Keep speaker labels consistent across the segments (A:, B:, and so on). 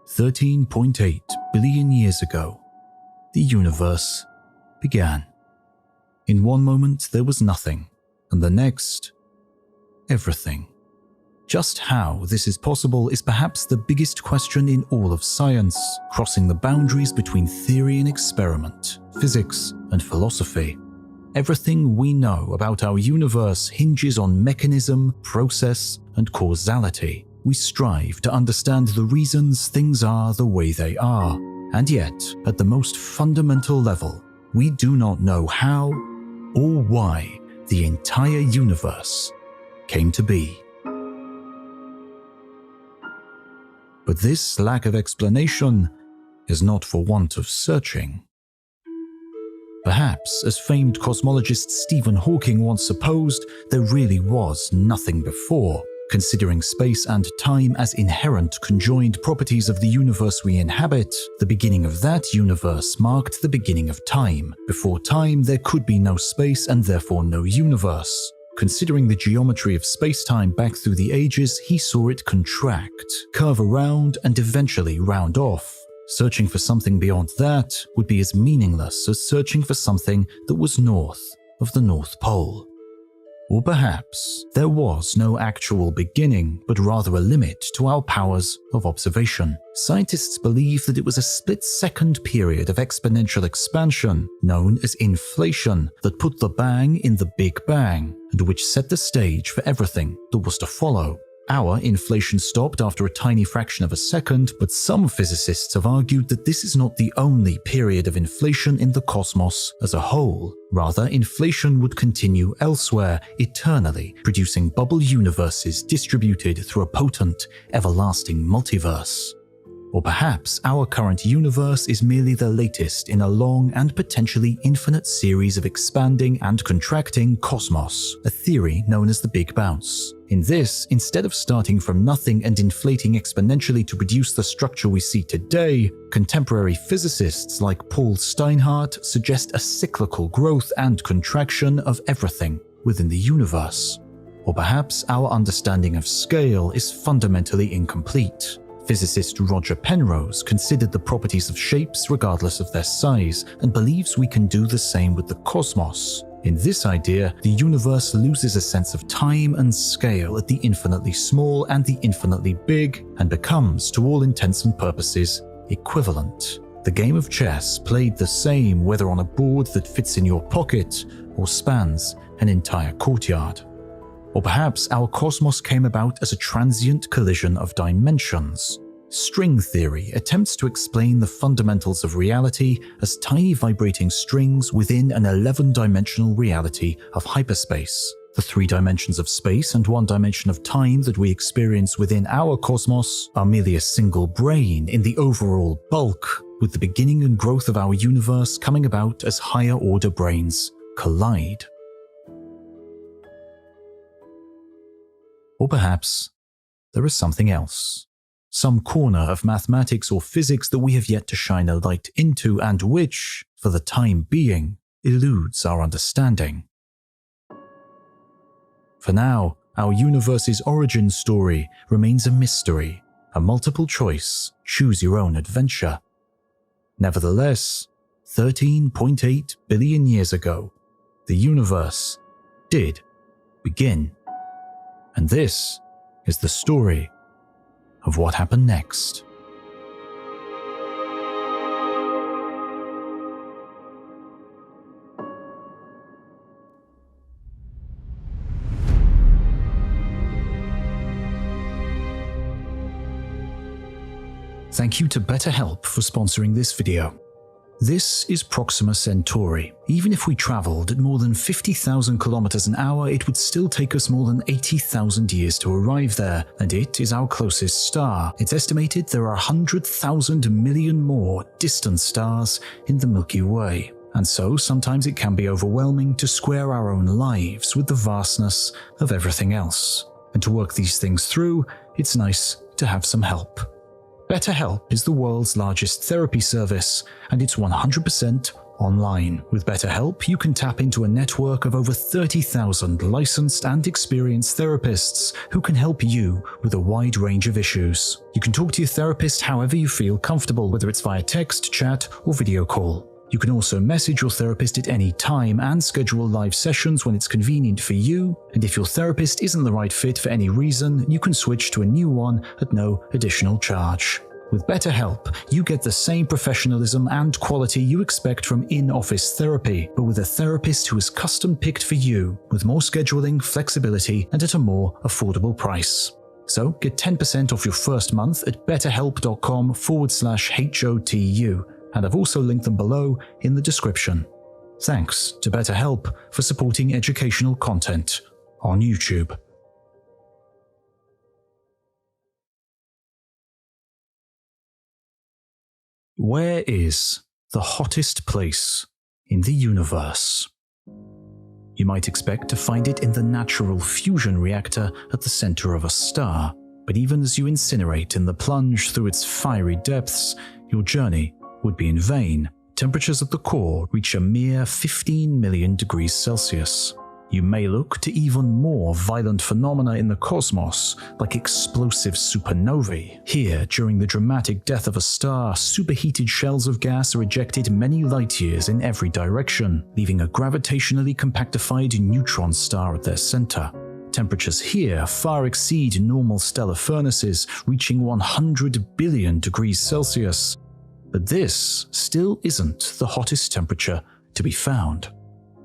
A: 13.8 billion years ago, the universe began. In one moment there was nothing, and the next, everything. Just how this is possible is perhaps the biggest question in all of science, crossing the boundaries between theory and experiment, physics and philosophy. Everything we know about our universe hinges on mechanism, process, and causality. We strive to understand the reasons things are the way they are, and yet, at the most fundamental level, we do not know how or why the entire universe came to be. But this lack of explanation is not for want of searching. Perhaps, as famed cosmologist Stephen Hawking once supposed, there really was nothing before, considering space and time as inherent conjoined properties of the universe we inhabit. The beginning of that universe marked the beginning of time. Before time, there could be no space and therefore no universe. Considering the geometry of space-time back through the ages, he saw it contract, curve around, and eventually round off. Searching for something beyond that would be as meaningless as searching for something that was north of the North Pole. Or perhaps there was no actual beginning, but rather a limit to our powers of observation. Scientists believe that it was a split-second period of exponential expansion, known as inflation, that put the bang in the Big Bang, and which set the stage for everything that was to follow. Our inflation stopped after a tiny fraction of a second, but some physicists have argued that this is not the only period of inflation in the cosmos as a whole. Rather, inflation would continue elsewhere, eternally, producing bubble universes distributed through a potent, everlasting multiverse. Or perhaps our current universe is merely the latest in a long and potentially infinite series of expanding and contracting cosmos, a theory known as the Big Bounce. In this, instead of starting from nothing and inflating exponentially to produce the structure we see today, contemporary physicists like Paul Steinhardt suggest a cyclical growth and contraction of everything within the universe. Or perhaps our understanding of scale is fundamentally incomplete. Physicist Roger Penrose considered the properties of shapes regardless of their size and believes we can do the same with the cosmos. In this idea, the universe loses a sense of time and scale at the infinitely small and the infinitely big and becomes, to all intents and purposes, equivalent. The game of chess played the same whether on a board that fits in your pocket or spans an entire courtyard. Or perhaps our cosmos came about as a transient collision of dimensions. String theory attempts to explain the fundamentals of reality as tiny vibrating strings within an 11-dimensional reality of hyperspace. The 3 dimensions of space and 1 dimension of time that we experience within our cosmos are merely a single brain in the overall bulk, with the beginning and growth of our universe coming about as higher-order brains collide. Or perhaps there is something else. Some corner of mathematics or physics that we have yet to shine a light into and which, for the time being, eludes our understanding. For now, our universe's origin story remains a mystery, a multiple choice, choose your own adventure. Nevertheless, 13.8 billion years ago, the universe did begin. And this is the story of what happened next. Thank you to BetterHelp for sponsoring this video. This is Proxima Centauri. Even if we traveled at more than 50,000 kilometers an hour, it would still take us more than 80,000 years to arrive there, and it is our closest star. It's estimated there are 100,000 million more distant stars in the Milky Way. And so sometimes it can be overwhelming to square our own lives with the vastness of everything else. And to work these things through, it's nice to have some help. BetterHelp is the world's largest therapy service, and it's 100% online. With BetterHelp, you can tap into a network of over 30,000 licensed and experienced therapists who can help you with a wide range of issues. You can talk to your therapist however you feel comfortable, whether it's via text, chat, or video call. You can also message your therapist at any time and schedule live sessions when it's convenient for you, and if your therapist isn't the right fit for any reason, you can switch to a new one at no additional charge. With BetterHelp, you get the same professionalism and quality you expect from in-office therapy, but with a therapist who is custom-picked for you, with more scheduling, flexibility, and at a more affordable price. So get 10% off your first month at betterhelp.com/HOTU, and I've also linked them below in the description. Thanks to BetterHelp for supporting educational content on YouTube. Where is the hottest place in the universe? You might expect to find it in the natural fusion reactor at the center of a star, but even as you incinerate in the plunge through its fiery depths, your journey would be in vain. Temperatures at the core reach a mere 15 million degrees Celsius. You may look to even more violent phenomena in the cosmos, like explosive supernovae. Here, during the dramatic death of a star, superheated shells of gas are ejected many light years in every direction, leaving a gravitationally compactified neutron star at their center. Temperatures here far exceed normal stellar furnaces, reaching 100 billion degrees Celsius. But this still isn't the hottest temperature to be found.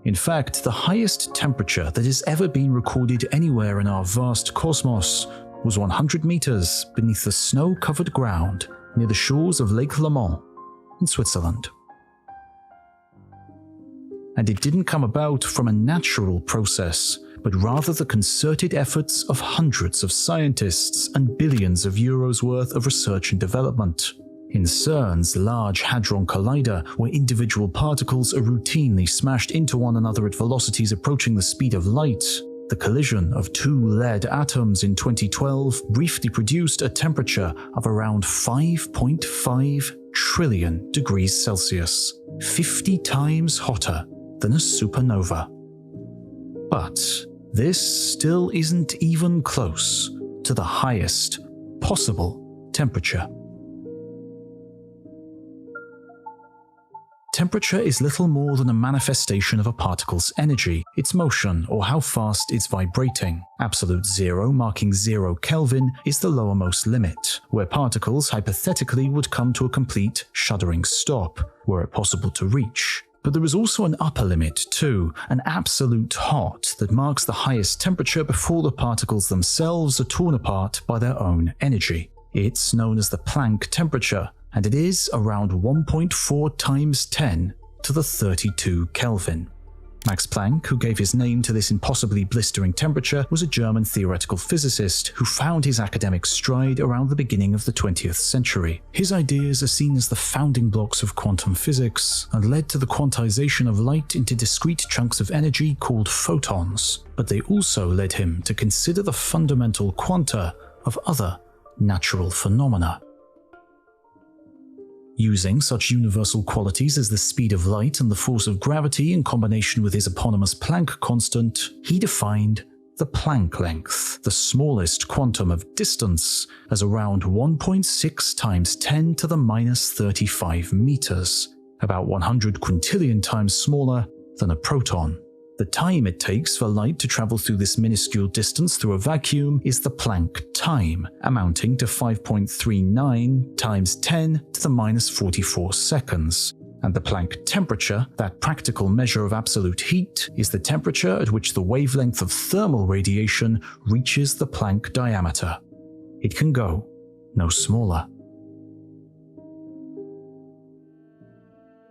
A: In fact, the highest temperature that has ever been recorded anywhere in our vast cosmos was 100 meters beneath the snow-covered ground near the shores of Lake Léman in Switzerland. And it didn't come about from a natural process, but rather the concerted efforts of hundreds of scientists and billions of euros worth of research and development. In CERN's Large Hadron Collider, where individual particles are routinely smashed into one another at velocities approaching the speed of light, the collision of two lead atoms in 2012 briefly produced a temperature of around 5.5 trillion degrees Celsius, 50 times hotter than a supernova. But this still isn't even close to the highest possible temperature. Temperature is little more than a manifestation of a particle's energy, its motion, or how fast it's vibrating. Absolute zero, marking 0 Kelvin, is the lowermost limit, where particles hypothetically would come to a complete shuddering stop, were it possible to reach. But there is also an upper limit too, an absolute hot that marks the highest temperature before the particles themselves are torn apart by their own energy. It's known as the Planck temperature, and it is around 1.4 times 10 to the 32 Kelvin. Max Planck, who gave his name to this impossibly blistering temperature, was a German theoretical physicist who found his academic stride around the beginning of the 20th century. His ideas are seen as the founding blocks of quantum physics and led to the quantization of light into discrete chunks of energy called photons, but they also led him to consider the fundamental quanta of other natural phenomena. Using such universal qualities as the speed of light and the force of gravity in combination with his eponymous Planck constant, he defined the Planck length, the smallest quantum of distance, as around 1.6 times 10 to the minus 35 meters, about 100 quintillion times smaller than a proton. The time it takes for light to travel through this minuscule distance through a vacuum is the Planck time, amounting to 5.39 times 10 to the minus 44 seconds. And the Planck temperature, that practical measure of absolute heat, is the temperature at which the wavelength of thermal radiation reaches the Planck diameter. It can go no smaller.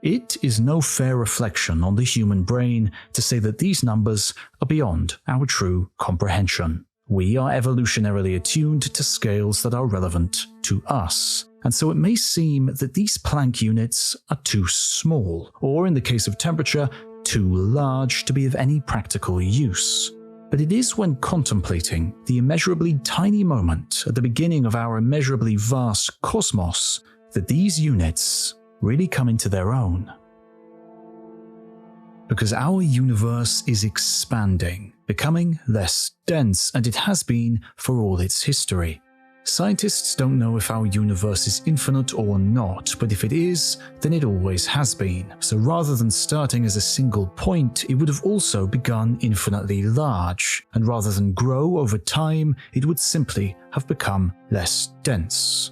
A: It is no fair reflection on the human brain to say that these numbers are beyond our true comprehension. We are evolutionarily attuned to scales that are relevant to us, and so it may seem that these Planck units are too small, or in the case of temperature, too large to be of any practical use. But it is when contemplating the immeasurably tiny moment at the beginning of our immeasurably vast cosmos that these units really come into their own. Because our universe is expanding, becoming less dense, and it has been for all its history. Scientists don't know if our universe is infinite or not, but if it is, then it always has been. So rather than starting as a single point, it would have also begun infinitely large, and rather than grow over time, it would simply have become less dense.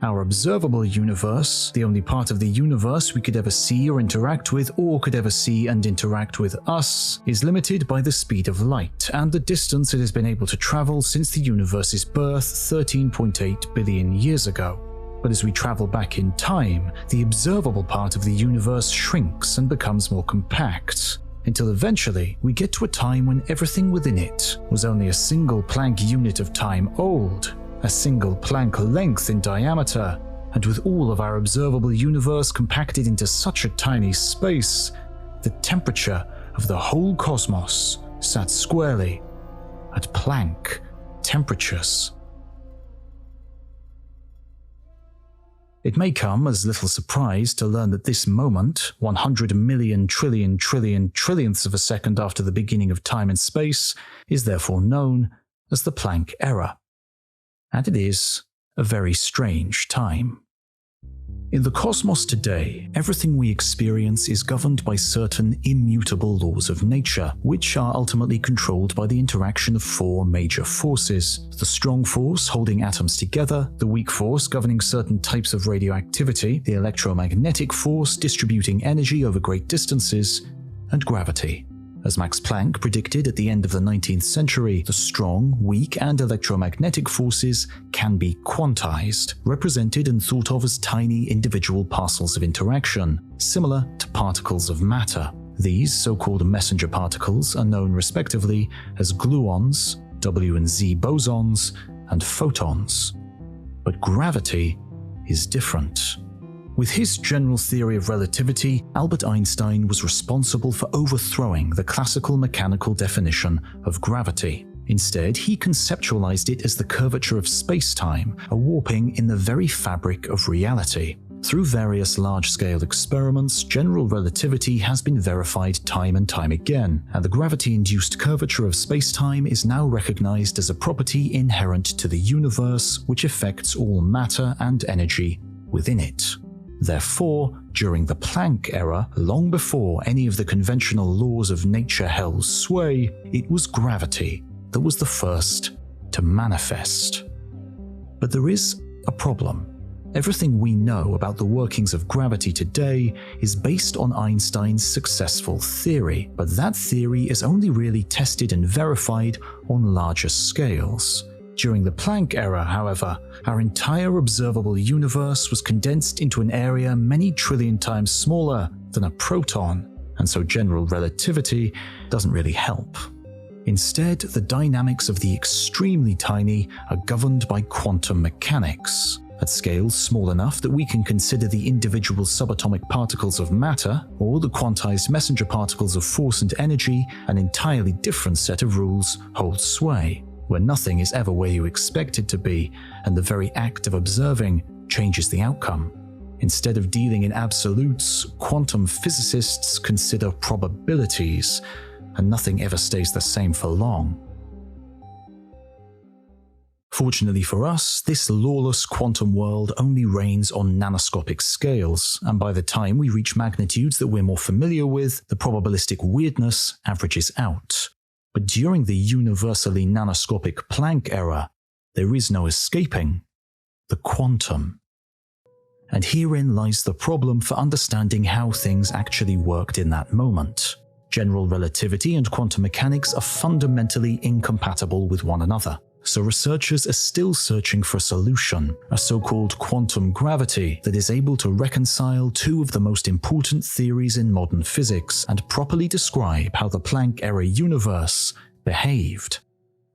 A: Our observable universe, the only part of the universe we could ever see or interact with, or could ever see and interact with us, is limited by the speed of light and the distance it has been able to travel since the universe's birth 13.8 billion years ago. But as we travel back in time, the observable part of the universe shrinks and becomes more compact, until eventually we get to a time when everything within it was only a single Planck unit of time old, a single Planck length in diameter, and with all of our observable universe compacted into such a tiny space, the temperature of the whole cosmos sat squarely at Planck temperatures. It may come as little surprise to learn that this moment, 100 million trillion trillionths of a second after the beginning of time and space, is therefore known as the Planck era. And it is a very strange time. In the cosmos today, everything we experience is governed by certain immutable laws of nature, which are ultimately controlled by the interaction of four major forces: the strong force holding atoms together, the weak force governing certain types of radioactivity, the electromagnetic force distributing energy over great distances, and gravity. As Max Planck predicted at the end of the 19th century, the strong, weak, and electromagnetic forces can be quantized, represented and thought of as tiny individual parcels of interaction, similar to particles of matter. These so-called messenger particles are known respectively as gluons, W and Z bosons, and photons. But gravity is different. With his general theory of relativity, Albert Einstein was responsible for overthrowing the classical mechanical definition of gravity. Instead, he conceptualized it as the curvature of space-time, a warping in the very fabric of reality. Through various large-scale experiments, general relativity has been verified time and time again, and the gravity-induced curvature of space-time is now recognized as a property inherent to the universe which affects all matter and energy within it. Therefore, during the Planck era, long before any of the conventional laws of nature held sway, it was gravity that was the first to manifest. But there is a problem. Everything we know about the workings of gravity today is based on Einstein's successful theory, but that theory is only really tested and verified on larger scales. During the Planck era, however, our entire observable universe was condensed into an area many trillion times smaller than a proton, and so general relativity doesn't really help. Instead, the dynamics of the extremely tiny are governed by quantum mechanics, at scales small enough that we can consider the individual subatomic particles of matter, or the quantized messenger particles of force and energy. An entirely different set of rules hold sway, where nothing is ever where you expect it to be, and the very act of observing changes the outcome. Instead of dealing in absolutes, quantum physicists consider probabilities, and nothing ever stays the same for long. Fortunately for us, this lawless quantum world only reigns on nanoscopic scales, and by the time we reach magnitudes that we're more familiar with, the probabilistic weirdness averages out. But during the universally nanoscopic Planck era, there is no escaping the quantum. And herein lies the problem for understanding how things actually worked in that moment. General relativity and quantum mechanics are fundamentally incompatible with one another, so researchers are still searching for a solution, a so-called quantum gravity that is able to reconcile two of the most important theories in modern physics and properly describe how the Planck-era universe behaved.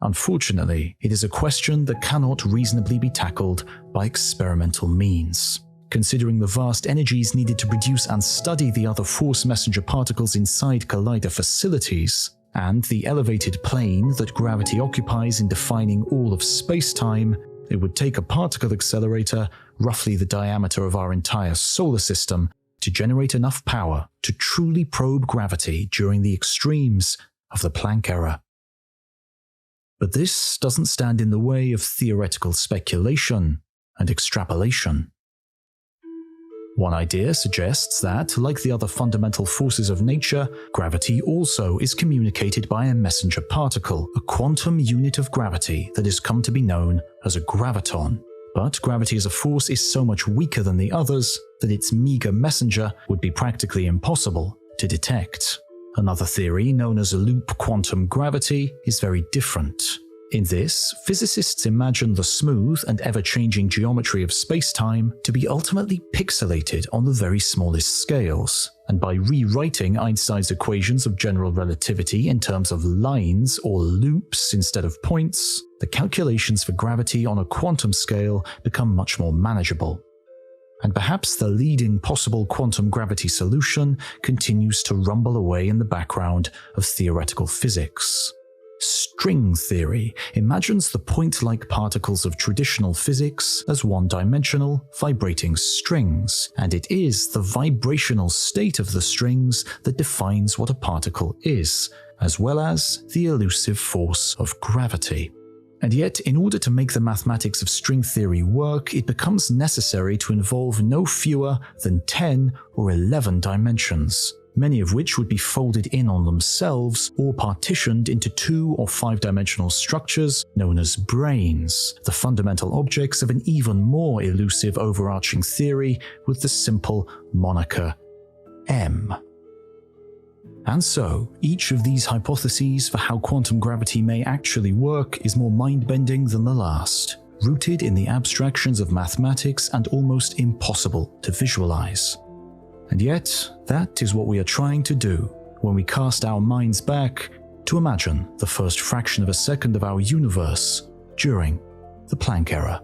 A: Unfortunately, it is a question that cannot reasonably be tackled by experimental means. Considering the vast energies needed to produce and study the other force messenger particles inside collider facilities, and the elevated plane that gravity occupies in defining all of space-time, it would take a particle accelerator, roughly the diameter of our entire solar system, to generate enough power to truly probe gravity during the extremes of the Planck era. But this doesn't stand in the way of theoretical speculation and extrapolation. One idea suggests that, like the other fundamental forces of nature, gravity also is communicated by a messenger particle, a quantum unit of gravity that has come to be known as a graviton. But gravity as a force is so much weaker than the others that its meager messenger would be practically impossible to detect. Another theory, known as loop quantum gravity, is very different. In this, physicists imagine the smooth and ever-changing geometry of space-time to be ultimately pixelated on the very smallest scales, and by rewriting Einstein's equations of general relativity in terms of lines or loops instead of points, the calculations for gravity on a quantum scale become much more manageable. And perhaps the leading possible quantum gravity solution continues to rumble away in the background of theoretical physics. String theory imagines the point-like particles of traditional physics as one-dimensional, vibrating strings, and it is the vibrational state of the strings that defines what a particle is, as well as the elusive force of gravity. And yet, in order to make the mathematics of string theory work, it becomes necessary to involve no fewer than 10 or 11 dimensions, many of which would be folded in on themselves or partitioned into 2 or 5-dimensional structures known as branes, the fundamental objects of an even more elusive overarching theory with the simple moniker M. And so, each of these hypotheses for how quantum gravity may actually work is more mind-bending than the last, rooted in the abstractions of mathematics and almost impossible to visualize. And yet, that is what we are trying to do when we cast our minds back to imagine the first fraction of a second of our universe during the Planck era.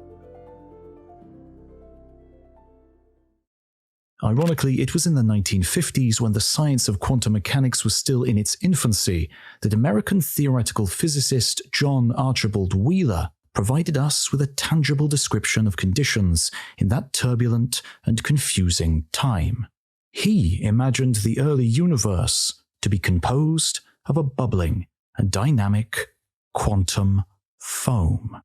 A: Ironically, it was in the 1950s, when the science of quantum mechanics was still in its infancy, that American theoretical physicist John Archibald Wheeler provided us with a tangible description of conditions in that turbulent and confusing time. He imagined the early universe to be composed of a bubbling and dynamic quantum foam.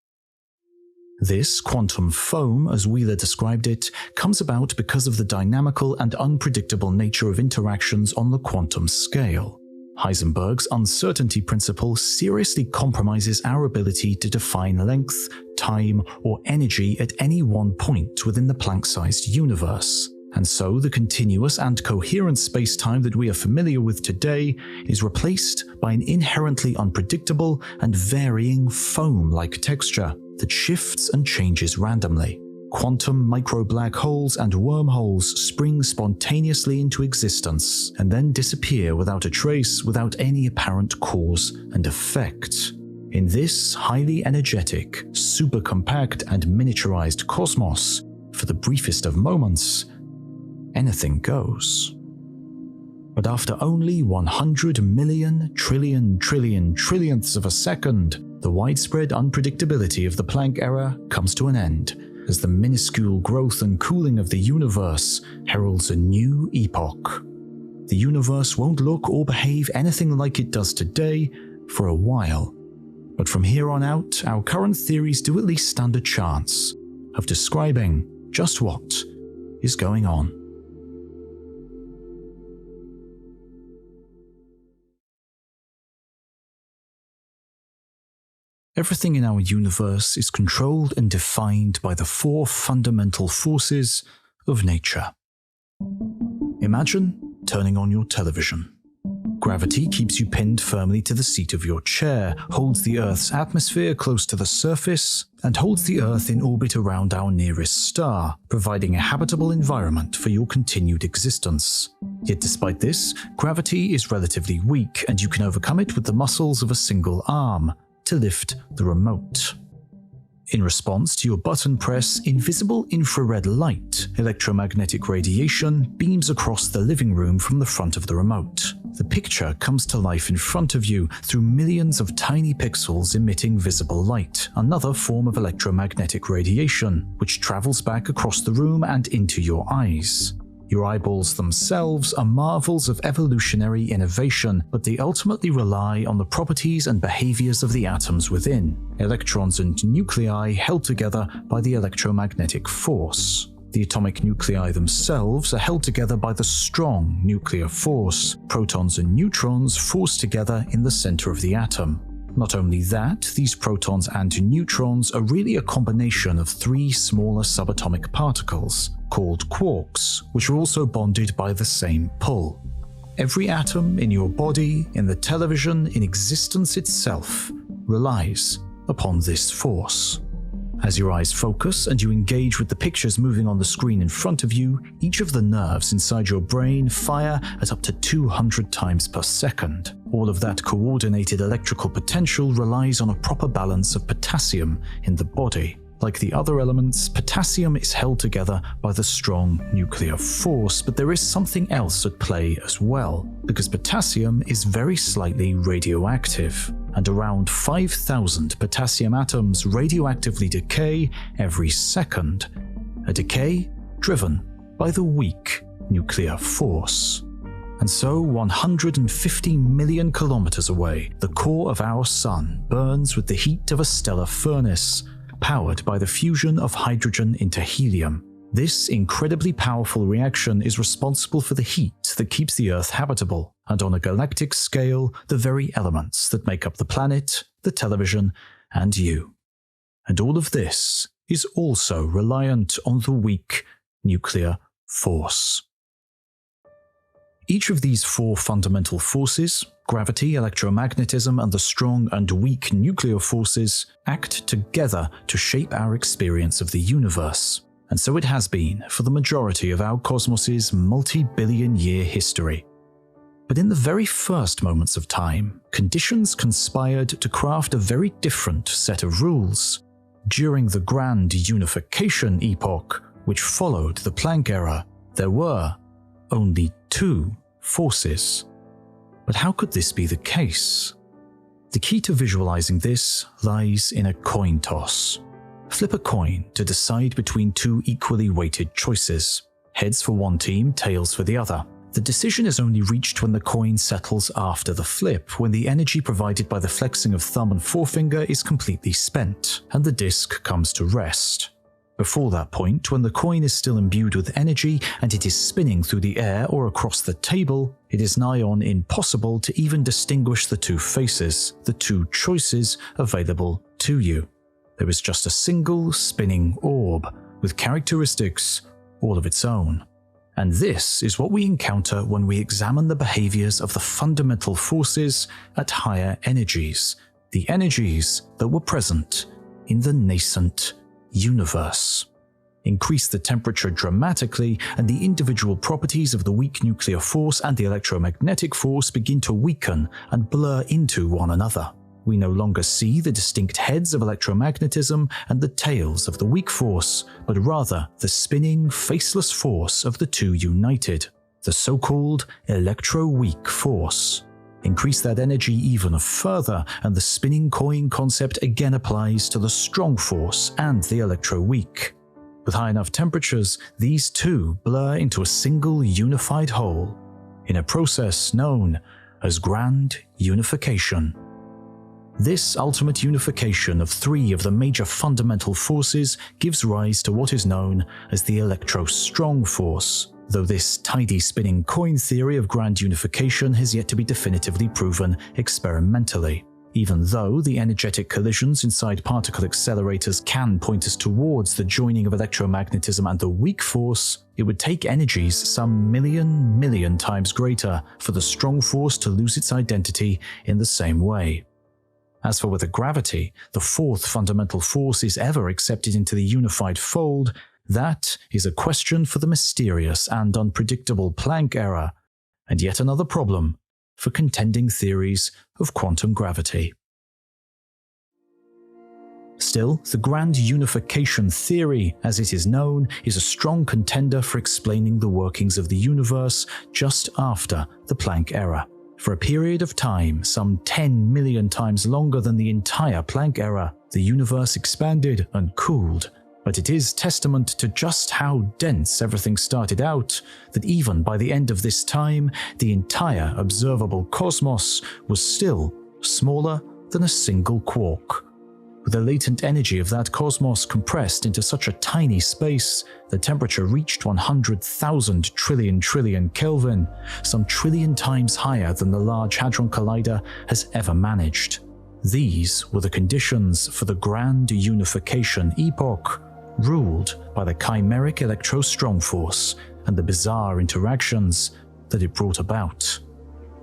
A: This quantum foam, as Wheeler described it, comes about because of the dynamical and unpredictable nature of interactions on the quantum scale. Heisenberg's uncertainty principle seriously compromises our ability to define length, time, or energy at any one point within the Planck-sized universe. And so the continuous and coherent space-time that we are familiar with today is replaced by an inherently unpredictable and varying foam-like texture that shifts and changes randomly. Quantum micro-black holes and wormholes spring spontaneously into existence and then disappear without a trace, without any apparent cause and effect. In this highly energetic, super-compact and miniaturized cosmos, for the briefest of moments, anything goes. But after only 100 million trillion trillionths of a second, the widespread unpredictability of the Planck era comes to an end, as the minuscule growth and cooling of the universe heralds a new epoch. The universe won't look or behave anything like it does today for a while. But from here on out, our current theories do at least stand a chance of describing just what is going on. Everything in our universe is controlled and defined by the 4 fundamental forces of nature. Imagine turning on your television. Gravity keeps you pinned firmly to the seat of your chair, holds the Earth's atmosphere close to the surface, and holds the Earth in orbit around our nearest star, providing a habitable environment for your continued existence. Yet despite this, gravity is relatively weak, and you can overcome it with the muscles of a single arm to lift the remote. In response to your button press, invisible infrared light, electromagnetic radiation, beams across the living room from the front of the remote. The picture comes to life in front of you through millions of tiny pixels emitting visible light, another form of electromagnetic radiation, which travels back across the room and into your eyes. Your eyeballs themselves are marvels of evolutionary innovation, but they ultimately rely on the properties and behaviors of the atoms within, electrons and nuclei held together by the electromagnetic force. The atomic nuclei themselves are held together by the strong nuclear force, protons and neutrons forced together in the center of the atom. Not only that, these protons and neutrons are really a combination of three smaller subatomic particles, called quarks, which are also bonded by the same pull. Every atom in your body, in the television, in existence itself, relies upon this force. As your eyes focus and you engage with the pictures moving on the screen in front of you, each of the nerves inside your brain fire at up to 200 times per second. All of that coordinated electrical potential relies on a proper balance of potassium in the body. Like the other elements, potassium is held together by the strong nuclear force, but there is something else at play as well, because potassium is very slightly radioactive, and around 5,000 potassium atoms radioactively decay every second, a decay driven by the weak nuclear force. And so 150 million kilometers away, the core of our sun burns with the heat of a stellar furnace, powered by the fusion of hydrogen into helium. This incredibly powerful reaction is responsible for the heat that keeps the Earth habitable, and on a galactic scale, the very elements that make up the planet, the television, and you. And all of this is also reliant on the weak nuclear force. Each of these four fundamental forces, gravity, electromagnetism, and the strong and weak nuclear forces, act together to shape our experience of the universe. And so it has been for the majority of our cosmos's multi-billion-year history. But in the very first moments of time, conditions conspired to craft a very different set of rules. During the Grand Unification epoch, which followed the Planck era, there were only two forces. But how could this be the case? The key to visualizing this lies in a coin toss. Flip a coin to decide between two equally weighted choices. Heads for one team, tails for the other. The decision is only reached when the coin settles after the flip, when the energy provided by the flexing of thumb and forefinger is completely spent, and the disc comes to rest. Before that point, when the coin is still imbued with energy and it is spinning through the air or across the table, it is nigh on impossible to even distinguish the two faces, the two choices available to you. There is just a single spinning orb, with characteristics all of its own. And this is what we encounter when we examine the behaviors of the fundamental forces at higher energies, the energies that were present in the nascent universe. Increase the temperature dramatically, and the individual properties of the weak nuclear force and the electromagnetic force begin to weaken and blur into one another. We no longer see the distinct heads of electromagnetism and the tails of the weak force, but rather the spinning, faceless force of the two united, the so-called electro-weak force. Increase that energy even further, and the spinning coin concept again applies to the strong force and the electro-weak. With high enough temperatures, these two blur into a single unified whole, in a process known as Grand Unification. This ultimate unification of three of the major fundamental forces gives rise to what is known as the electro-strong force, though this tidy spinning coin theory of grand unification has yet to be definitively proven experimentally. Even though the energetic collisions inside particle accelerators can point us towards the joining of electromagnetism and the weak force, it would take energies some million times greater for the strong force to lose its identity in the same way. As for whether gravity, the fourth fundamental force, is ever accepted into the unified fold, that is a question for the mysterious and unpredictable Planck era, and yet another problem for contending theories of quantum gravity. Still, the grand unification theory, as it is known, is a strong contender for explaining the workings of the universe just after the Planck era. For a period of time, some 10 million times longer than the entire Planck era, the universe expanded and cooled, But it is testament to just how dense everything started out that even by the end of this time, the entire observable cosmos was still smaller than a single quark. With the latent energy of that cosmos compressed into such a tiny space, the temperature reached 100,000 trillion Kelvin, some trillion times higher than the Large Hadron Collider has ever managed. These were the conditions for the Grand Unification epoch, ruled by the chimeric electrostrong force and the bizarre interactions that it brought about.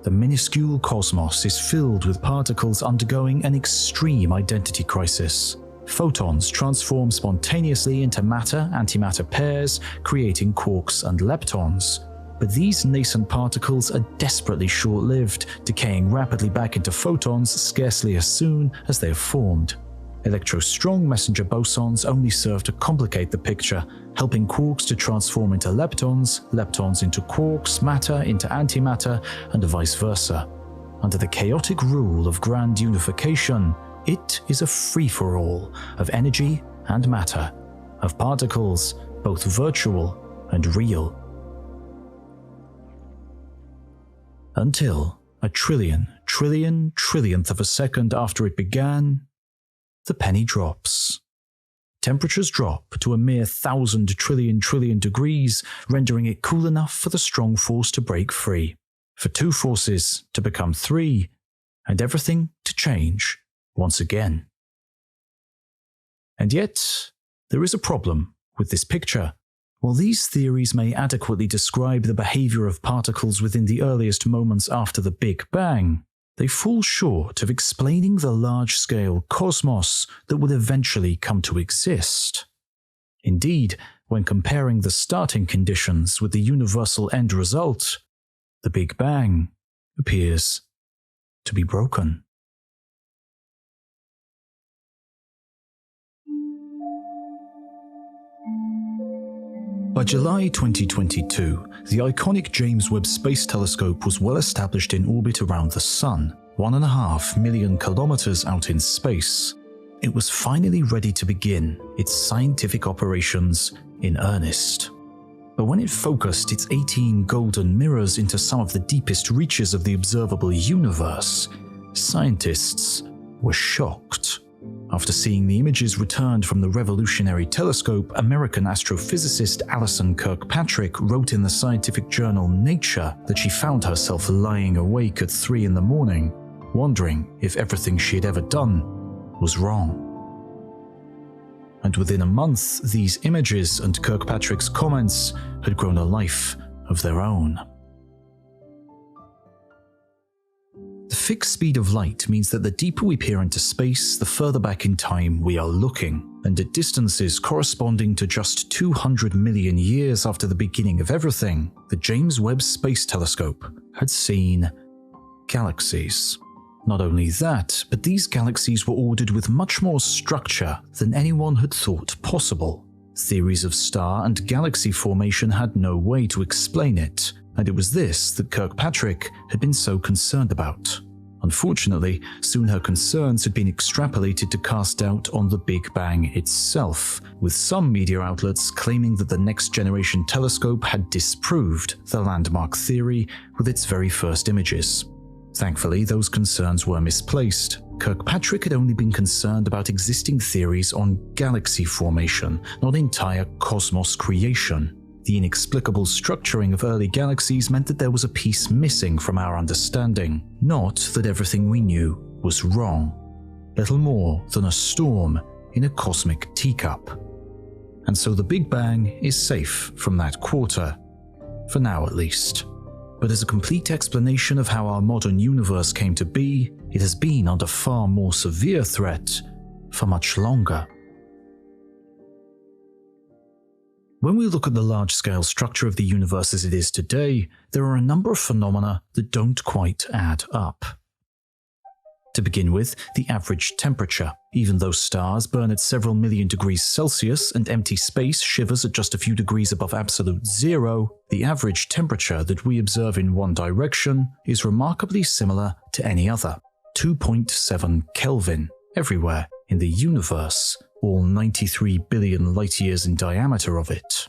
A: The minuscule cosmos is filled with particles undergoing an extreme identity crisis. Photons transform spontaneously into matter-antimatter pairs, creating quarks and leptons. But these nascent particles are desperately short-lived, decaying rapidly back into photons scarcely as soon as they are formed. Electrostrong messenger bosons only serve to complicate the picture, helping quarks to transform into leptons, leptons into quarks, matter into antimatter, and vice versa. Under the chaotic rule of grand unification, it is a free-for-all of energy and matter, of particles, both virtual and real. Until a trillionth of a second after it began, the penny drops. Temperatures drop to a mere 1,000 trillion degrees, rendering it cool enough for the strong force to break free, for two forces to become three, and everything to change once again. And yet, there is a problem with this picture. While these theories may adequately describe the behavior of particles within the earliest moments after the Big Bang, they fall short of explaining the large-scale cosmos that would eventually come to exist. Indeed, when comparing the starting conditions with the universal end result, the Big Bang appears to be broken. By July 2022, the iconic James Webb Space Telescope was well established in orbit around the Sun, 1.5 million kilometers out in space. It was finally ready to begin its scientific operations in earnest. But when it focused its 18 golden mirrors into some of the deepest reaches of the observable universe, scientists were shocked. After seeing the images returned from the revolutionary telescope, American astrophysicist Alison Kirkpatrick wrote in the scientific journal Nature that she found herself lying awake at 3 a.m, wondering if everything she had ever done was wrong. And within a month, these images and Kirkpatrick's comments had grown a life of their own. The fixed speed of light means that the deeper we peer into space, the further back in time we are looking, and at distances corresponding to just 200 million years after the beginning of everything, the James Webb Space Telescope had seen galaxies. Not only that, but these galaxies were ordered with much more structure than anyone had thought possible. Theories of star and galaxy formation had no way to explain it, and it was this that Kirkpatrick had been so concerned about. Unfortunately, soon her concerns had been extrapolated to cast doubt on the Big Bang itself, with some media outlets claiming that the Next Generation telescope had disproved the landmark theory with its very first images. Thankfully, those concerns were misplaced. Kirkpatrick had only been concerned about existing theories on galaxy formation, not entire cosmos creation. The inexplicable structuring of early galaxies meant that there was a piece missing from our understanding, not that everything we knew was wrong. Little more than a storm in a cosmic teacup. And so the Big Bang is safe from that quarter, for now at least. But as a complete explanation of how our modern universe came to be, it has been under far more severe threat for much longer. When we look at the large-scale structure of the universe as it is today, there are a number of phenomena that don't quite add up. To begin with, the average temperature. Even though stars burn at several million degrees Celsius and empty space shivers at just a few degrees above absolute zero, the average temperature that we observe in one direction is remarkably similar to any other, 2.7 Kelvin, everywhere in the universe, all 93 billion light-years in diameter of it.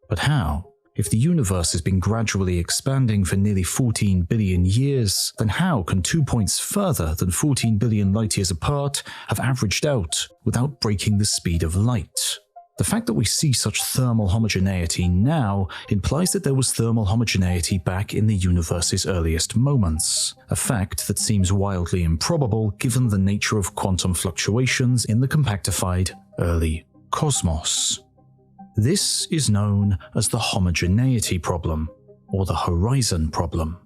A: But how? If the universe has been gradually expanding for nearly 14 billion years, then how can 2 points further than 14 billion light-years apart have averaged out without breaking the speed of light? The fact that we see such thermal homogeneity now implies that there was thermal homogeneity back in the universe's earliest moments, a fact that seems wildly improbable given the nature of quantum fluctuations in the compactified early cosmos. This is known as the homogeneity problem, or the horizon problem.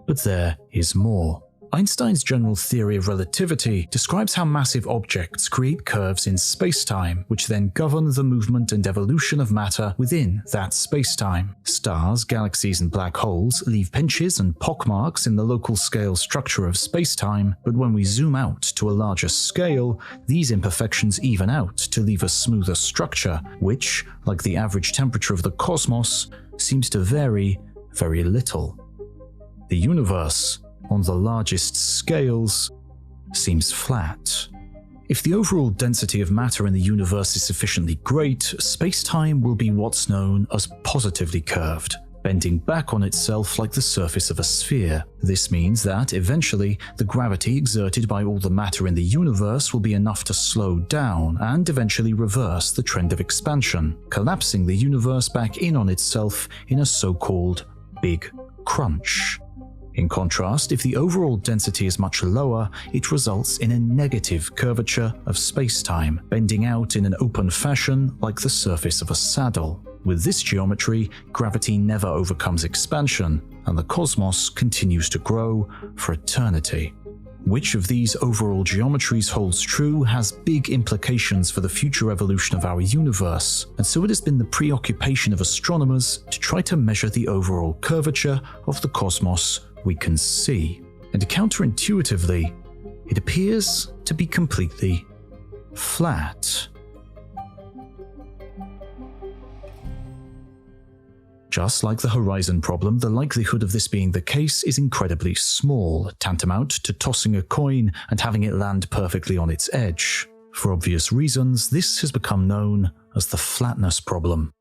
A: But there is more. Einstein's general theory of relativity describes how massive objects create curves in spacetime, which then govern the movement and evolution of matter within that spacetime. Stars, galaxies, and black holes leave pinches and pockmarks in the local scale structure of spacetime, but when we zoom out to a larger scale, these imperfections even out to leave a smoother structure, which, like the average temperature of the cosmos, seems to vary very little. The universe, on the largest scales, seems flat. If the overall density of matter in the universe is sufficiently great, space-time will be what's known as positively curved, bending back on itself like the surface of a sphere. This means that, eventually, the gravity exerted by all the matter in the universe will be enough to slow down and eventually reverse the trend of expansion, collapsing the universe back in on itself in a so-called Big Crunch. In contrast, if the overall density is much lower, it results in a negative curvature of spacetime, bending out in an open fashion like the surface of a saddle. With this geometry, gravity never overcomes expansion, and the cosmos continues to grow for eternity. Which of these overall geometries holds true has big implications for the future evolution of our universe, and so it has been the preoccupation of astronomers to try to measure the overall curvature of the cosmos we can see. And counterintuitively, it appears to be completely flat. Just like the horizon problem, the likelihood of this being the case is incredibly small, tantamount to tossing a coin and having it land perfectly on its edge. For obvious reasons, this has become known as the flatness problem.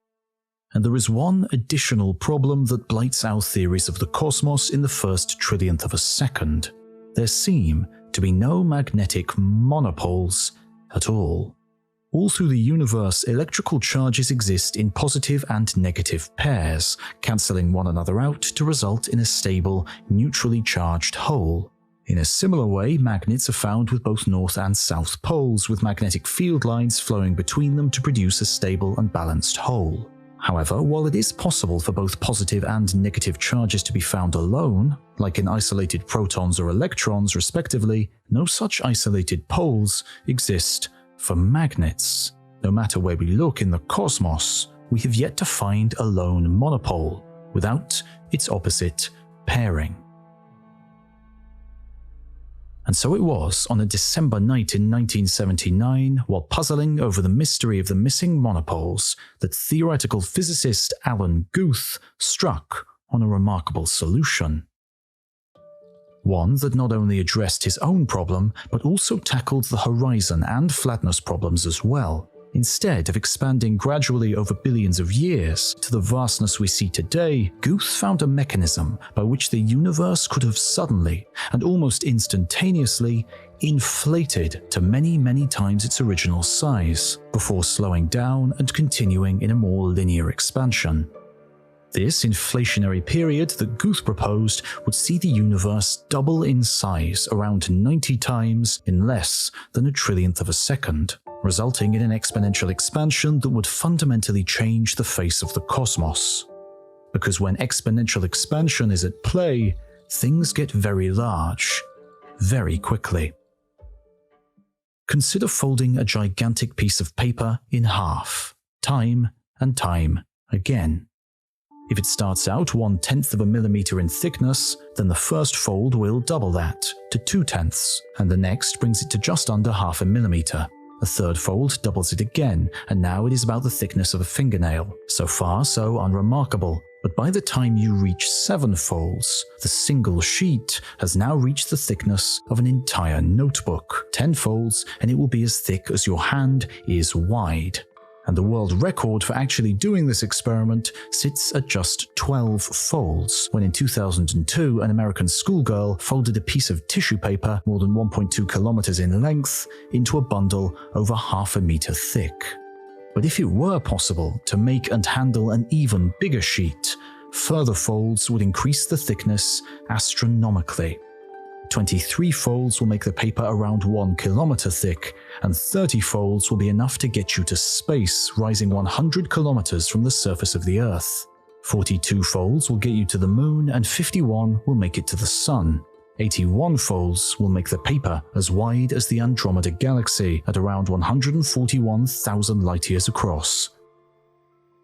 A: And there is one additional problem that blights our theories of the cosmos in the first trillionth of a second. There seem to be no magnetic monopoles at all. All through the universe, electrical charges exist in positive and negative pairs, cancelling one another out to result in a stable, neutrally charged whole. In a similar way, magnets are found with both north and south poles, with magnetic field lines flowing between them to produce a stable and balanced whole. However, while it is possible for both positive and negative charges to be found alone, like in isolated protons or electrons respectively, no such isolated poles exist for magnets. No matter where we look in the cosmos, we have yet to find a lone monopole without its opposite pairing. And so it was on a December night in 1979, while puzzling over the mystery of the missing monopoles, that theoretical physicist Alan Guth struck on a remarkable solution. One that not only addressed his own problem, but also tackled the horizon and flatness problems as well. Instead of expanding gradually over billions of years to the vastness we see today, Guth found a mechanism by which the universe could have suddenly and almost instantaneously inflated to many, many times its original size, before slowing down and continuing in a more linear expansion. This inflationary period that Guth proposed would see the universe double in size around 90 times in less than a trillionth of a second, resulting in an exponential expansion that would fundamentally change the face of the cosmos. Because when exponential expansion is at play, things get very large, very quickly. Consider folding a gigantic piece of paper in half, time and time again. If it starts out 1/10 of a millimeter in thickness, then the first fold will double that to 2/10, and the next brings it to just under half a millimeter. A third fold doubles it again, and now it is about the thickness of a fingernail. So far, so unremarkable, But by the time you reach 7 folds, the single sheet has now reached the thickness of an entire notebook. 10 folds and it will be as thick as your hand is wide. And the world record for actually doing this experiment sits at just 12 folds, when in 2002 an American schoolgirl folded a piece of tissue paper more than 1.2 kilometers in length into a bundle over half a meter thick. But if it were possible to make and handle an even bigger sheet, further folds would increase the thickness astronomically. 23 folds will make the paper around 1 kilometer thick, and 30 folds will be enough to get you to space, rising 100 kilometers from the surface of the Earth. 42 folds will get you to the moon, and 51 will make it to the sun. 81 folds will make the paper as wide as the Andromeda Galaxy at around 141,000 light-years across.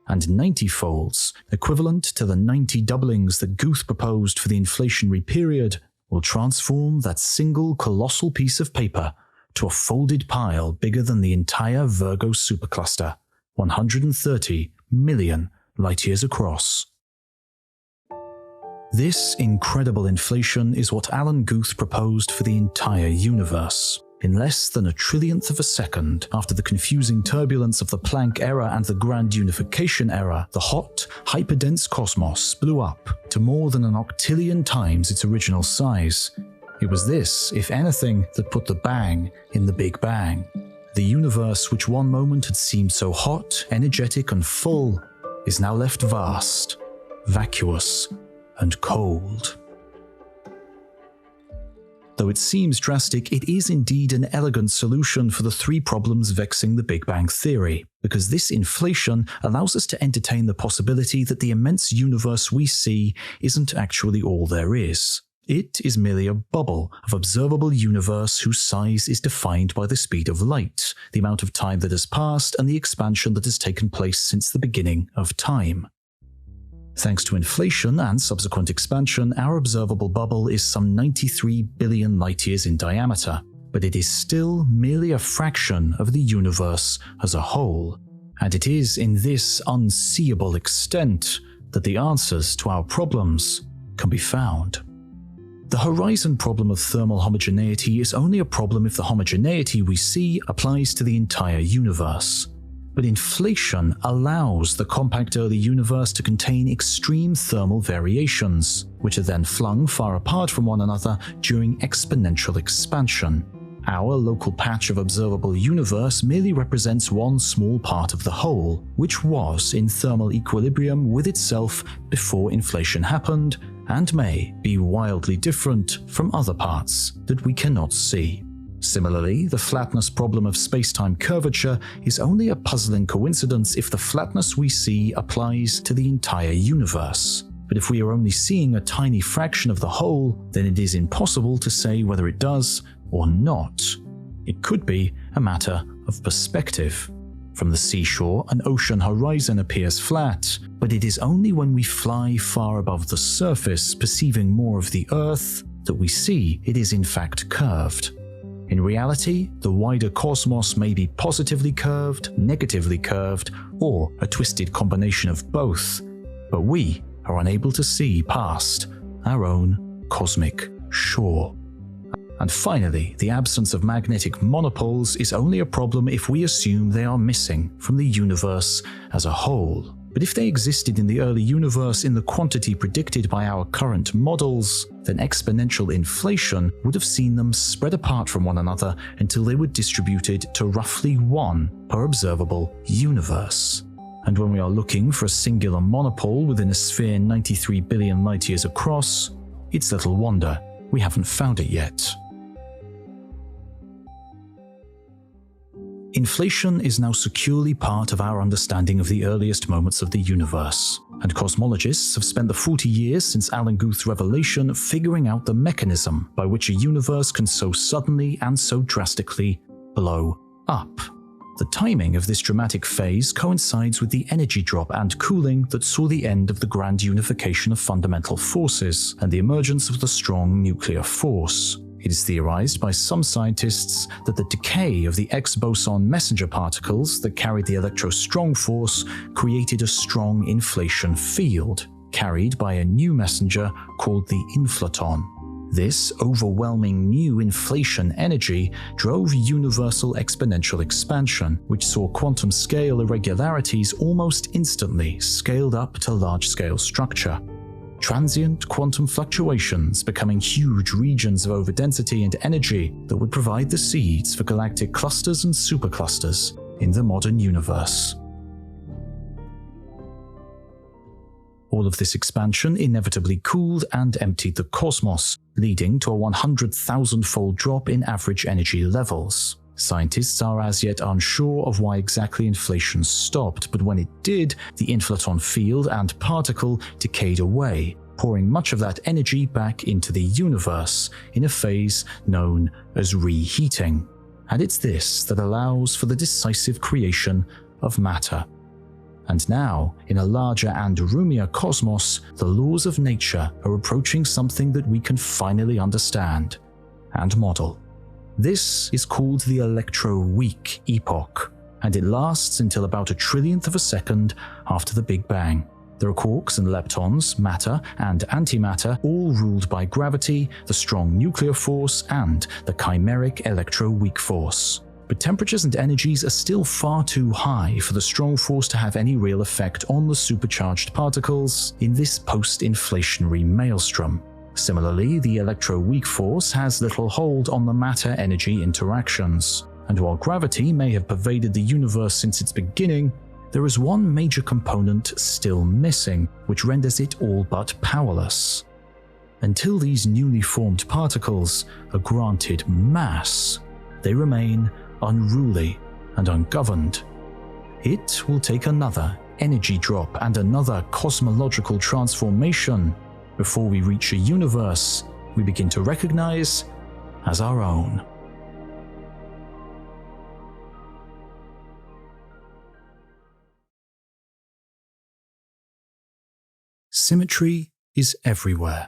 A: And 90 folds, equivalent to the 90 doublings that Guth proposed for the inflationary period, will transform that single colossal piece of paper to a folded pile bigger than the entire Virgo supercluster, 130 million light-years across. This incredible inflation is what Alan Guth proposed for the entire universe. In less than a trillionth of a second after the confusing turbulence of the Planck era and the Grand Unification era, the hot, hyperdense cosmos blew up to more than an octillion times its original size. It was this, if anything, that put the bang in the Big Bang. The universe, which one moment had seemed so hot, energetic and full, is now left vast, vacuous, and cold. Though it seems drastic, it is indeed an elegant solution for the 3 problems vexing the Big Bang Theory, because this inflation allows us to entertain the possibility that the immense universe we see isn't actually all there is. It is merely a bubble of observable universe whose size is defined by the speed of light, the amount of time that has passed, and the expansion that has taken place since the beginning of time. Thanks to inflation and subsequent expansion, our observable bubble is some 93 billion light-years in diameter, but it is still merely a fraction of the universe as a whole. And it is in this unseeable extent that the answers to our problems can be found. The horizon problem of thermal homogeneity is only a problem if the homogeneity we see applies to the entire universe. But inflation allows the compact early universe to contain extreme thermal variations, which are then flung far apart from one another during exponential expansion. Our local patch of observable universe merely represents one small part of the whole, which was in thermal equilibrium with itself before inflation happened, and may be wildly different from other parts that we cannot see. Similarly, the flatness problem of space-time curvature is only a puzzling coincidence if the flatness we see applies to the entire universe. But if we are only seeing a tiny fraction of the whole, then it is impossible to say whether it does or not. It could be a matter of perspective. From the seashore, an ocean horizon appears flat, but it is only when we fly far above the surface, perceiving more of the Earth, that we see it is in fact curved. In reality, the wider cosmos may be positively curved, negatively curved, or a twisted combination of both, but we are unable to see past our own cosmic shore. And finally, the absence of magnetic monopoles is only a problem if we assume they are missing from the universe as a whole. But if they existed in the early universe in the quantity predicted by our current models, then exponential inflation would have seen them spread apart from one another until they were distributed to roughly 1 per observable universe. And when we are looking for a singular monopole within a sphere 93 billion light-years across, it's little wonder we haven't found it yet. Inflation is now securely part of our understanding of the earliest moments of the universe, and cosmologists have spent the 40 years since Alan Guth's revelation figuring out the mechanism by which a universe can so suddenly and so drastically blow up. The timing of this dramatic phase coincides with the energy drop and cooling that saw the end of the grand unification of fundamental forces and the emergence of the strong nuclear force. It is theorized by some scientists that the decay of the X-boson messenger particles that carried the electrostrong force created a strong inflation field, carried by a new messenger called the inflaton. This overwhelming new inflation energy drove universal exponential expansion, which saw quantum-scale irregularities almost instantly scaled up to large-scale structure. Transient quantum fluctuations becoming huge regions of overdensity and energy that would provide the seeds for galactic clusters and superclusters in the modern universe. All of this expansion inevitably cooled and emptied the cosmos, leading to a 100,000-fold drop in average energy levels. Scientists are as yet unsure of why exactly inflation stopped, but when it did, the inflaton field and particle decayed away, pouring much of that energy back into the universe in a phase known as reheating. And it's this that allows for the decisive creation of matter. And now, in a larger and roomier cosmos, the laws of nature are approaching something that we can finally understand and model. This is called the electroweak epoch, and it lasts until about a trillionth of a second after the Big Bang. There are quarks and leptons, matter and antimatter, all ruled by gravity, the strong nuclear force, and the chimeric electroweak force. But temperatures and energies are still far too high for the strong force to have any real effect on the supercharged particles in this post-inflationary maelstrom. Similarly, the electroweak force has little hold on the matter-energy interactions. And while gravity may have pervaded the universe since its beginning, there is one major component still missing, which renders it all but powerless. Until these newly formed particles are granted mass, they remain unruly and ungoverned. It will take another energy drop and another cosmological transformation before we reach a universe we begin to recognize as our own. Symmetry is everywhere.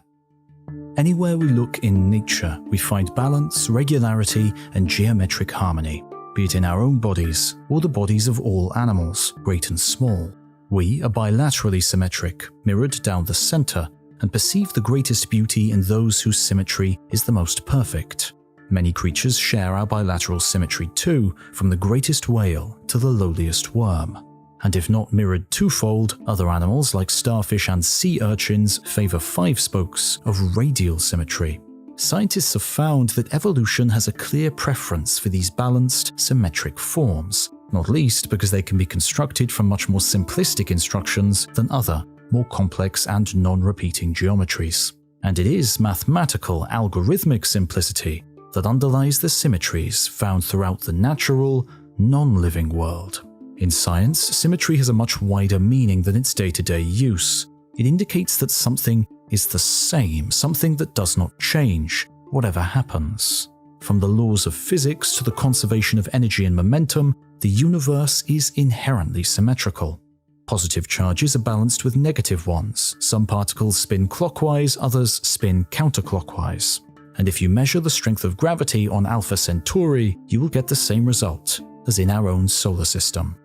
A: Anywhere we look in nature, we find balance, regularity, and geometric harmony, be it in our own bodies or the bodies of all animals, great and small. We are bilaterally symmetric, mirrored down the center, and perceive the greatest beauty in those whose symmetry is the most perfect. Many creatures share our bilateral symmetry too, from the greatest whale to the lowliest worm. And if not mirrored twofold, other animals like starfish and sea urchins favor 5 spokes of radial symmetry. Scientists have found that evolution has a clear preference for these balanced, symmetric forms, not least because they can be constructed from much more simplistic instructions than other, more complex and non-repeating geometries. And it is mathematical, algorithmic simplicity that underlies the symmetries found throughout the natural, non-living world. In science, symmetry has a much wider meaning than its day-to-day use. It indicates that something is the same, something that does not change, whatever happens. From the laws of physics to the conservation of energy and momentum, the universe is inherently symmetrical. Positive charges are balanced with negative ones. Some particles spin clockwise, others spin counterclockwise. And if you measure the strength of gravity on Alpha Centauri, you will get the same result as in our own solar system.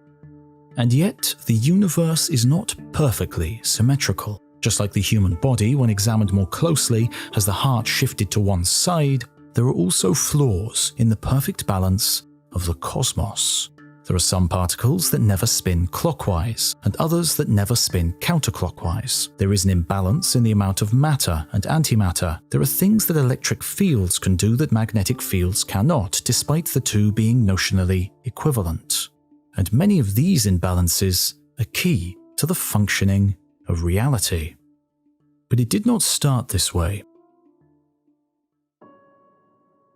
A: And yet, the universe is not perfectly symmetrical. Just like the human body, when examined more closely, has the heart shifted to one side, there are also flaws in the perfect balance of the cosmos. There are some particles that never spin clockwise, and others that never spin counterclockwise. There is an imbalance in the amount of matter and antimatter. There are things that electric fields can do that magnetic fields cannot, despite the two being notionally equivalent. And many of these imbalances are key to the functioning of reality. But it did not start this way.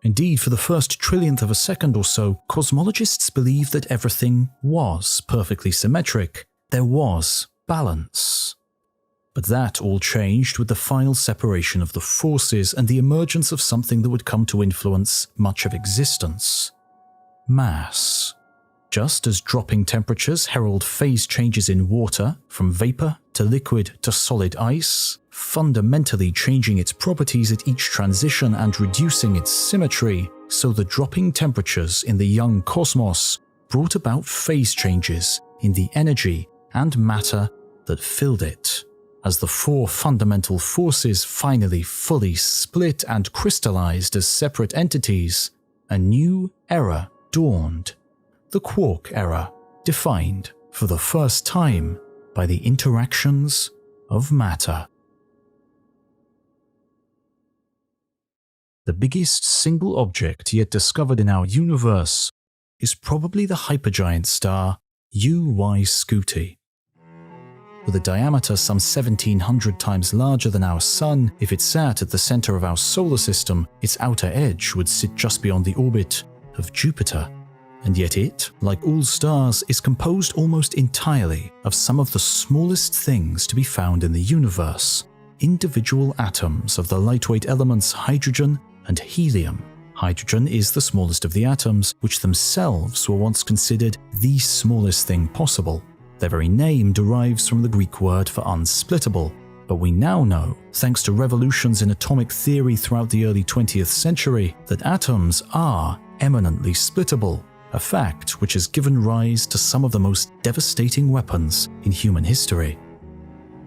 A: Indeed, for the first trillionth of a second or so, cosmologists believed that everything was perfectly symmetric. There was balance. But that all changed with the final separation of the forces and the emergence of something that would come to influence much of existence: mass. Just as dropping temperatures herald phase changes in water, from vapor to liquid to solid ice, fundamentally changing its properties at each transition and reducing its symmetry, so the dropping temperatures in the young cosmos brought about phase changes in the energy and matter that filled it, As the four fundamental forces finally fully split and crystallized as separate entities, a new era dawned. The quark era, defined for the first time by the interactions of matter. The biggest single object yet discovered in our universe is probably the hypergiant star UY Scuti. With a diameter some 1,700 times larger than our Sun, if it sat at the center of our solar system, its outer edge would sit just beyond the orbit of Jupiter. And yet it, like all stars, is composed almost entirely of some of the smallest things to be found in the universe, individual atoms of the lightweight elements hydrogen and helium. Hydrogen is the smallest of the atoms, which themselves were once considered the smallest thing possible. Their very name derives from the Greek word for unsplittable, but we now know, thanks to revolutions in atomic theory throughout the early 20th century, that atoms are eminently splittable, a fact which has given rise to some of the most devastating weapons in human history.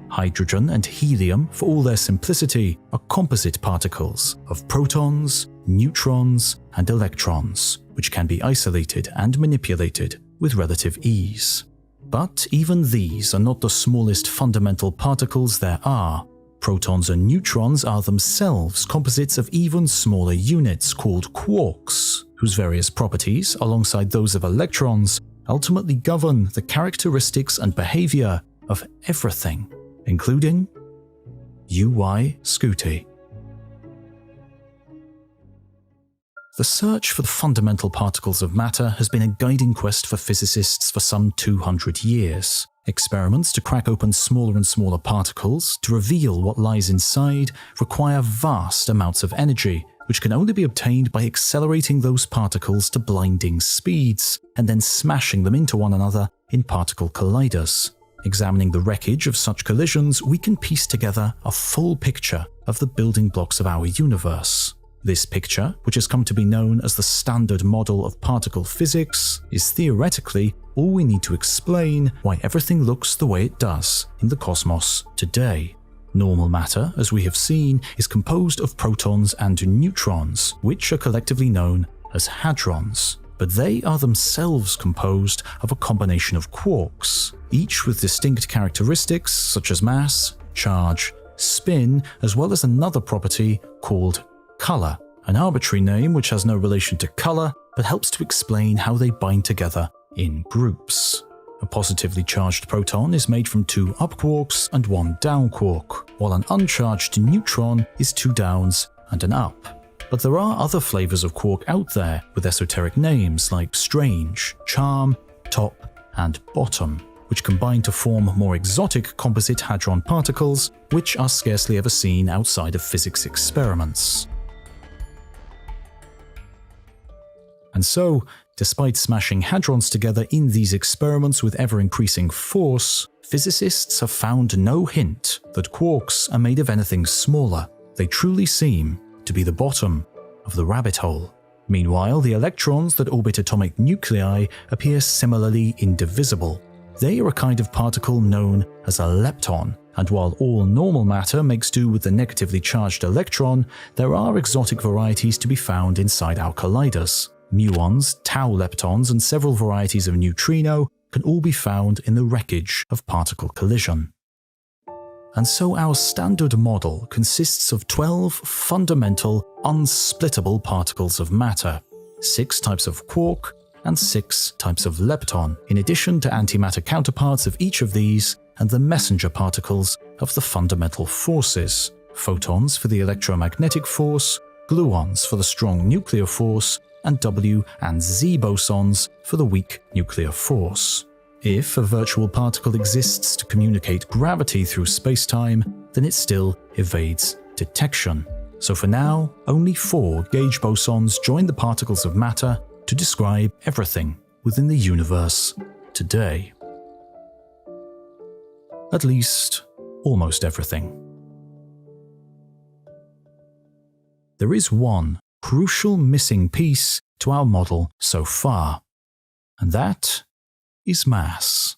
A: Hydrogen and helium, for all their simplicity, are composite particles of protons, neutrons, and electrons, which can be isolated and manipulated with relative ease. But even these are not the smallest fundamental particles there are. Protons and neutrons are themselves composites of even smaller units called quarks, whose various properties, alongside those of electrons, ultimately govern the characteristics and behavior of everything, including UY Scuti. The search for the fundamental particles of matter has been a guiding quest for physicists for some 200 years. Experiments to crack open smaller and smaller particles to reveal what lies inside require vast amounts of energy, which can only be obtained by accelerating those particles to blinding speeds and then smashing them into one another in particle colliders. Examining the wreckage of such collisions, we can piece together a full picture of the building blocks of our universe. This picture, which has come to be known as the Standard Model of Particle Physics, is theoretically all we need to explain why everything looks the way it does in the cosmos today. Normal matter, as we have seen, is composed of protons and neutrons, which are collectively known as hadrons. But they are themselves composed of a combination of quarks, each with distinct characteristics such as mass, charge, spin, as well as another property called color, an arbitrary name which has no relation to color but helps to explain how they bind together in groups. A positively charged proton is made from 2 up quarks and 1 down quark, while an uncharged neutron is 2 downs and an up. But there are other flavors of quark out there with esoteric names like strange, charm, top, and bottom, which combine to form more exotic composite hadron particles, which are scarcely ever seen outside of physics experiments. And so, despite smashing hadrons together in these experiments with ever-increasing force, physicists have found no hint that quarks are made of anything smaller. They truly seem to be the bottom of the rabbit hole. Meanwhile, the electrons that orbit atomic nuclei appear similarly indivisible. They are a kind of particle known as a lepton, and while all normal matter makes do with the negatively charged electron, there are exotic varieties to be found inside our colliders. Muons, tau leptons, and several varieties of neutrino can all be found in the wreckage of particle collision. And so our standard model consists of 12 fundamental, unsplittable particles of matter, 6 types of quark, and 6 types of lepton, in addition to antimatter counterparts of each of these and the messenger particles of the fundamental forces, photons for the electromagnetic force, gluons for the strong nuclear force, and W and Z bosons for the weak nuclear force. If a virtual particle exists to communicate gravity through spacetime, then it still evades detection. So for now, only 4 gauge bosons join the particles of matter to describe everything within the universe today. At least, almost everything. There is one crucial missing piece to our model so far, and that is mass.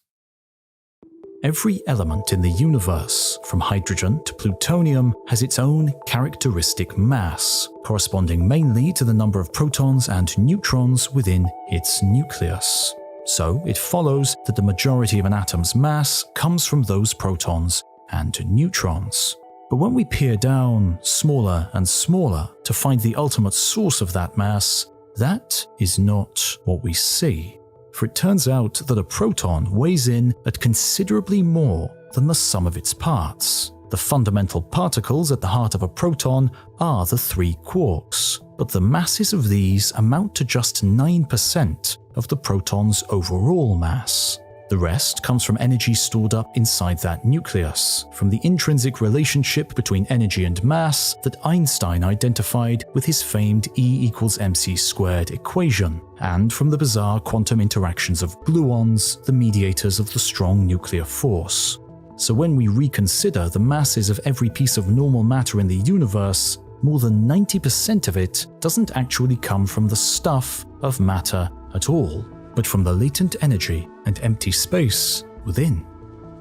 A: Every element in the universe, from hydrogen to plutonium, has its own characteristic mass, corresponding mainly to the number of protons and neutrons within its nucleus. So it follows that the majority of an atom's mass comes from those protons and neutrons. But when we peer down smaller and smaller to find the ultimate source of that mass, that is not what we see. For it turns out that a proton weighs in at considerably more than the sum of its parts. The fundamental particles at the heart of a proton are the 3 quarks, but the masses of these amount to just 9% of the proton's overall mass. The rest comes from energy stored up inside that nucleus, from the intrinsic relationship between energy and mass that Einstein identified with his famed E=mc² equation, and from the bizarre quantum interactions of gluons, the mediators of the strong nuclear force. So when we reconsider the masses of every piece of normal matter in the universe, more than 90% of it doesn't actually come from the stuff of matter at all, but from the latent energy and empty space within.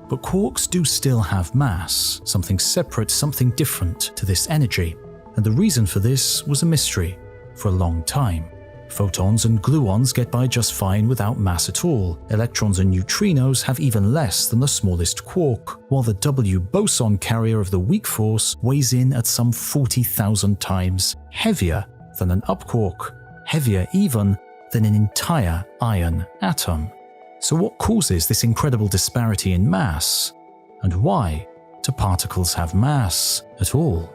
A: But quarks do still have mass, something separate, something different to this energy, and the reason for this was a mystery for a long time. Photons and gluons get by just fine without mass at all. Electrons and neutrinos have even less than the smallest quark, while the W boson carrier of the weak force weighs in at some 40,000 times heavier than an up quark, heavier even than an entire iron atom. So what causes this incredible disparity in mass? And why do particles have mass at all?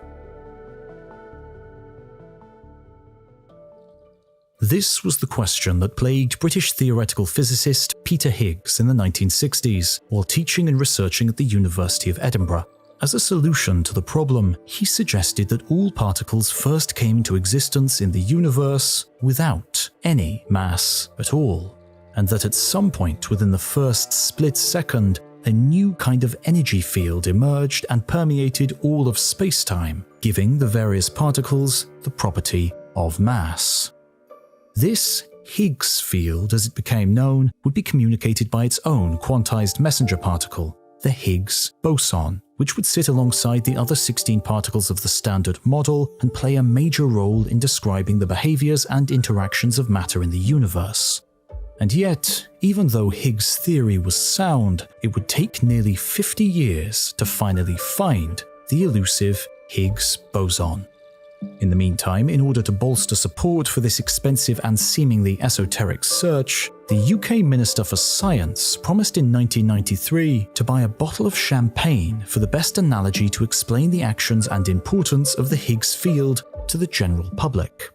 A: This was the question that plagued British theoretical physicist Peter Higgs in the 1960s while teaching and researching at the University of Edinburgh. As a solution to the problem, he suggested that all particles first came into existence in the universe without any mass at all, and that at some point within the first split second, a new kind of energy field emerged and permeated all of space-time, giving the various particles the property of mass. This Higgs field, as it became known, would be communicated by its own quantized messenger particle, the Higgs boson, which would sit alongside the other 16 particles of the Standard Model and play a major role in describing the behaviors and interactions of matter in the universe. And yet, even though Higgs' theory was sound, it would take nearly 50 years to finally find the elusive Higgs boson. In the meantime, in order to bolster support for this expensive and seemingly esoteric search, the UK Minister for Science promised in 1993 to buy a bottle of champagne for the best analogy to explain the actions and importance of the Higgs field to the general public.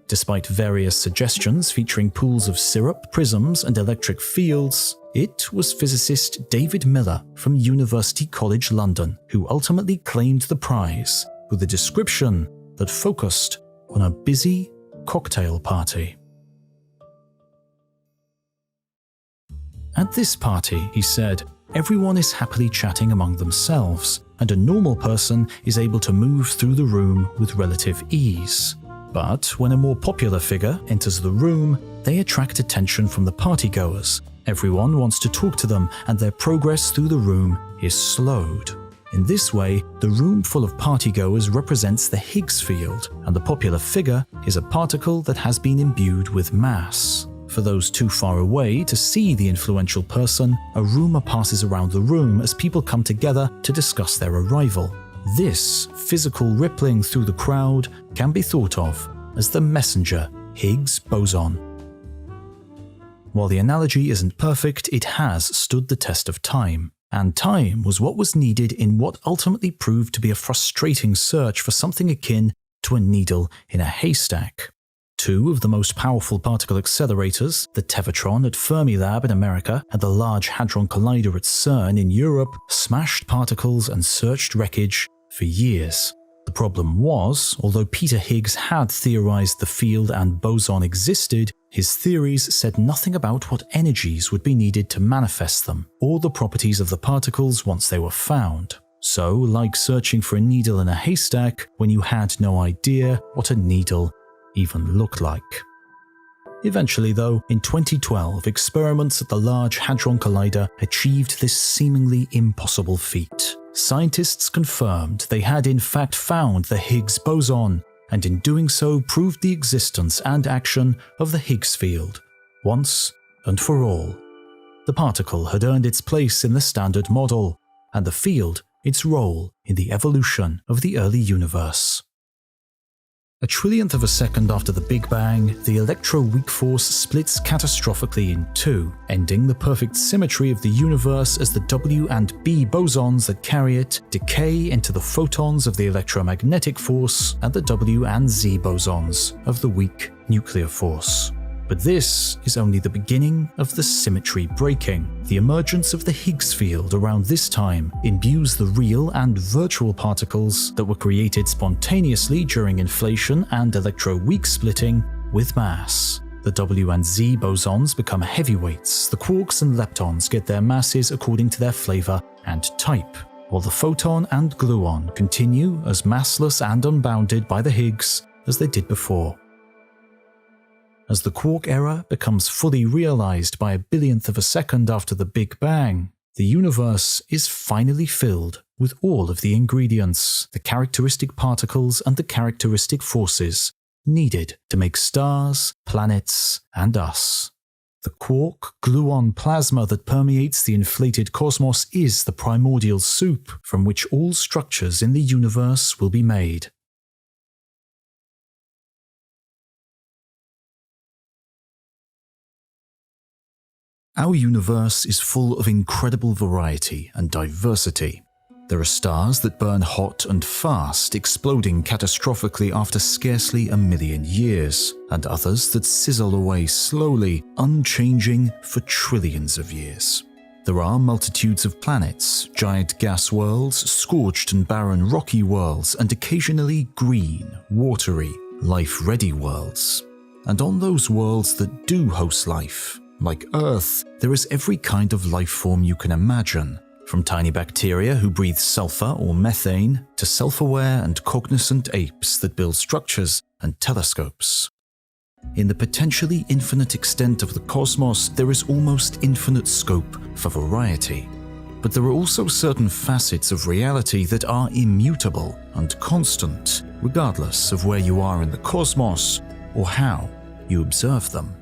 A: Despite various suggestions featuring pools of syrup, prisms, and electric fields, it was physicist David Miller from University College London who ultimately claimed the prize with a description that focused on a busy cocktail party. At this party, he said, everyone is happily chatting among themselves, and a normal person is able to move through the room with relative ease. But when a more popular figure enters the room, they attract attention from the partygoers. Everyone wants to talk to them, and their progress through the room is slowed. In this way, the room full of partygoers represents the Higgs field, and the popular figure is a particle that has been imbued with mass. For those too far away to see the influential person, a rumor passes around the room as people come together to discuss their arrival. This physical rippling through the crowd can be thought of as the messenger Higgs boson. While the analogy isn't perfect, it has stood the test of time. And time was what was needed in what ultimately proved to be a frustrating search for something akin to a needle in a haystack. Two of the most powerful particle accelerators, the Tevatron at Fermilab in America and the Large Hadron Collider at CERN in Europe, smashed particles and searched wreckage for years. The problem was, although Peter Higgs had theorized the field and boson existed, his theories said nothing about what energies would be needed to manifest them, or the properties of the particles once they were found. So, like searching for a needle in a haystack when you had no idea what a needle even looked like. Eventually, though, in 2012, experiments at the Large Hadron Collider achieved this seemingly impossible feat. Scientists confirmed they had in fact found the Higgs boson, and in doing so proved the existence and action of the Higgs field, once and for all. The particle had earned its place in the Standard Model, and the field its role in the evolution of the early universe. A trillionth of a second after the Big Bang, the electroweak force splits catastrophically in two, ending the perfect symmetry of the universe as the W and B bosons that carry it decay into the photons of the electromagnetic force and the W and Z bosons of the weak nuclear force. But this is only the beginning of the symmetry breaking. The emergence of the Higgs field around this time imbues the real and virtual particles that were created spontaneously during inflation and electroweak splitting with mass. The W and Z bosons become heavyweights, the quarks and leptons get their masses according to their flavor and type, while the photon and gluon continue as massless and unbounded by the Higgs as they did before. As the quark era becomes fully realized by a billionth of a second after the Big Bang, the universe is finally filled with all of the ingredients, the characteristic particles and the characteristic forces needed to make stars, planets, and us. The quark-gluon plasma that permeates the inflated cosmos is the primordial soup from which all structures in the universe will be made. Our universe is full of incredible variety and diversity. There are stars that burn hot and fast, exploding catastrophically after scarcely a million years, and others that sizzle away slowly, unchanging for trillions of years. There are multitudes of planets, giant gas worlds, scorched and barren rocky worlds, and occasionally green, watery, life-ready worlds. And on those worlds that do host life, like Earth, there is every kind of life form you can imagine, from tiny bacteria who breathe sulfur or methane to self-aware and cognizant apes that build structures and telescopes. In the potentially infinite extent of the cosmos, there is almost infinite scope for variety. But there are also certain facets of reality that are immutable and constant, regardless of where you are in the cosmos or how you observe them.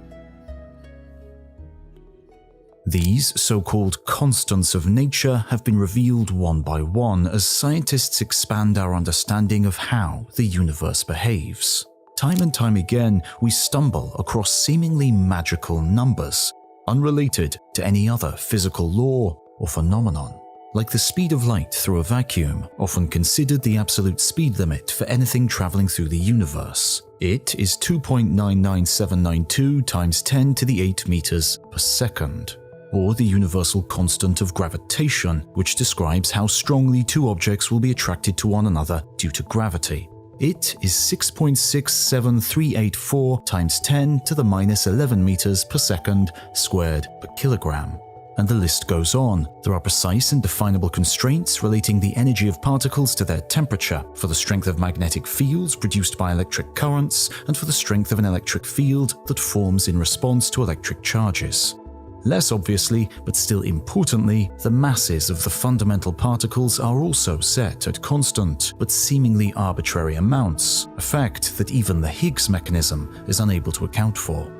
A: These so-called constants of nature have been revealed one by one as scientists expand our understanding of how the universe behaves. Time and time again, we stumble across seemingly magical numbers, unrelated to any other physical law or phenomenon. Like the speed of light through a vacuum, often considered the absolute speed limit for anything traveling through the universe. It is 2.99792 times 10 to the 8 meters per second. Or the universal constant of gravitation, which describes how strongly two objects will be attracted to one another due to gravity. It is 6.67384 times 10 to the minus 11 meters per second squared per kilogram. And the list goes on. There are precise and definable constraints relating the energy of particles to their temperature, for the strength of magnetic fields produced by electric currents, and for the strength of an electric field that forms in response to electric charges. Less obviously, but still importantly, the masses of the fundamental particles are also set at constant, but seemingly arbitrary amounts, a fact that even the Higgs mechanism is unable to account for.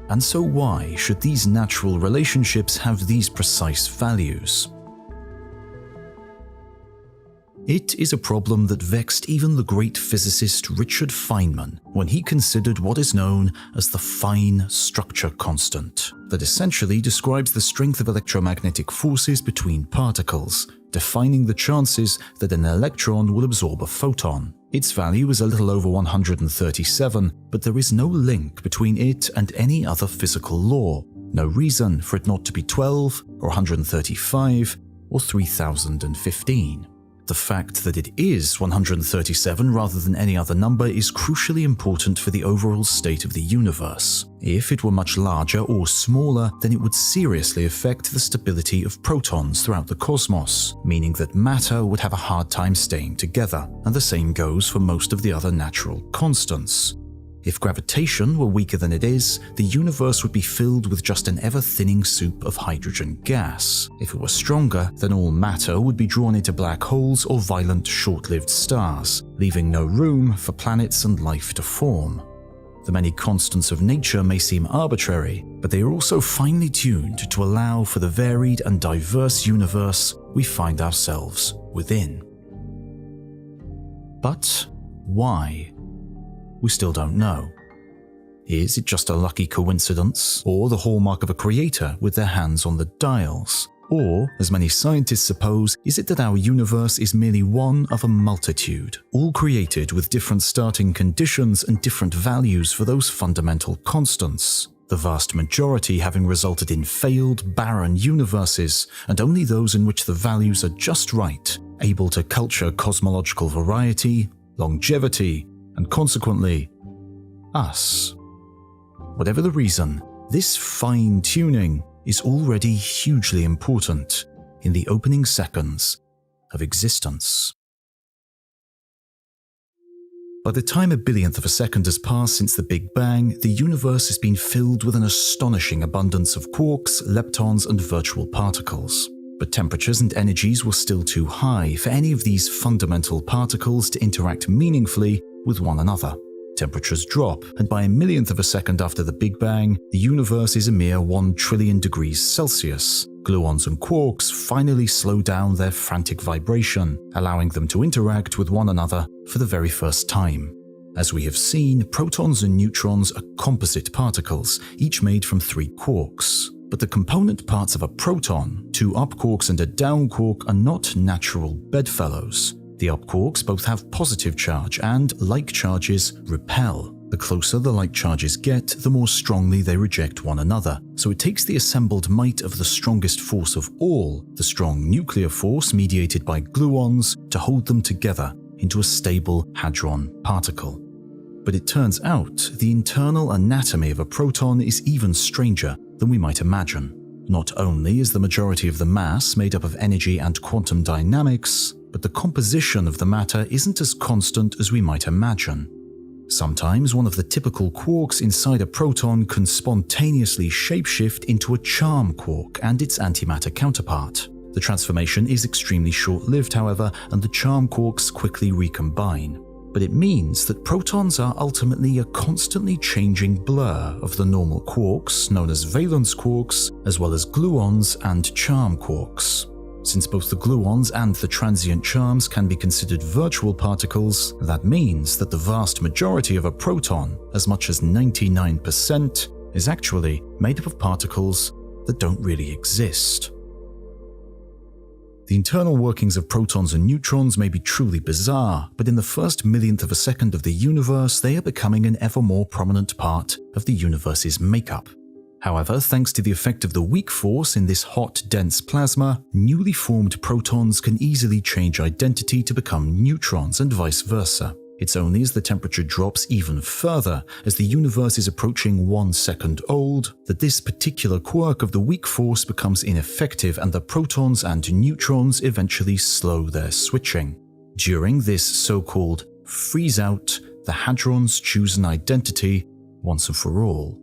A: And so why should these natural relationships have these precise values? It is a problem that vexed even the great physicist Richard Feynman when he considered what is known as the fine structure constant, that essentially describes the strength of electromagnetic forces between particles, defining the chances that an electron will absorb a photon. Its value is a little over 137, but there is no link between it and any other physical law, no reason for it not to be 12 or 135 or 3015. The fact that it is 137 rather than any other number is crucially important for the overall state of the universe. If it were much larger or smaller, then it would seriously affect the stability of protons throughout the cosmos, meaning that matter would have a hard time staying together, and the same goes for most of the other natural constants. If gravitation were weaker than it is, the universe would be filled with just an ever-thinning soup of hydrogen gas. If it were stronger, then all matter would be drawn into black holes or violent, short-lived stars, leaving no room for planets and life to form. The many constants of nature may seem arbitrary, but they are also finely tuned to allow for the varied and diverse universe we find ourselves within. But why? We still don't know. Is it just a lucky coincidence, or the hallmark of a creator with their hands on the dials? Or, as many scientists suppose, is it that our universe is merely one of a multitude, all created with different starting conditions and different values for those fundamental constants, the vast majority having resulted in failed, barren universes, and only those in which the values are just right, able to culture cosmological variety, longevity, and consequently, us. Whatever the reason, this fine-tuning is already hugely important in the opening seconds of existence. By the time a billionth of a second has passed since the Big Bang, the universe has been filled with an astonishing abundance of quarks, leptons, and virtual particles. But temperatures and energies were still too high for any of these fundamental particles to interact meaningfully with one another. Temperatures drop, and by a millionth of a second after the Big Bang, the universe is a mere 1 trillion degrees Celsius. Gluons and quarks finally slow down their frantic vibration, allowing them to interact with one another for the very first time. As we have seen, protons and neutrons are composite particles, each made from 3 quarks. But the component parts of a proton, 2 up quarks and a down quark, are not natural bedfellows. The up quarks both have positive charge and, like charges, repel. The closer the like charges get, the more strongly they reject one another. So it takes the assembled might of the strongest force of all, the strong nuclear force mediated by gluons, to hold them together into a stable hadron particle. But it turns out the internal anatomy of a proton is even stranger than we might imagine. Not only is the majority of the mass made up of energy and quantum dynamics, but the composition of the matter isn't as constant as we might imagine. Sometimes one of the typical quarks inside a proton can spontaneously shapeshift into a charm quark and its antimatter counterpart. The transformation is extremely short-lived, however, and the charm quarks quickly recombine. But it means that protons are ultimately a constantly changing blur of the normal quarks, known as valence quarks, as well as gluons and charm quarks. Since both the gluons and the transient charms can be considered virtual particles, that means that the vast majority of a proton, as much as 99%, is actually made up of particles that don't really exist. The internal workings of protons and neutrons may be truly bizarre, but in the first millionth of a second of the universe, they are becoming an ever more prominent part of the universe's makeup. However, thanks to the effect of the weak force in this hot, dense plasma, newly formed protons can easily change identity to become neutrons and vice versa. It's only as the temperature drops even further, as the universe is approaching 1 second old, that this particular quirk of the weak force becomes ineffective and the protons and neutrons eventually slow their switching. During this so-called freeze-out, the hadrons choose an identity once and for all.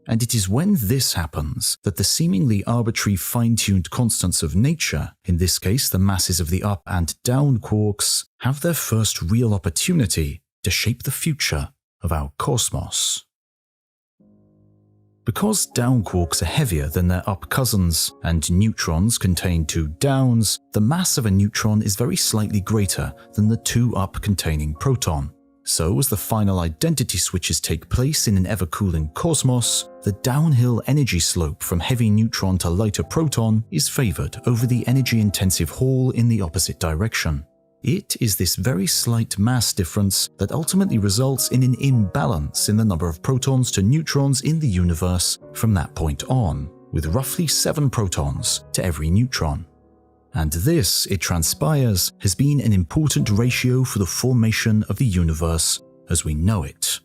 A: And it is when this happens that the seemingly arbitrary fine-tuned constants of nature, in this case the masses of the up and down quarks, have their first real opportunity to shape the future of our cosmos. Because down quarks are heavier than their up cousins, and neutrons contain 2 downs, the mass of a neutron is very slightly greater than the 2 up containing proton. So, as the final identity switches take place in an ever-cooling cosmos, the downhill energy slope from heavy neutron to lighter proton is favored over the energy-intensive haul in the opposite direction. It is this very slight mass difference that ultimately results in an imbalance in the number of protons to neutrons in the universe from that point on, with roughly 7 protons to every neutron. And this, it transpires, has been an important ratio for the formation of the universe as we know it.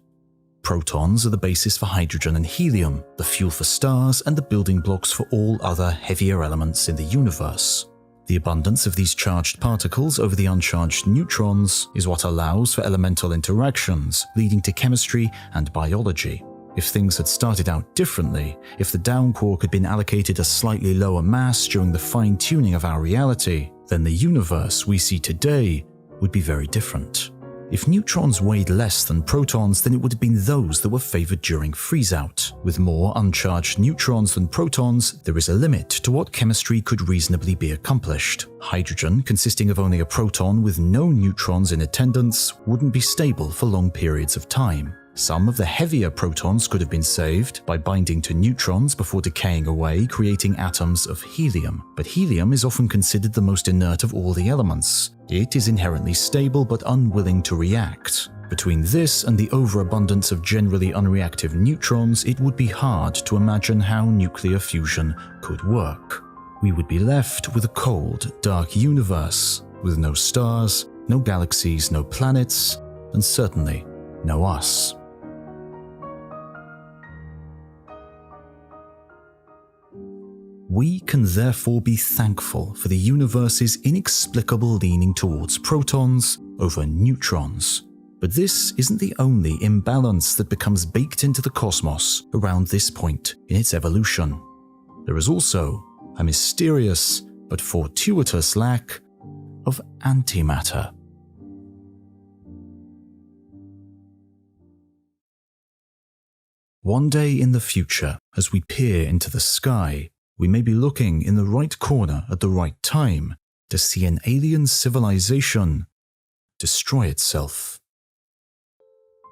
A: Protons are the basis for hydrogen and helium, the fuel for stars, and the building blocks for all other heavier elements in the universe. The abundance of these charged particles over the uncharged neutrons is what allows for elemental interactions, leading to chemistry and biology. If things had started out differently, if the downquark had been allocated a slightly lower mass during the fine-tuning of our reality, then the universe we see today would be very different. If neutrons weighed less than protons, then it would have been those that were favored during freeze-out. With more uncharged neutrons than protons, there is a limit to what chemistry could reasonably be accomplished. Hydrogen, consisting of only a proton with no neutrons in attendance, wouldn't be stable for long periods of time. Some of the heavier protons could have been saved by binding to neutrons before decaying away, creating atoms of helium. But helium is often considered the most inert of all the elements. It is inherently stable but unwilling to react. Between this and the overabundance of generally unreactive neutrons, it would be hard to imagine how nuclear fusion could work. We would be left with a cold, dark universe, with no stars, no galaxies, no planets, and certainly no us. We can therefore be thankful for the universe's inexplicable leaning towards protons over neutrons. But this isn't the only imbalance that becomes baked into the cosmos around this point in its evolution. There is also a mysterious but fortuitous lack of antimatter. One day in the future, as we peer into the sky, we may be looking in the right corner at the right time to see an alien civilization destroy itself.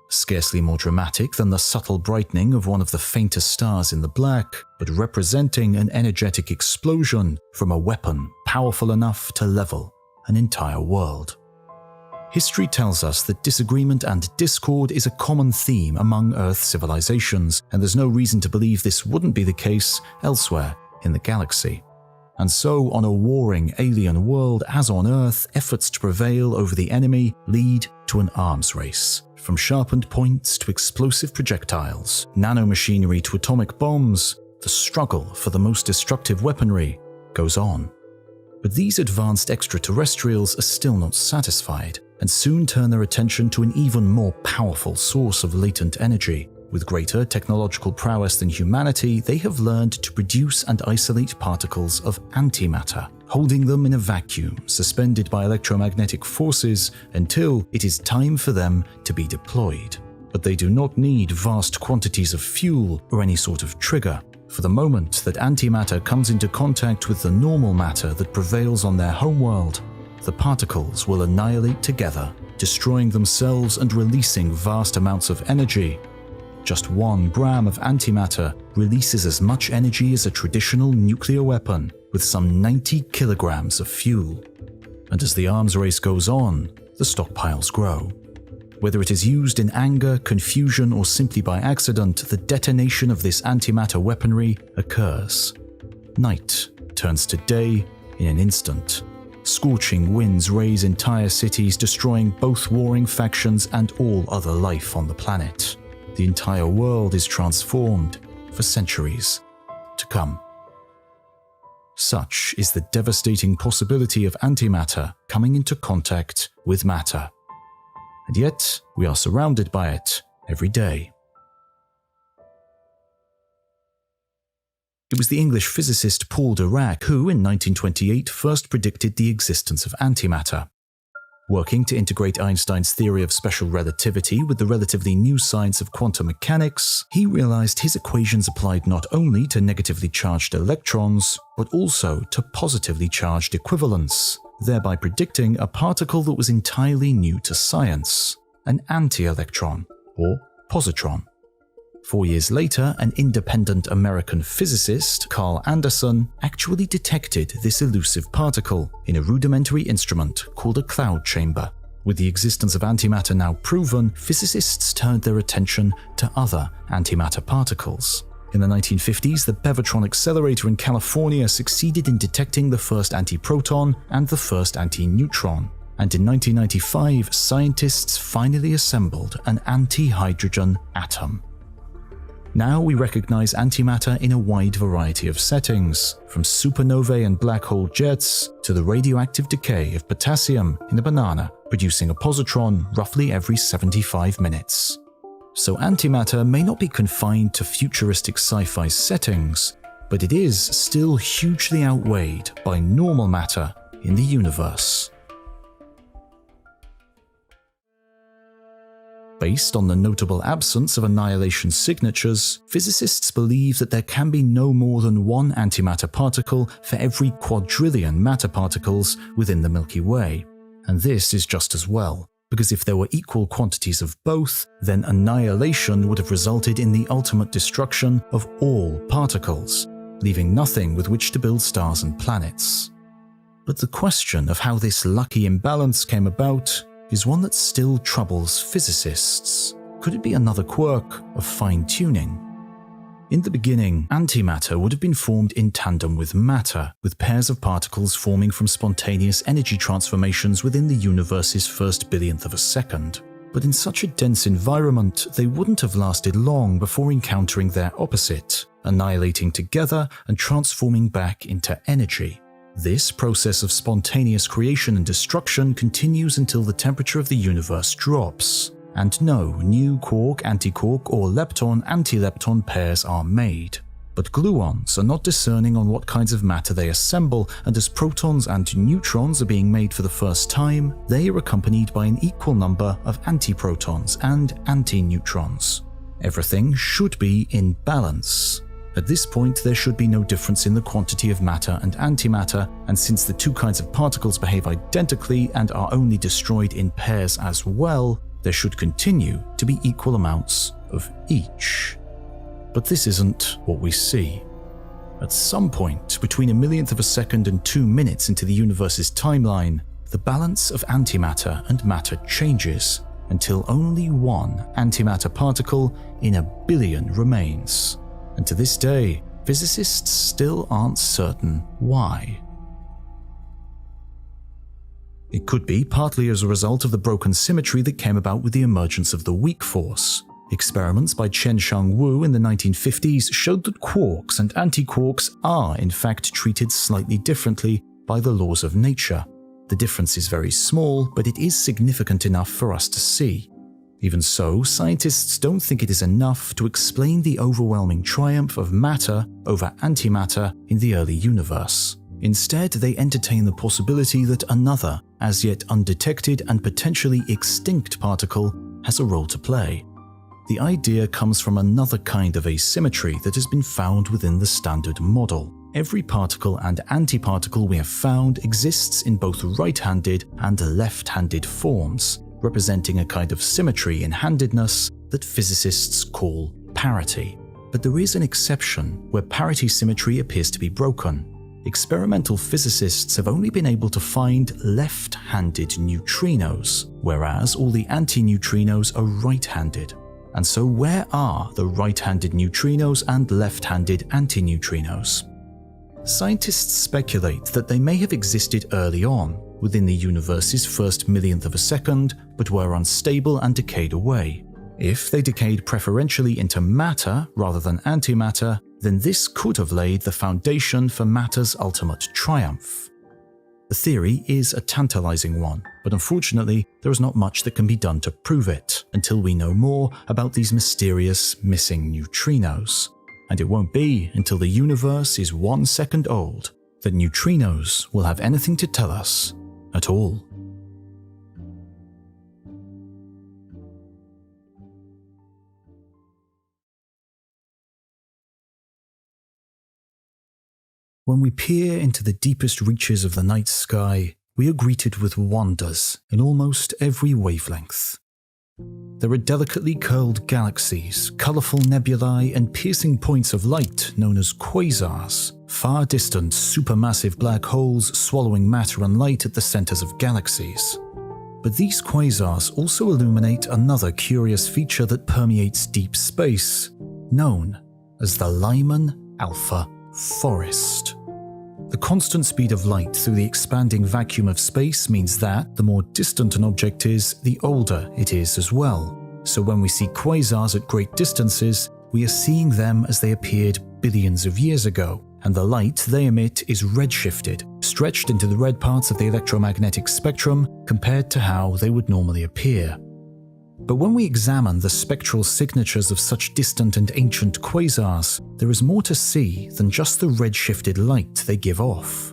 A: Scarcely more dramatic than the subtle brightening of one of the faintest stars in the black, but representing an energetic explosion from a weapon powerful enough to level an entire world. History tells us that disagreement and discord is a common theme among Earth civilizations, and there's no reason to believe this wouldn't be the case elsewhere in the galaxy. And so, on a warring alien world as on Earth, efforts to prevail over the enemy lead to an arms race. From sharpened points to explosive projectiles, nanomachinery to atomic bombs, the struggle for the most destructive weaponry goes on. But these advanced extraterrestrials are still not satisfied, and soon turn their attention to an even more powerful source of latent energy. With greater technological prowess than humanity, they have learned to produce and isolate particles of antimatter, holding them in a vacuum, suspended by electromagnetic forces until it is time for them to be deployed. But they do not need vast quantities of fuel or any sort of trigger. For the moment that antimatter comes into contact with the normal matter that prevails on their homeworld, the particles will annihilate together, destroying themselves and releasing vast amounts of energy. Just 1 gram of antimatter releases as much energy as a traditional nuclear weapon, with some 90 kilograms of fuel. And as the arms race goes on, the stockpiles grow. Whether it is used in anger, confusion, or simply by accident, the detonation of this antimatter weaponry occurs. Night turns to day in an instant. Scorching winds raze entire cities, destroying both warring factions and all other life on the planet. The entire world is transformed for centuries to come. Such is the devastating possibility of antimatter coming into contact with matter. And yet, we are surrounded by it every day. It was the English physicist Paul Dirac who, in 1928, first predicted the existence of antimatter. Working to integrate Einstein's theory of special relativity with the relatively new science of quantum mechanics, he realized his equations applied not only to negatively charged electrons, but also to positively charged equivalents, thereby predicting a particle that was entirely new to science, an anti-electron, or positron. 4 years later, an independent American physicist, Carl Anderson, actually detected this elusive particle in a rudimentary instrument called a cloud chamber. With the existence of antimatter now proven, physicists turned their attention to other antimatter particles. In the 1950s, the Bevatron Accelerator in California succeeded in detecting the first antiproton and the first antineutron. And in 1995, scientists finally assembled an anti-hydrogen atom. Now we recognize antimatter in a wide variety of settings, from supernovae and black hole jets to the radioactive decay of potassium in a banana, producing a positron roughly every 75 minutes. So antimatter may not be confined to futuristic sci-fi settings, but it is still hugely outweighed by normal matter in the universe. Based on the notable absence of annihilation signatures, physicists believe that there can be no more than one antimatter particle for every quadrillion matter particles within the Milky Way. And this is just as well, because if there were equal quantities of both, then annihilation would have resulted in the ultimate destruction of all particles, leaving nothing with which to build stars and planets. But the question of how this lucky imbalance came about is one that still troubles physicists. Could it be another quirk of fine-tuning? In the beginning, antimatter would have been formed in tandem with matter, with pairs of particles forming from spontaneous energy transformations within the universe's first billionth of a second. But in such a dense environment, they wouldn't have lasted long before encountering their opposite, annihilating together and transforming back into energy. This process of spontaneous creation and destruction continues until the temperature of the universe drops, and no new quark-antiquark or lepton-antilepton pairs are made. But gluons are not discerning on what kinds of matter they assemble, and as protons and neutrons are being made for the first time, they are accompanied by an equal number of antiprotons and antineutrons. Everything should be in balance. At this point, there should be no difference in the quantity of matter and antimatter, and since the two kinds of particles behave identically and are only destroyed in pairs as well, there should continue to be equal amounts of each. But this isn't what we see. At some point, between a millionth of a second and 2 minutes into the universe's timeline, the balance of antimatter and matter changes, until only one antimatter particle in a billion remains. And to this day, physicists still aren't certain why. It could be partly as a result of the broken symmetry that came about with the emergence of the weak force. Experiments by Chen-Sheng Wu in the 1950s showed that quarks and antiquarks are in fact treated slightly differently by the laws of nature. The difference is very small, but it is significant enough for us to see. Even so, scientists don't think it is enough to explain the overwhelming triumph of matter over antimatter in the early universe. Instead, they entertain the possibility that another, as yet undetected and potentially extinct particle has a role to play. The idea comes from another kind of asymmetry that has been found within the Standard Model. Every particle and antiparticle we have found exists in both right-handed and left-handed forms, representing a kind of symmetry in handedness that physicists call parity. But there is an exception where parity symmetry appears to be broken. Experimental physicists have only been able to find left-handed neutrinos, whereas all the antineutrinos are right-handed. And so where are the right-handed neutrinos and left-handed antineutrinos? Scientists speculate that they may have existed early on, within the universe's first millionth of a second, but were unstable and decayed away. If they decayed preferentially into matter rather than antimatter, then this could have laid the foundation for matter's ultimate triumph. The theory is a tantalizing one, but unfortunately, there is not much that can be done to prove it until we know more about these mysterious missing neutrinos. And it won't be until the universe is 1 second old that neutrinos will have anything to tell us at all. When we peer into the deepest reaches of the night sky, we are greeted with wonders in almost every wavelength. There are delicately curled galaxies, colourful nebulae, and piercing points of light known as quasars, far distant supermassive black holes swallowing matter and light at the centres of galaxies. But these quasars also illuminate another curious feature that permeates deep space, known as the Lyman Alpha Forest. The constant speed of light through the expanding vacuum of space means that the more distant an object is, the older it is as well. So when we see quasars at great distances, we are seeing them as they appeared billions of years ago, and the light they emit is redshifted, stretched into the red parts of the electromagnetic spectrum compared to how they would normally appear. But when we examine the spectral signatures of such distant and ancient quasars, there is more to see than just the redshifted light they give off.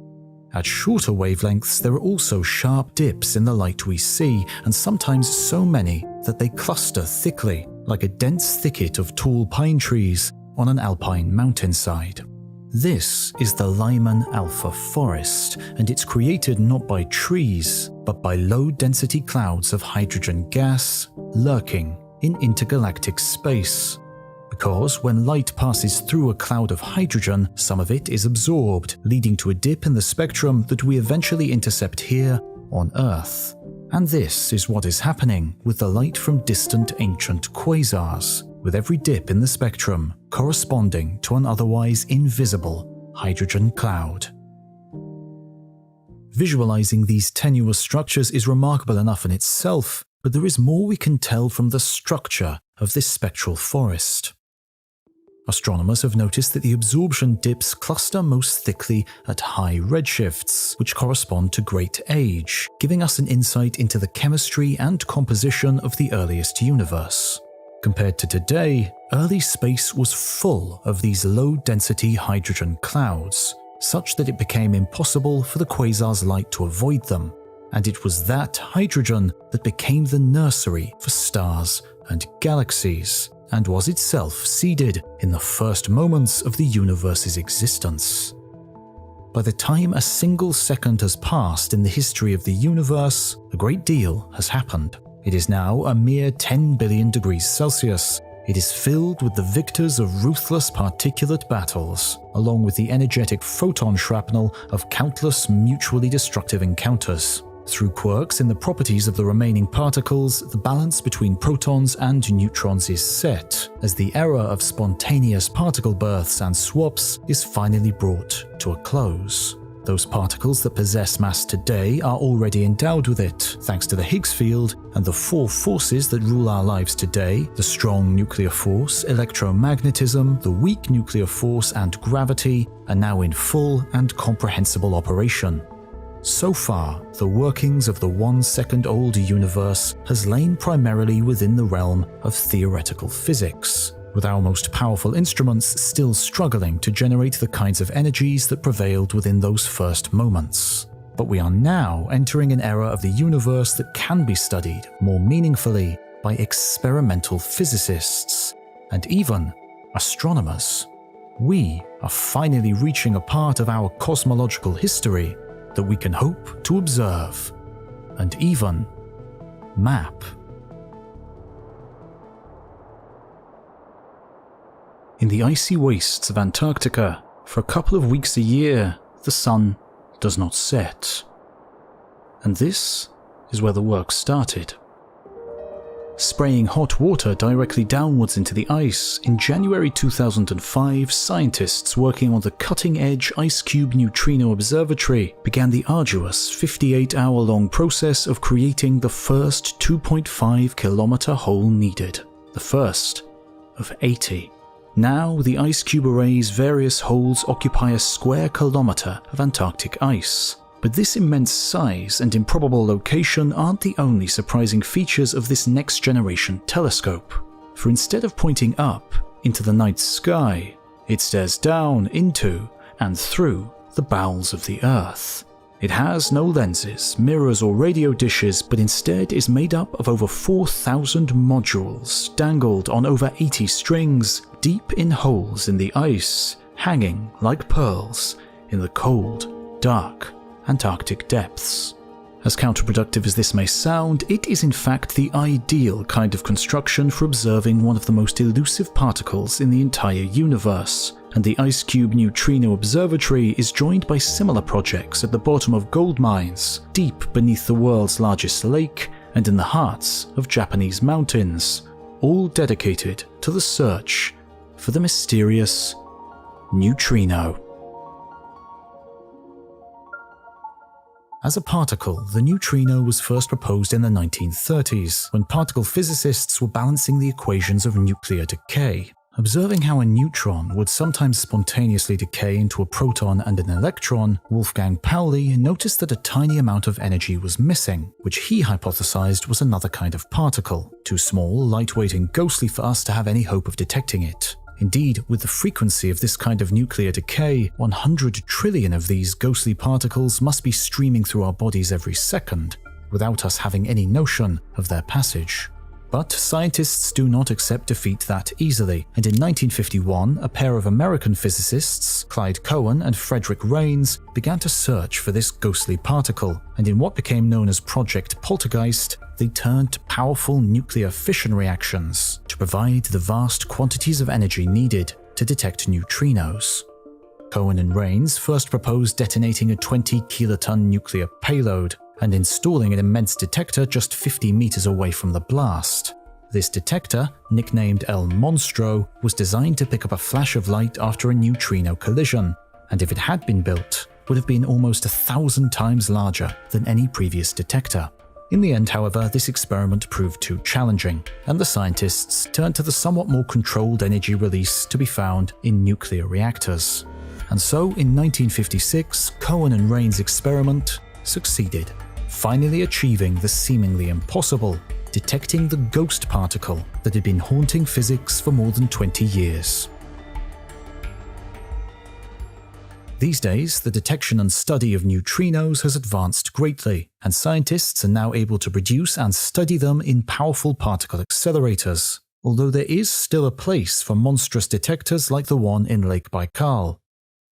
A: At shorter wavelengths, there are also sharp dips in the light we see, and sometimes so many that they cluster thickly, like a dense thicket of tall pine trees on an alpine mountainside. This is the Lyman Alpha Forest, and it's created not by trees, but by low-density clouds of hydrogen gas lurking in intergalactic space. Because when light passes through a cloud of hydrogen, some of it is absorbed, leading to a dip in the spectrum that we eventually intercept here on Earth. And this is what is happening with the light from distant ancient quasars, with every dip in the spectrum corresponding to an otherwise invisible hydrogen cloud. Visualizing these tenuous structures is remarkable enough in itself, but there is more we can tell from the structure of this spectral forest. Astronomers have noticed that the absorption dips cluster most thickly at high redshifts, which correspond to great age, giving us an insight into the chemistry and composition of the earliest universe. Compared to today, early space was full of these low-density hydrogen clouds, such that it became impossible for the quasar's light to avoid them, and it was that hydrogen that became the nursery for stars and galaxies, and was itself seeded in the first moments of the universe's existence. By the time a single second has passed in the history of the universe, a great deal has happened. It is now a mere 10 billion degrees Celsius. It is filled with the victors of ruthless particulate battles, along with the energetic photon shrapnel of countless mutually destructive encounters. Through quirks in the properties of the remaining particles, the balance between protons and neutrons is set, as the era of spontaneous particle births and swaps is finally brought to a close. Those particles that possess mass today are already endowed with it, thanks to the Higgs field, and the four forces that rule our lives today, the strong nuclear force, electromagnetism, the weak nuclear force, and gravity, are now in full and comprehensible operation. So far, the workings of the 1 second-old universe has lain primarily within the realm of theoretical physics, with our most powerful instruments still struggling to generate the kinds of energies that prevailed within those first moments. But we are now entering an era of the universe that can be studied more meaningfully by experimental physicists and even astronomers. We are finally reaching a part of our cosmological history that we can hope to observe and even map. In the icy wastes of Antarctica, for a couple of weeks a year, the sun does not set. And this is where the work started. Spraying hot water directly downwards into the ice, in January 2005, scientists working on the cutting-edge IceCube Neutrino Observatory began the arduous 58-hour-long process of creating the first 2.5-kilometer hole needed, the first of 80. Now, the IceCube array's various holes occupy a square kilometer of Antarctic ice. But this immense size and improbable location aren't the only surprising features of this next-generation telescope. For instead of pointing up into the night sky, it stares down into and through the bowels of the Earth. It has no lenses, mirrors or radio dishes, but instead is made up of over 4,000 modules dangled on over 80 strings deep in holes in the ice, hanging like pearls in the cold, dark Antarctic depths. As counterproductive as this may sound, it is in fact the ideal kind of construction for observing one of the most elusive particles in the entire universe, and the IceCube Neutrino Observatory is joined by similar projects at the bottom of gold mines, deep beneath the world's largest lake, and in the hearts of Japanese mountains, all dedicated to the search for the mysterious neutrino. As a particle, the neutrino was first proposed in the 1930s, when particle physicists were balancing the equations of nuclear decay. Observing how a neutron would sometimes spontaneously decay into a proton and an electron, Wolfgang Pauli noticed that a tiny amount of energy was missing, which he hypothesized was another kind of particle, too small, lightweight, and ghostly for us to have any hope of detecting it. Indeed, with the frequency of this kind of nuclear decay, 100 trillion of these ghostly particles must be streaming through our bodies every second, without us having any notion of their passage. But scientists do not accept defeat that easily, and in 1951, a pair of American physicists, Clyde Cohen and Frederick Rains, began to search for this ghostly particle, and in what became known as Project Poltergeist, they turned to powerful nuclear fission reactions to provide the vast quantities of energy needed to detect neutrinos. Cohen and Rains first proposed detonating a 20-kiloton nuclear payload, and installing an immense detector just 50 meters away from the blast. This detector, nicknamed El Monstro, was designed to pick up a flash of light after a neutrino collision, and if it had been built, would have been almost 1,000 times larger than any previous detector. In the end, however, this experiment proved too challenging, and the scientists turned to the somewhat more controlled energy release to be found in nuclear reactors. And so, in 1956, Cohen and Rains' experiment succeeded, finally achieving the seemingly impossible, detecting the ghost particle that had been haunting physics for more than 20 years. These days, the detection and study of neutrinos has advanced greatly, and scientists are now able to produce and study them in powerful particle accelerators, although there is still a place for monstrous detectors like the one in Lake Baikal.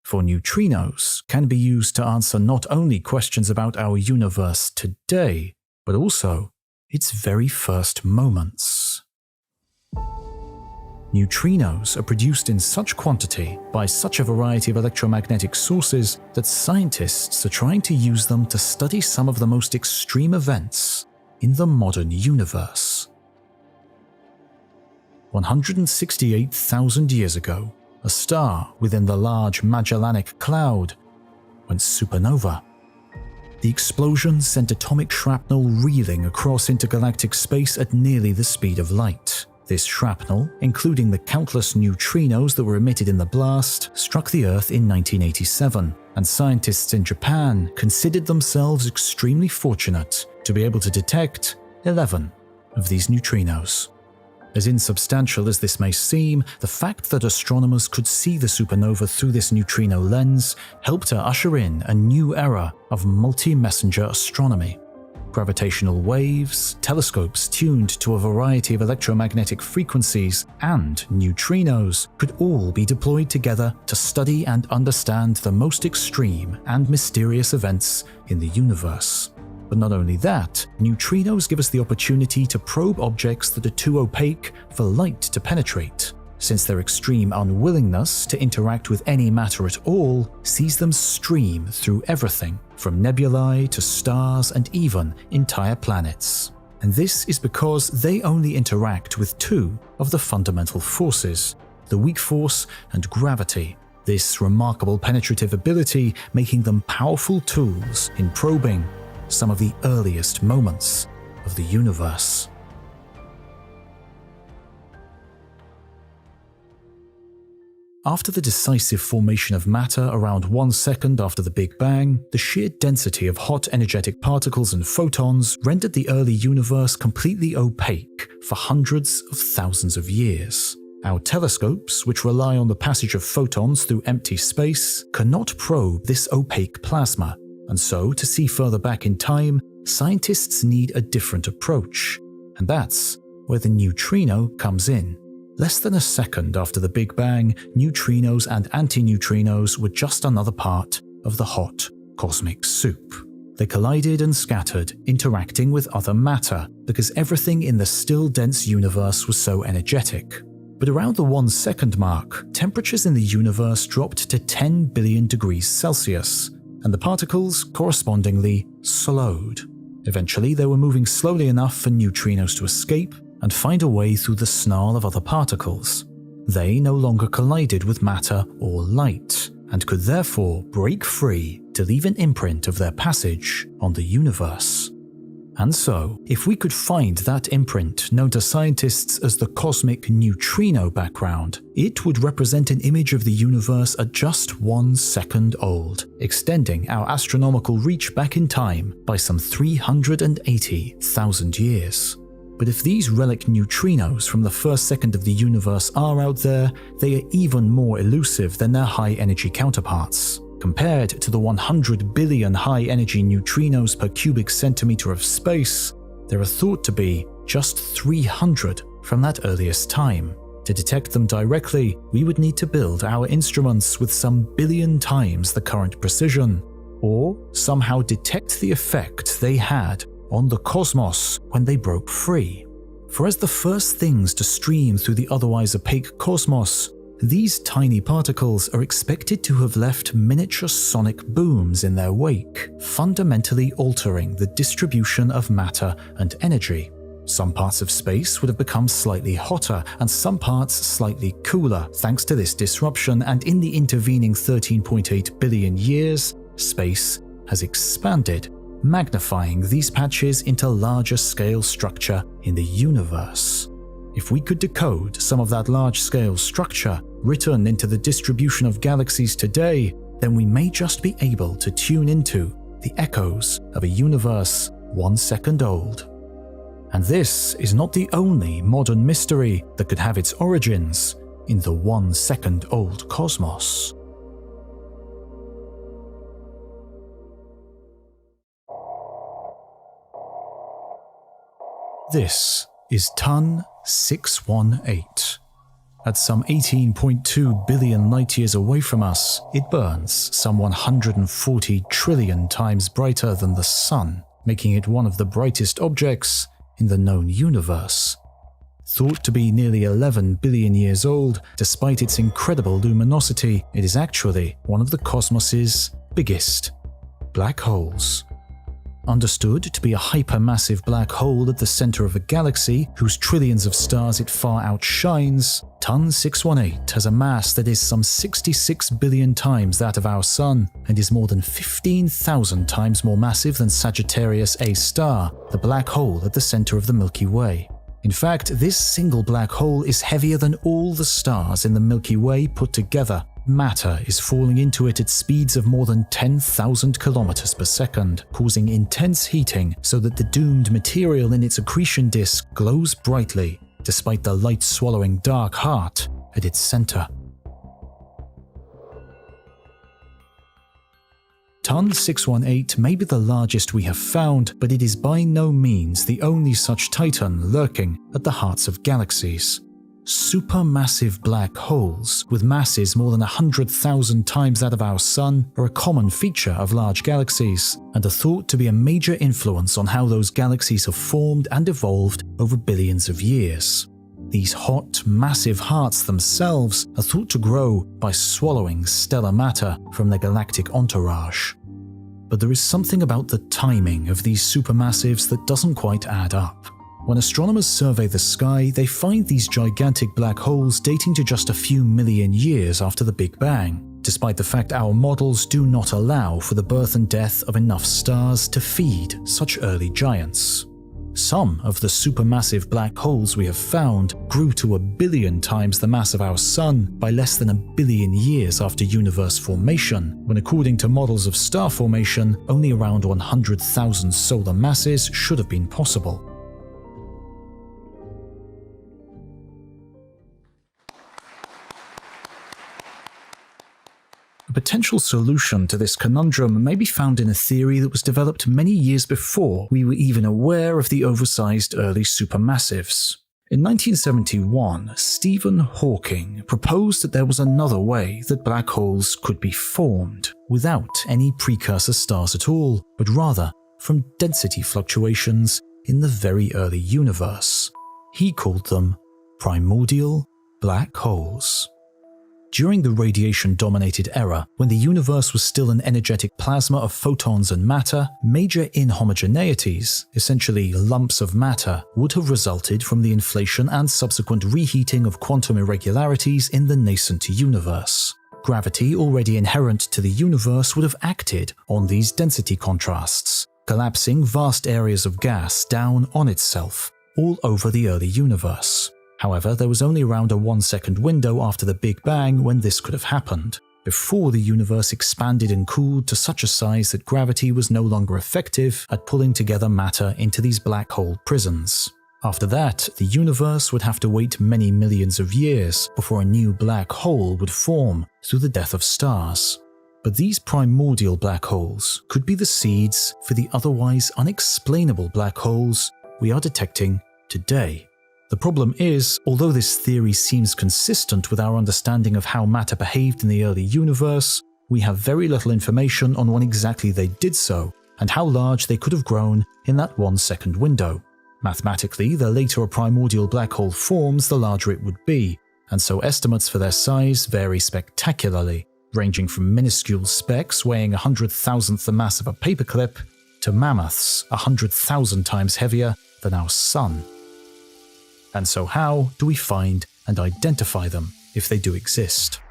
A: For neutrinos can be used to answer not only questions about our universe today, but also its very first moments. Neutrinos are produced in such quantity by such a variety of electromagnetic sources that scientists are trying to use them to study some of the most extreme events in the modern universe. 168,000 years ago, a star within the Large Magellanic Cloud went supernova. The explosion sent atomic shrapnel reeling across intergalactic space at nearly the speed of light. This shrapnel, including the countless neutrinos that were emitted in the blast, struck the Earth in 1987, and scientists in Japan considered themselves extremely fortunate to be able to detect 11 of these neutrinos. As insubstantial as this may seem, the fact that astronomers could see the supernova through this neutrino lens helped to usher in a new era of multi-messenger astronomy. Gravitational waves, telescopes tuned to a variety of electromagnetic frequencies, and neutrinos could all be deployed together to study and understand the most extreme and mysterious events in the universe. But not only that, neutrinos give us the opportunity to probe objects that are too opaque for light to penetrate, since their extreme unwillingness to interact with any matter at all sees them stream through everything, from nebulae to stars and even entire planets. And this is because they only interact with two of the fundamental forces, the weak force and gravity. This remarkable penetrative ability making them powerful tools in probing some of the earliest moments of the universe. After the decisive formation of matter around 1 second after the Big Bang, the sheer density of hot energetic particles and photons rendered the early universe completely opaque for hundreds of thousands of years. Our telescopes, which rely on the passage of photons through empty space, cannot probe this opaque plasma. And so, to see further back in time, scientists need a different approach. And that's where the neutrino comes in. Less than a second after the Big Bang, neutrinos and antineutrinos were just another part of the hot cosmic soup. They collided and scattered, interacting with other matter, because everything in the still dense universe was so energetic. But around the 1 second mark, temperatures in the universe dropped to 10 billion degrees Celsius, and the particles correspondingly slowed. Eventually, they were moving slowly enough for neutrinos to escape and find a way through the snarl of other particles. They no longer collided with matter or light, and could therefore break free to leave an imprint of their passage on the universe. And so, if we could find that imprint known to scientists as the cosmic neutrino background, it would represent an image of the universe at just 1 second old, extending our astronomical reach back in time by some 380,000 years. But if these relic neutrinos from the first second of the universe are out there, they are even more elusive than their high-energy counterparts. Compared to the 100 billion high-energy neutrinos per cubic centimeter of space, there are thought to be just 300 from that earliest time. To detect them directly, we would need to build our instruments with some billion times the current precision, or somehow detect the effect they had on the cosmos when they broke free. For as the first things to stream through the otherwise opaque cosmos, these tiny particles are expected to have left miniature sonic booms in their wake, fundamentally altering the distribution of matter and energy. Some parts of space would have become slightly hotter and some parts slightly cooler thanks to this disruption, and in the intervening 13.8 billion years, space has expanded, magnifying these patches into larger scale structure in the universe. If we could decode some of that large-scale structure written into the distribution of galaxies today, then we may just be able to tune into the echoes of a universe 1 second old. And this is not the only modern mystery that could have its origins in the 1 second old cosmos. This is TUN 618. At some 18.2 billion light-years away from us, it burns some 140 trillion times brighter than the Sun, making it one of the brightest objects in the known universe. Thought to be nearly 11 billion years old, despite its incredible luminosity, it is actually one of the cosmos's biggest black holes. Understood to be a hypermassive black hole at the center of a galaxy whose trillions of stars it far outshines, TUN 618 has a mass that is some 66 billion times that of our Sun and is more than 15,000 times more massive than Sagittarius A star, the black hole at the center of the Milky Way. In fact, this single black hole is heavier than all the stars in the Milky Way put together. Matter is falling into it at speeds of more than 10,000 kilometers per second, causing intense heating so that the doomed material in its accretion disk glows brightly, despite the light-swallowing dark heart at its center. TUN 618 may be the largest we have found, but it is by no means the only such titan lurking at the hearts of galaxies. Supermassive black holes, with masses more than 100,000 times that of our Sun, are a common feature of large galaxies, and are thought to be a major influence on how those galaxies have formed and evolved over billions of years. These hot, massive hearts themselves are thought to grow by swallowing stellar matter from their galactic entourage. But there is something about the timing of these supermassives that doesn't quite add up. When astronomers survey the sky, they find these gigantic black holes dating to just a few million years after the Big Bang, despite the fact our models do not allow for the birth and death of enough stars to feed such early giants. Some of the supermassive black holes we have found grew to 1 billion times the mass of our Sun by less than 1 billion years after universe formation, when according to models of star formation, only around 100,000 solar masses should have been possible. A potential solution to this conundrum may be found in a theory that was developed many years before we were even aware of the oversized early supermassives. In 1971, Stephen Hawking proposed that there was another way that black holes could be formed, without any precursor stars at all, but rather from density fluctuations in the very early universe. He called them primordial black holes. During the radiation-dominated era, when the universe was still an energetic plasma of photons and matter, major inhomogeneities, essentially lumps of matter, would have resulted from the inflation and subsequent reheating of quantum irregularities in the nascent universe. Gravity, already inherent to the universe, would have acted on these density contrasts, collapsing vast areas of gas down on itself, all over the early universe. However, there was only around a 1-second window after the Big Bang when this could have happened, before the universe expanded and cooled to such a size that gravity was no longer effective at pulling together matter into these black hole prisons. After that, the universe would have to wait many millions of years before a new black hole would form through the death of stars. But these primordial black holes could be the seeds for the otherwise unexplainable black holes we are detecting today. The problem is, although this theory seems consistent with our understanding of how matter behaved in the early universe, we have very little information on when exactly they did so and how large they could have grown in that 1-second window. Mathematically, the later a primordial black hole forms, the larger it would be, and so estimates for their size vary spectacularly, ranging from minuscule specks weighing 100,000th the mass of a paperclip to mammoths 100,000 times heavier than our Sun. And so how do we find and identify them if they do exist?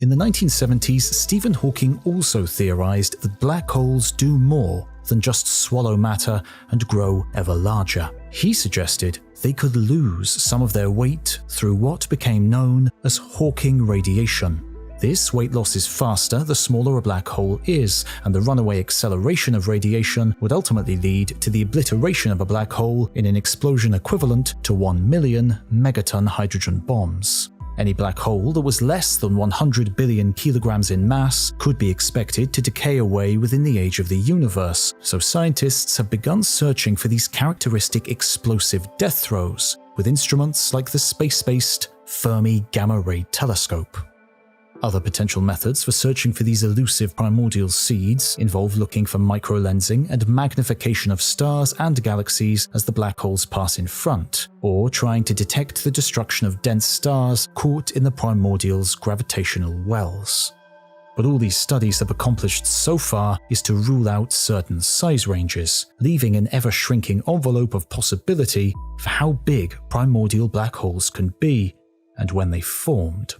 A: In the 1970s, Stephen Hawking also theorized that black holes do more than just swallow matter and grow ever larger. He suggested they could lose some of their weight through what became known as Hawking radiation. This weight loss is faster the smaller a black hole is, and the runaway acceleration of radiation would ultimately lead to the obliteration of a black hole in an explosion equivalent to 1 million megaton hydrogen bombs. Any black hole that was less than 100 billion kilograms in mass could be expected to decay away within the age of the universe, so scientists have begun searching for these characteristic explosive death throes with instruments like the space-based Fermi Gamma Ray Telescope. Other potential methods for searching for these elusive primordial seeds involve looking for microlensing and magnification of stars and galaxies as the black holes pass in front, or trying to detect the destruction of dense stars caught in the primordial's gravitational wells. But all these studies have accomplished so far is to rule out certain size ranges, leaving an ever-shrinking envelope of possibility for how big primordial black holes can be and when they formed.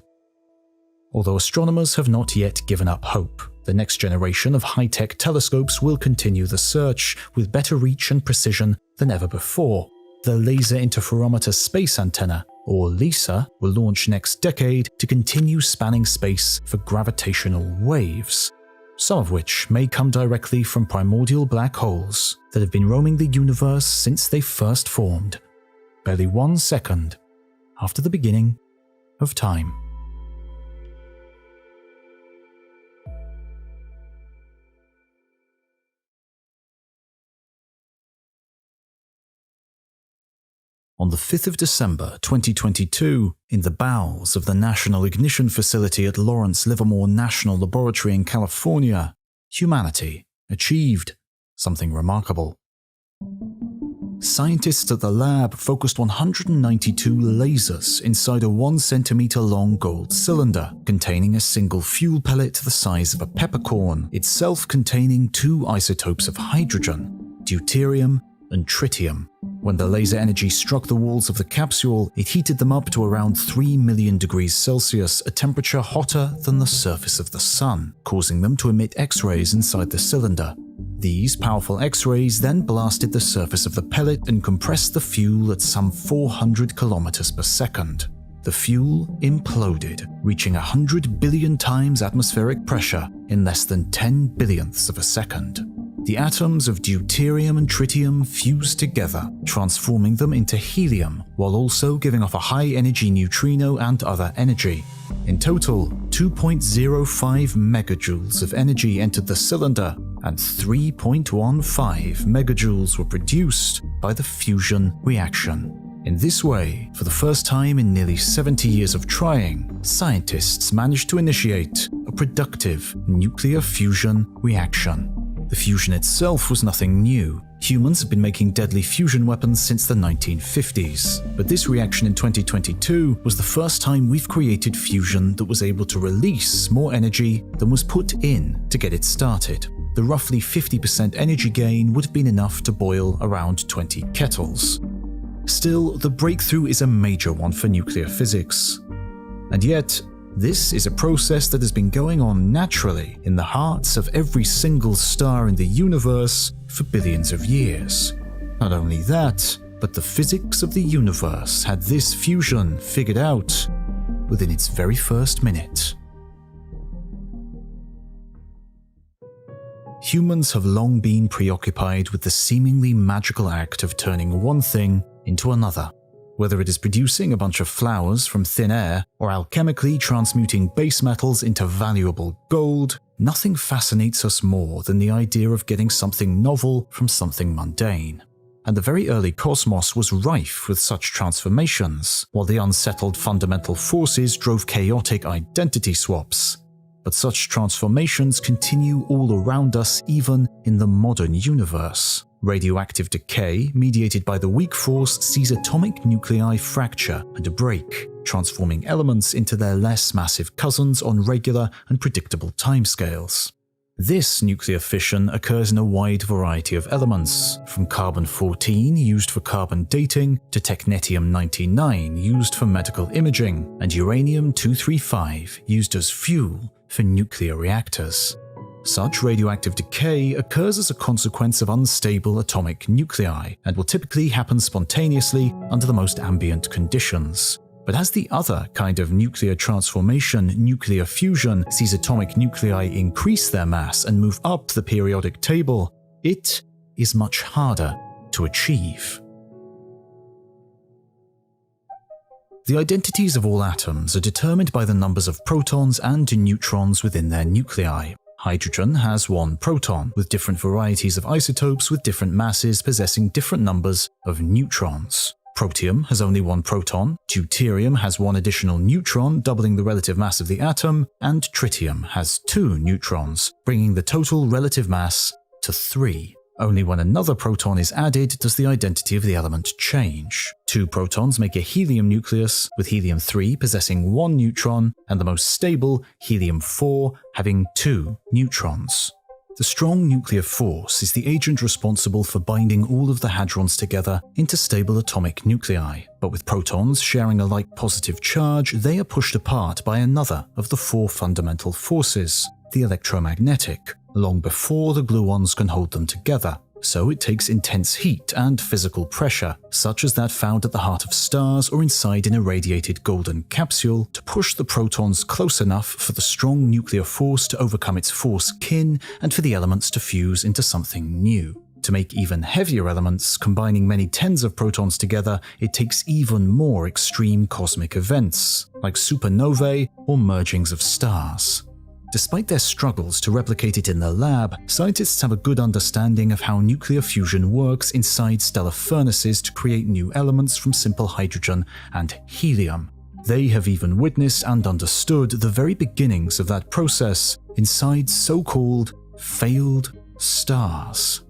A: Although astronomers have not yet given up hope, the next generation of high-tech telescopes will continue the search with better reach and precision than ever before. The Laser Interferometer Space Antenna, or LISA, will launch next decade to continue spanning space for gravitational waves, some of which may come directly from primordial black holes that have been roaming the universe since they first formed, barely 1 second after the beginning of time. On the 5th of December 2022, in the bowels of the National Ignition Facility at Lawrence Livermore National Laboratory in California, humanity achieved something remarkable. Scientists at the lab focused 192 lasers inside a 1 centimeter long gold cylinder containing a single fuel pellet the size of a peppercorn, itself containing 2 isotopes of hydrogen, deuterium and tritium. When the laser energy struck the walls of the capsule, it heated them up to around 3 million degrees Celsius, a temperature hotter than the surface of the sun, causing them to emit X-rays inside the cylinder. These powerful X-rays then blasted the surface of the pellet and compressed the fuel at some 400 kilometers per second. The fuel imploded, reaching 100 billion times atmospheric pressure in less than 10 billionths of a second. The atoms of deuterium and tritium fused together, transforming them into helium, while also giving off a high-energy neutrino and other energy. In total, 2.05 megajoules of energy entered the cylinder, and 3.15 megajoules were produced by the fusion reaction. In this way, for the first time in nearly 70 years of trying, scientists managed to initiate a productive nuclear fusion reaction. The fusion itself was nothing new. Humans have been making deadly fusion weapons since the 1950s, but this reaction in 2022 was the first time we've created fusion that was able to release more energy than was put in to get it started. The roughly 50% energy gain would have been enough to boil around 20 kettles. Still, the breakthrough is a major one for nuclear physics. And yet, This is a process that has been going on naturally in the hearts of every single star in the universe for billions of years. Not only that, but the physics of the universe had this fusion figured out within its very first minute. Humans have long been preoccupied with the seemingly magical act of turning one thing into another. Whether it is producing a bunch of flowers from thin air or alchemically transmuting base metals into valuable gold, nothing fascinates us more than the idea of getting something novel from something mundane. And the very early cosmos was rife with such transformations, while the unsettled fundamental forces drove chaotic identity swaps. But such transformations continue all around us even in the modern universe. Radioactive decay, mediated by the weak force, sees atomic nuclei fracture and break, transforming elements into their less massive cousins on regular and predictable timescales. This nuclear fission occurs in a wide variety of elements, from carbon-14 used for carbon dating to technetium-99 used for medical imaging, and uranium-235 used as fuel for nuclear reactors. Such radioactive decay occurs as a consequence of unstable atomic nuclei and will typically happen spontaneously under the most ambient conditions. But as the other kind of nuclear transformation, nuclear fusion, sees atomic nuclei increase their mass and move up the periodic table, it is much harder to achieve. The identities of all atoms are determined by the numbers of protons and neutrons within their nuclei. Hydrogen has one proton, with different varieties of isotopes with different masses possessing different numbers of neutrons. Protium has only one proton, deuterium has one additional neutron, doubling the relative mass of the atom, and tritium has 2 neutrons, bringing the total relative mass to 3. Only when another proton is added does the identity of the element change. 2 protons make a helium nucleus, with helium-3 possessing 1 neutron, and the most stable, helium-4, having 2 neutrons. The strong nuclear force is the agent responsible for binding all of the hadrons together into stable atomic nuclei, but with protons sharing a like positive charge, they are pushed apart by another of the 4 fundamental forces, the electromagnetic, long before the gluons can hold them together. So it takes intense heat and physical pressure, such as that found at the heart of stars or inside an irradiated golden capsule, to push the protons close enough for the strong nuclear force to overcome its force kin and for the elements to fuse into something new. To make even heavier elements, combining many tens of protons together, it takes even more extreme cosmic events, like supernovae or mergings of stars. Despite their struggles to replicate it in the lab, scientists have a good understanding of how nuclear fusion works inside stellar furnaces to create new elements from simple hydrogen and helium. They have even witnessed and understood the very beginnings of that process inside so-called failed stars.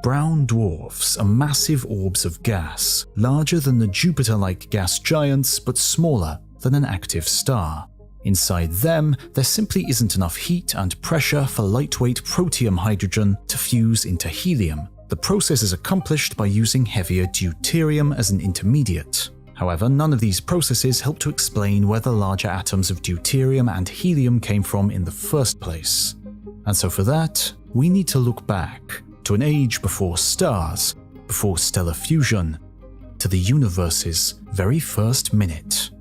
A: Brown dwarfs are massive orbs of gas, larger than the Jupiter-like gas giants but smaller than an active star. Inside them, there simply isn't enough heat and pressure for lightweight protium hydrogen to fuse into helium. The process is accomplished by using heavier deuterium as an intermediate. However, none of these processes help to explain where the larger atoms of deuterium and helium came from in the first place. And so for that, we need to look back to an age before stars, before stellar fusion, to the universe's very first minute.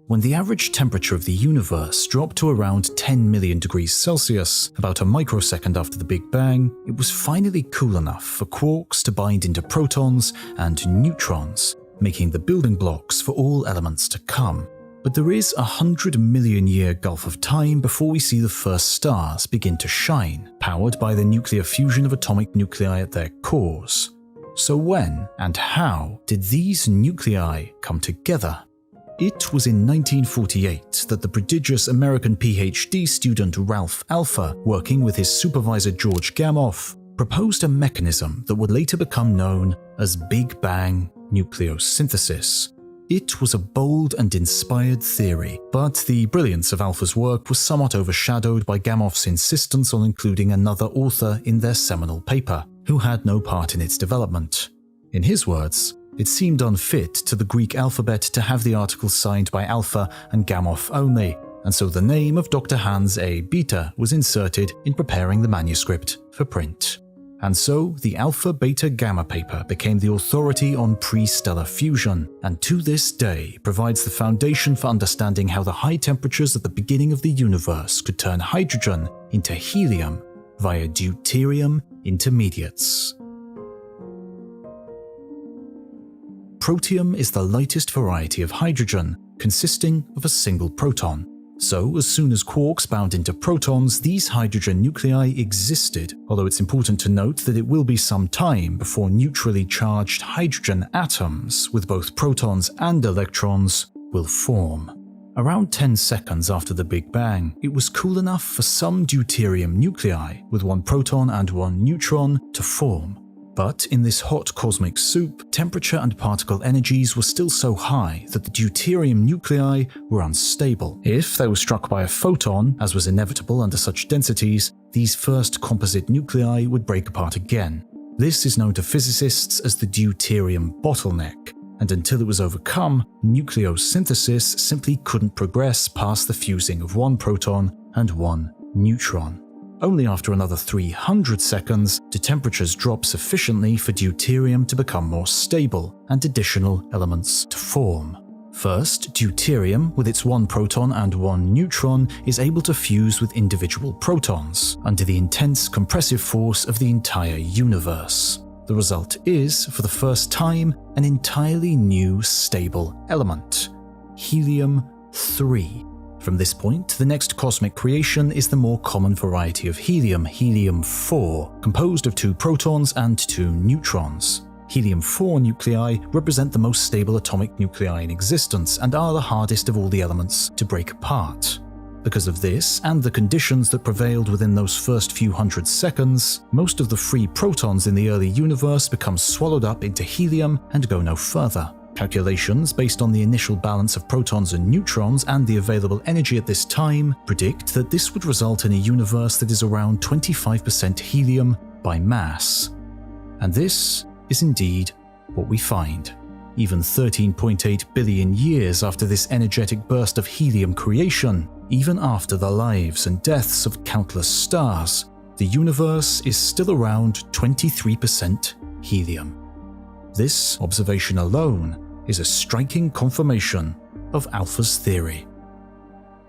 A: When the average temperature of the universe dropped to around 10 million degrees Celsius, about a microsecond after the Big Bang, it was finally cool enough for quarks to bind into protons and neutrons, making the building blocks for all elements to come. But there is a 100-million-year gulf of time before we see the first stars begin to shine, powered by the nuclear fusion of atomic nuclei at their cores. So when and how did these nuclei come together? It was in 1948 that the prodigious American PhD student Ralph Alpha, working with his supervisor George Gamow, proposed a mechanism that would later become known as Big Bang nucleosynthesis. It was a bold and inspired theory, but the brilliance of Alpha's work was somewhat overshadowed by Gamow's insistence on including another author in their seminal paper, who had no part in its development. In his words, It seemed unfit to the Greek alphabet to have the articles signed by Alpha and Gamow only, and so the name of Dr. Hans A. Bethe was inserted in preparing the manuscript for print. And so the Alpha Beta Gamma paper became the authority on pre-stellar fusion, and to this day provides the foundation for understanding how the high temperatures at the beginning of the universe could turn hydrogen into helium via deuterium intermediates. Protium is the lightest variety of hydrogen, consisting of a single proton. So, as soon as quarks bound into protons, these hydrogen nuclei existed, although it's important to note that it will be some time before neutrally charged hydrogen atoms with both protons and electrons will form. Around 10 seconds after the Big Bang, it was cool enough for some deuterium nuclei with one proton and one neutron to form. But in this hot cosmic soup, temperature and particle energies were still so high that the deuterium nuclei were unstable. If they were struck by a photon, as was inevitable under such densities, these first composite nuclei would break apart again. This is known to physicists as the deuterium bottleneck, and until it was overcome, nucleosynthesis simply couldn't progress past the fusing of one proton and one neutron. Only after another 300 seconds do temperatures drop sufficiently for deuterium to become more stable and additional elements to form. First, deuterium, with its one proton and one neutron, is able to fuse with individual protons under the intense compressive force of the entire universe. The result is, for the first time, an entirely new stable element, helium-3. From this point, the next cosmic creation is the more common variety of helium, helium-4, composed of 2 protons and 2 neutrons. Helium-4 nuclei represent the most stable atomic nuclei in existence and are the hardest of all the elements to break apart. Because of this, and the conditions that prevailed within those first few hundred seconds, most of the free protons in the early universe become swallowed up into helium and go no further. Calculations based on the initial balance of protons and neutrons and the available energy at this time predict that this would result in a universe that is around 25% helium by mass. And this is indeed what we find. Even 13.8 billion years after this energetic burst of helium creation, even after the lives and deaths of countless stars, the universe is still around 23% helium. This observation alone is a striking confirmation of Alpha's theory.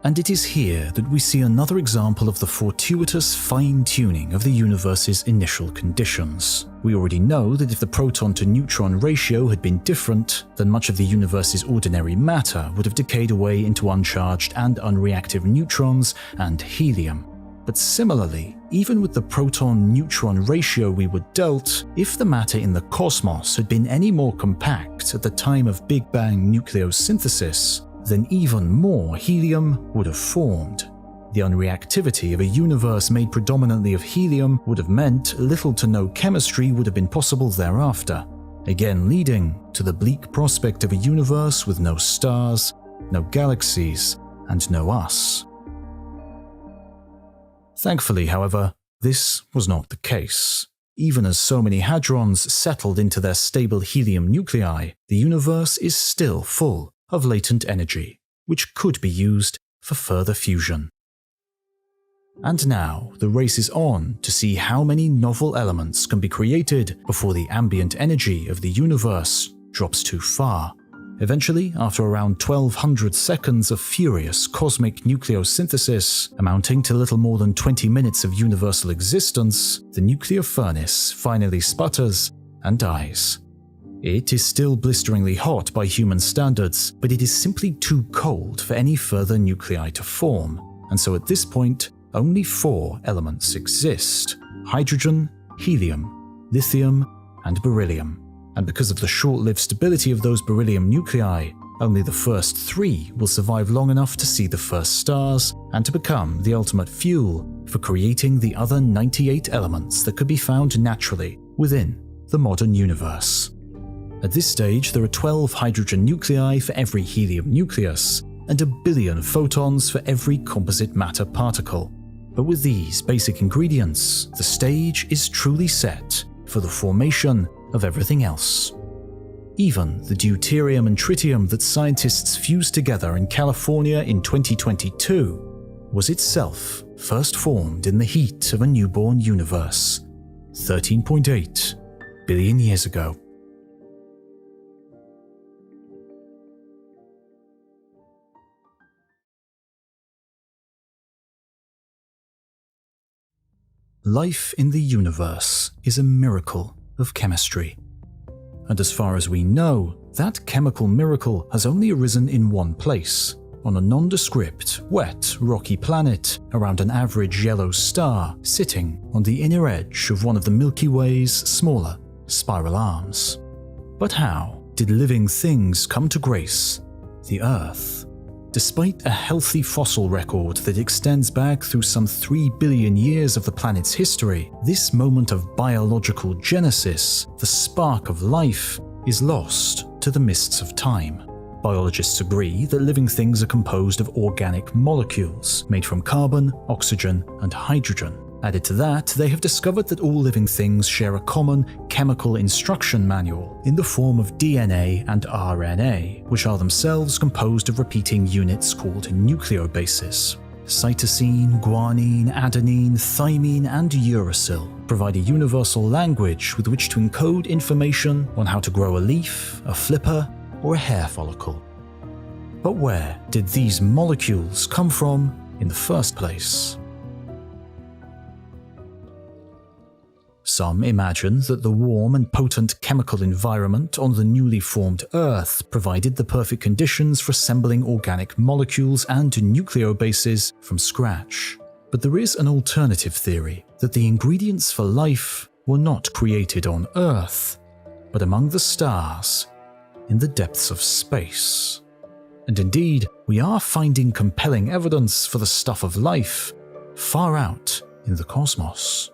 A: And it is here that we see another example of the fortuitous fine-tuning of the universe's initial conditions. We already know that if the proton-to-neutron ratio had been different, then much of the universe's ordinary matter would have decayed away into uncharged and unreactive neutrons and helium. But similarly, even with the proton-neutron ratio we were dealt, if the matter in the cosmos had been any more compact at the time of Big Bang nucleosynthesis, then even more helium would have formed. The unreactivity of a universe made predominantly of helium would have meant little to no chemistry would have been possible thereafter, again leading to the bleak prospect of a universe with no stars, no galaxies, and no us. Thankfully, however, this was not the case. Even as so many hadrons settled into their stable helium nuclei, the universe is still full of latent energy, which could be used for further fusion. And now, the race is on to see how many novel elements can be created before the ambient energy of the universe drops too far. Eventually, after around 1200 seconds of furious cosmic nucleosynthesis, amounting to little more than 20 minutes of universal existence, the nuclear furnace finally sputters and dies. It is still blisteringly hot by human standards, but it is simply too cold for any further nuclei to form, and so at this point, only 4 elements exist: hydrogen, helium, lithium, and beryllium. And because of the short-lived stability of those beryllium nuclei, only the first 3 will survive long enough to see the first stars and to become the ultimate fuel for creating the other 98 elements that could be found naturally within the modern universe. At this stage, there are 12 hydrogen nuclei for every helium nucleus, and 1 billion photons for every composite matter particle. But with these basic ingredients, the stage is truly set for the formation of everything else. Even the deuterium and tritium that scientists fused together in California in 2022 was itself first formed in the heat of a newborn universe, 13.8 billion years ago. Life in the universe is a miracle of chemistry. And as far as we know, that chemical miracle has only arisen in one place, on a nondescript, wet, rocky planet around an average yellow star sitting on the inner edge of one of the Milky Way's smaller spiral arms. But how did living things come to grace the Earth? Despite a healthy fossil record that extends back through some 3 billion years of the planet's history, this moment of biological genesis, the spark of life, is lost to the mists of time. Biologists agree that living things are composed of organic molecules made from carbon, oxygen, and hydrogen. Added to that, they have discovered that all living things share a common chemical instruction manual in the form of DNA and RNA, which are themselves composed of repeating units called nucleobases. Cytosine, guanine, adenine, thymine, and uracil provide a universal language with which to encode information on how to grow a leaf, a flipper, or a hair follicle. But where did these molecules come from in the first place? Some imagine that the warm and potent chemical environment on the newly formed Earth provided the perfect conditions for assembling organic molecules and nucleobases from scratch. But there is an alternative theory that the ingredients for life were not created on Earth, but among the stars in the depths of space. And indeed, we are finding compelling evidence for the stuff of life far out in the cosmos.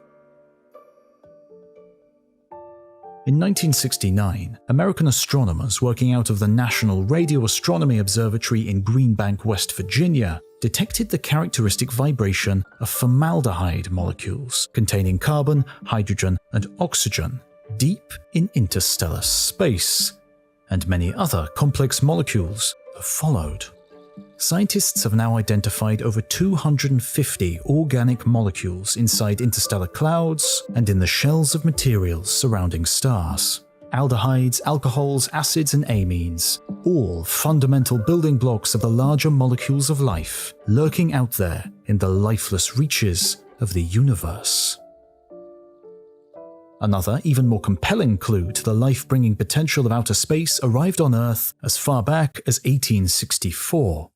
A: In 1969, American astronomers working out of the National Radio Astronomy Observatory in Green Bank, West Virginia, detected the characteristic vibration of formaldehyde molecules containing carbon, hydrogen, and oxygen deep in interstellar space, and many other complex molecules have followed. Scientists have now identified over 250 organic molecules inside interstellar clouds and in the shells of materials surrounding stars. Aldehydes, alcohols, acids, and amines, all fundamental building blocks of the larger molecules of life, lurking out there in the lifeless reaches of the universe. Another, even more compelling clue to the life-bringing potential of outer space arrived on Earth as far back as 1864.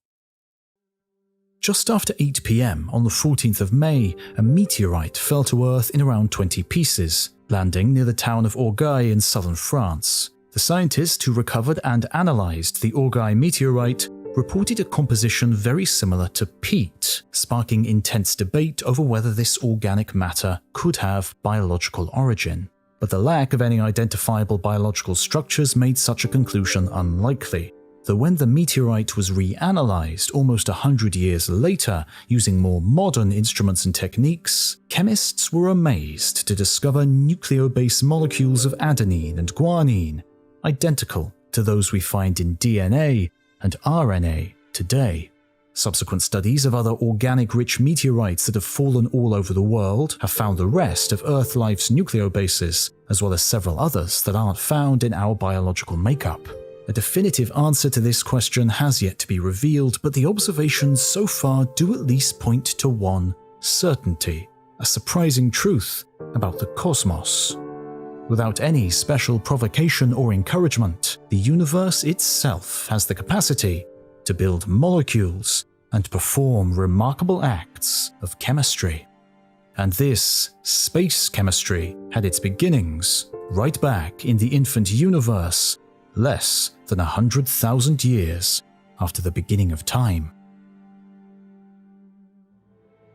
A: Just after 8 p.m. on the 14th of May, a meteorite fell to Earth in around 20 pieces, landing near the town of Orgueil in southern France. The scientists who recovered and analyzed the Orgueil meteorite reported a composition very similar to peat, sparking intense debate over whether this organic matter could have biological origin. But the lack of any identifiable biological structures made such a conclusion unlikely. Though when the meteorite was reanalyzed almost 100 years later using more modern instruments and techniques, chemists were amazed to discover nucleobase molecules of adenine and guanine, identical to those we find in DNA and RNA today. Subsequent studies of other organic-rich meteorites that have fallen all over the world have found the rest of Earth life's nucleobases, as well as several others that aren't found in our biological makeup. A definitive answer to this question has yet to be revealed, but the observations so far do at least point to one certainty, a surprising truth about the cosmos. Without any special provocation or encouragement, the universe itself has the capacity to build molecules and perform remarkable acts of chemistry. And this space chemistry had its beginnings right back in the infant universe, less than 100,000 years after the beginning of time.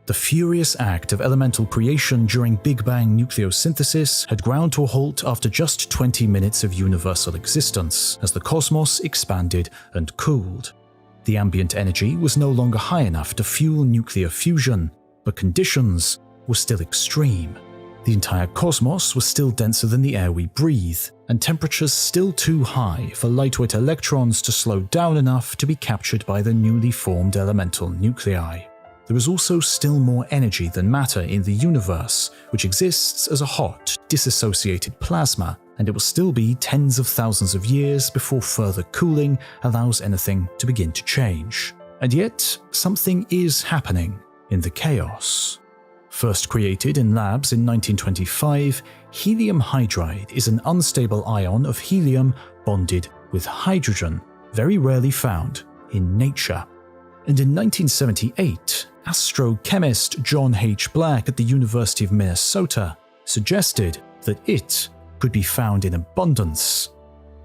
A: The furious act of elemental creation during Big Bang nucleosynthesis had ground to a halt after just 20 minutes of universal existence, as the cosmos expanded and cooled. The ambient energy was no longer high enough to fuel nuclear fusion, but conditions were still extreme. The entire cosmos was still denser than the air we breathe, and temperatures still too high for lightweight electrons to slow down enough to be captured by the newly formed elemental nuclei. There is also still more energy than matter in the universe, which exists as a hot, disassociated plasma, and it will still be tens of thousands of years before further cooling allows anything to begin to change. And yet, something is happening in the chaos. First created in labs in 1925, helium hydride is an unstable ion of helium bonded with hydrogen, very rarely found in nature. And in 1978, astrochemist John H. Black at the University of Minnesota suggested that it could be found in abundance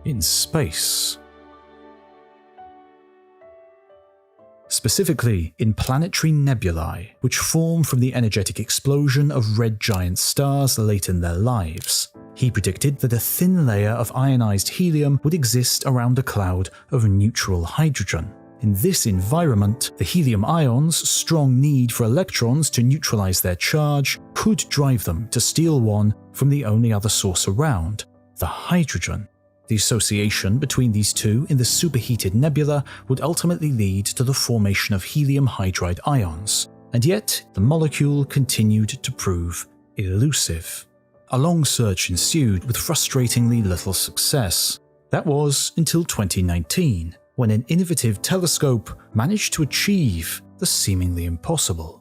A: in space. Specifically in planetary nebulae, which form from the energetic explosion of red giant stars late in their lives. He predicted that a thin layer of ionized helium would exist around a cloud of neutral hydrogen. In this environment, the helium ion's strong need for electrons to neutralize their charge could drive them to steal one from the only other source around, the hydrogen. The association between these two in the superheated nebula would ultimately lead to the formation of helium hydride ions, and yet the molecule continued to prove elusive. A long search ensued with frustratingly little success. That was until 2019, when an innovative telescope managed to achieve the seemingly impossible.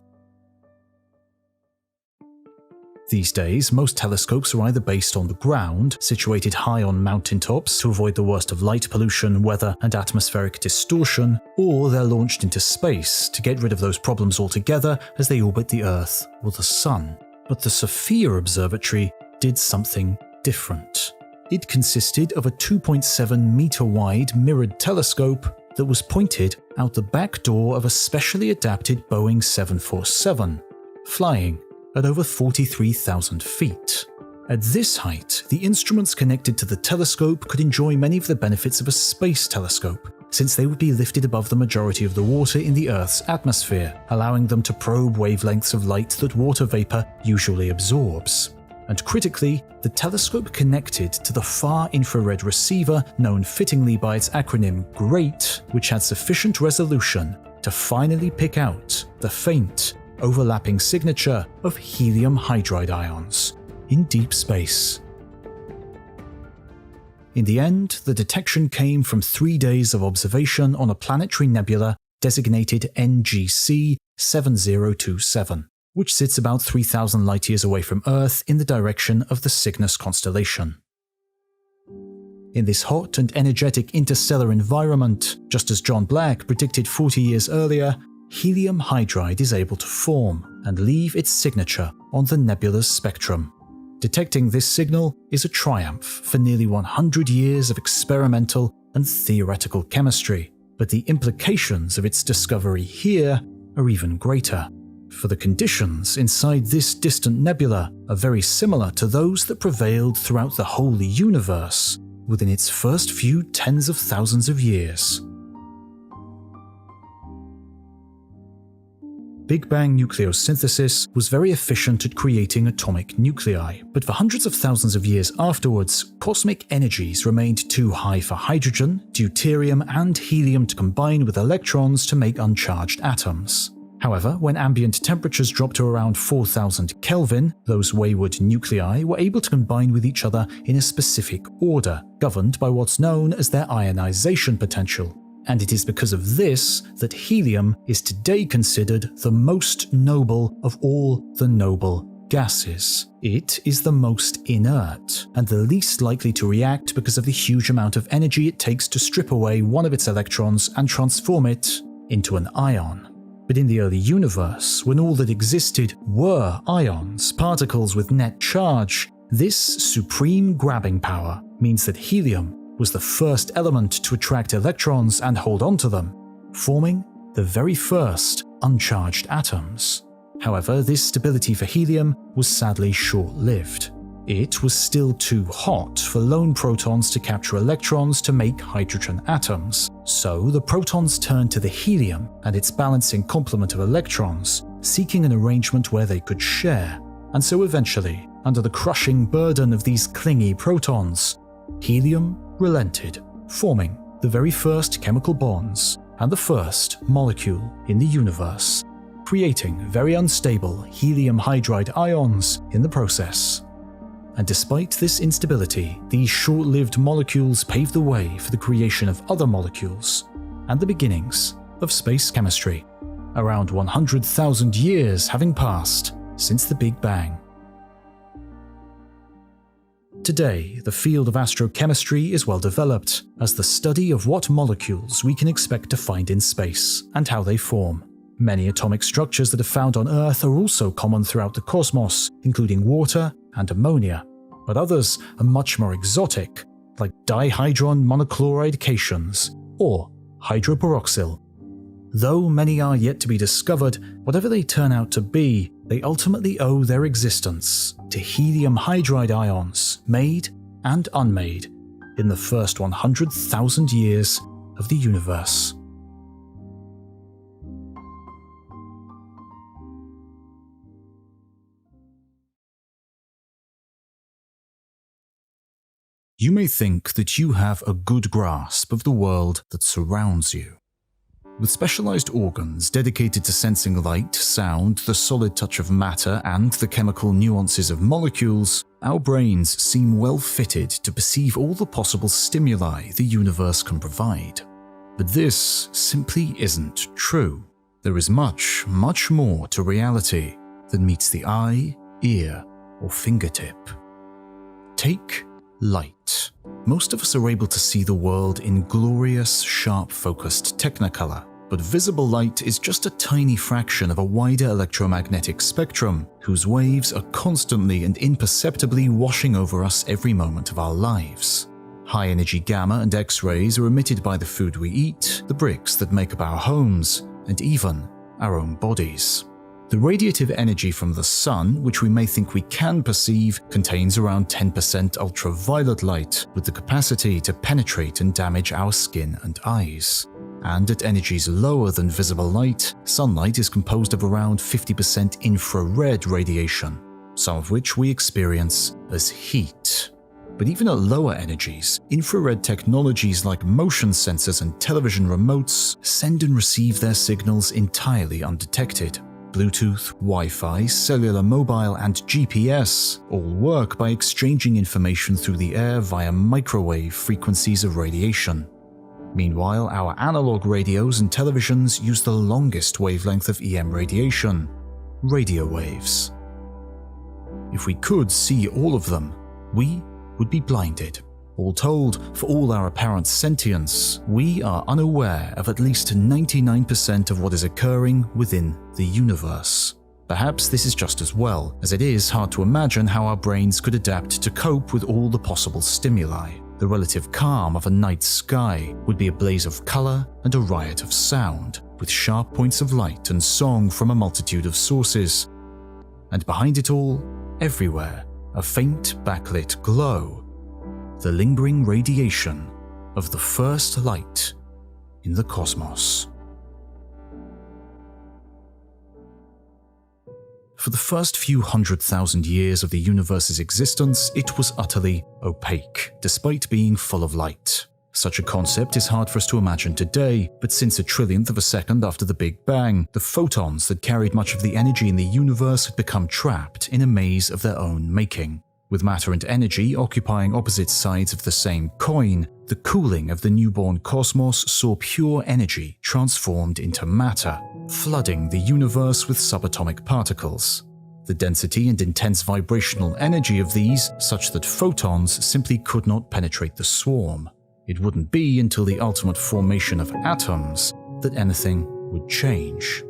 A: These days, most telescopes are either based on the ground, situated high on mountaintops to avoid the worst of light pollution, weather, and atmospheric distortion, or they're launched into space to get rid of those problems altogether as they orbit the Earth or the Sun. But the Sophia Observatory did something different. It consisted of a 2.7-meter-wide mirrored telescope that was pointed out the back door of a specially adapted Boeing 747, flying at over 43,000 feet. At this height, the instruments connected to the telescope could enjoy many of the benefits of a space telescope, since they would be lifted above the majority of the water in the Earth's atmosphere, allowing them to probe wavelengths of light that water vapor usually absorbs. And critically, the telescope connected to the far infrared receiver known fittingly by its acronym GREAT, which had sufficient resolution to finally pick out the faint, overlapping signature of helium hydride ions in deep space. In the end, the detection came from 3 days of observation on a planetary nebula designated NGC 7027, which sits about 3,000 light-years away from Earth in the direction of the Cygnus constellation. In this hot and energetic interstellar environment, just as John Black predicted 40 years earlier, helium hydride is able to form and leave its signature on the nebula's spectrum. Detecting this signal is a triumph for nearly 100 years of experimental and theoretical chemistry, but the implications of its discovery here are even greater. For the conditions inside this distant nebula are very similar to those that prevailed throughout the whole universe within its first few tens of thousands of years. Big Bang nucleosynthesis was very efficient at creating atomic nuclei, but for hundreds of thousands of years afterwards, cosmic energies remained too high for hydrogen, deuterium, and helium to combine with electrons to make uncharged atoms. However, when ambient temperatures dropped to around 4,000 Kelvin, those wayward nuclei were able to combine with each other in a specific order, governed by what's known as their ionization potential. And it is because of this that helium is today considered the most noble of all the noble gases. It is the most inert, and the least likely to react because of the huge amount of energy it takes to strip away one of its electrons and transform it into an ion. But in the early universe, when all that existed were ions, particles with net charge, this supreme grabbing power means that helium was the first element to attract electrons and hold on to them, forming the very first uncharged atoms. However, this stability for helium was sadly short-lived. It was still too hot for lone protons to capture electrons to make hydrogen atoms, so the protons turned to the helium and its balancing complement of electrons, seeking an arrangement where they could share. And so eventually, under the crushing burden of these clingy protons, helium relented, forming the very first chemical bonds and the first molecule in the universe, creating very unstable helium hydride ions in the process. And despite this instability, these short-lived molecules paved the way for the creation of other molecules and the beginnings of space chemistry, around 100,000 years having passed since the Big Bang. Today, the field of astrochemistry is well developed as the study of what molecules we can expect to find in space and how they form. Many atomic structures that are found on Earth are also common throughout the cosmos, including water and ammonia, but others are much more exotic, like dihydron monochloride cations or hydroperoxyl. Though many are yet to be discovered, whatever they turn out to be, they ultimately owe their existence to helium hydride ions made and unmade in the first 100,000 years of the universe. You may think that you have a good grasp of the world that surrounds you. With specialized organs dedicated to sensing light, sound, the solid touch of matter, and the chemical nuances of molecules, our brains seem well fitted to perceive all the possible stimuli the universe can provide. But this simply isn't true. There is much, much more to reality than meets the eye, ear, or fingertip. Take light. Most of us are able to see the world in glorious, sharp-focused technicolor, but visible light is just a tiny fraction of a wider electromagnetic spectrum whose waves are constantly and imperceptibly washing over us every moment of our lives. High-energy gamma and X-rays are emitted by the food we eat, the bricks that make up our homes, and even our own bodies. The radiative energy from the sun, which we may think we can perceive, contains around 10% ultraviolet light, with the capacity to penetrate and damage our skin and eyes. And at energies lower than visible light, sunlight is composed of around 50% infrared radiation, some of which we experience as heat. But even at lower energies, infrared technologies like motion sensors and television remotes send and receive their signals entirely undetected. Bluetooth, Wi-Fi, cellular mobile, and GPS all work by exchanging information through the air via microwave frequencies of radiation. Meanwhile, our analog radios and televisions use the longest wavelength of EM radiation, radio waves. If we could see all of them, we would be blinded. All told, for all our apparent sentience, we are unaware of at least 99% of what is occurring within the universe. Perhaps this is just as well, as it is hard to imagine how our brains could adapt to cope with all the possible stimuli. The relative calm of a night sky would be a blaze of color and a riot of sound, with sharp points of light and song from a multitude of sources. And behind it all, everywhere, a faint backlit glow. The lingering radiation of the first light in the cosmos. For the first few 100,000 years of the universe's existence, it was utterly opaque, despite being full of light. Such a concept is hard for us to imagine today, but since a trillionth of a second after the Big Bang, the photons that carried much of the energy in the universe had become trapped in a maze of their own making. With matter and energy occupying opposite sides of the same coin, the cooling of the newborn cosmos saw pure energy transformed into matter, flooding the universe with subatomic particles. The density and intense vibrational energy of these such that photons simply could not penetrate the swarm. It wouldn't be until the ultimate formation of atoms that anything would change.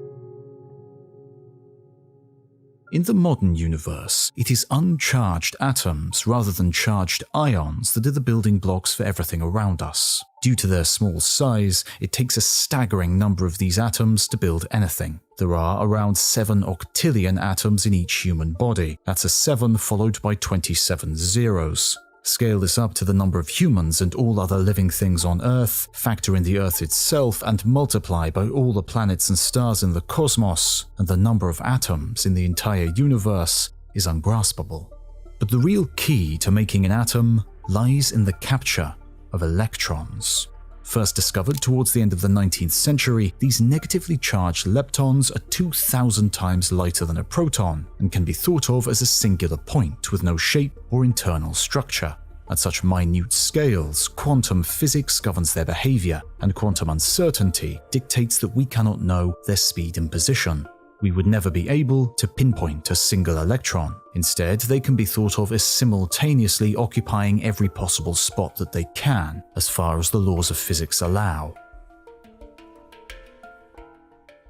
A: In the modern universe, it is uncharged atoms rather than charged ions that are the building blocks for everything around us. Due to their small size, it takes a staggering number of these atoms to build anything. There are around 7 octillion atoms in each human body. That's a 7 followed by 27 zeros. Scale this up to the number of humans and all other living things on Earth, factor in the Earth itself, and multiply by all the planets and stars in the cosmos, and the number of atoms in the entire universe is ungraspable. But the real key to making an atom lies in the capture of electrons. First discovered towards the end of the 19th century, these negatively charged leptons are 2,000 times lighter than a proton and can be thought of as a singular point with no shape or internal structure. At such minute scales, quantum physics governs their behavior, and quantum uncertainty dictates that we cannot know their speed and position. We would never be able to pinpoint a single electron. Instead, they can be thought of as simultaneously occupying every possible spot that they can, as far as the laws of physics allow.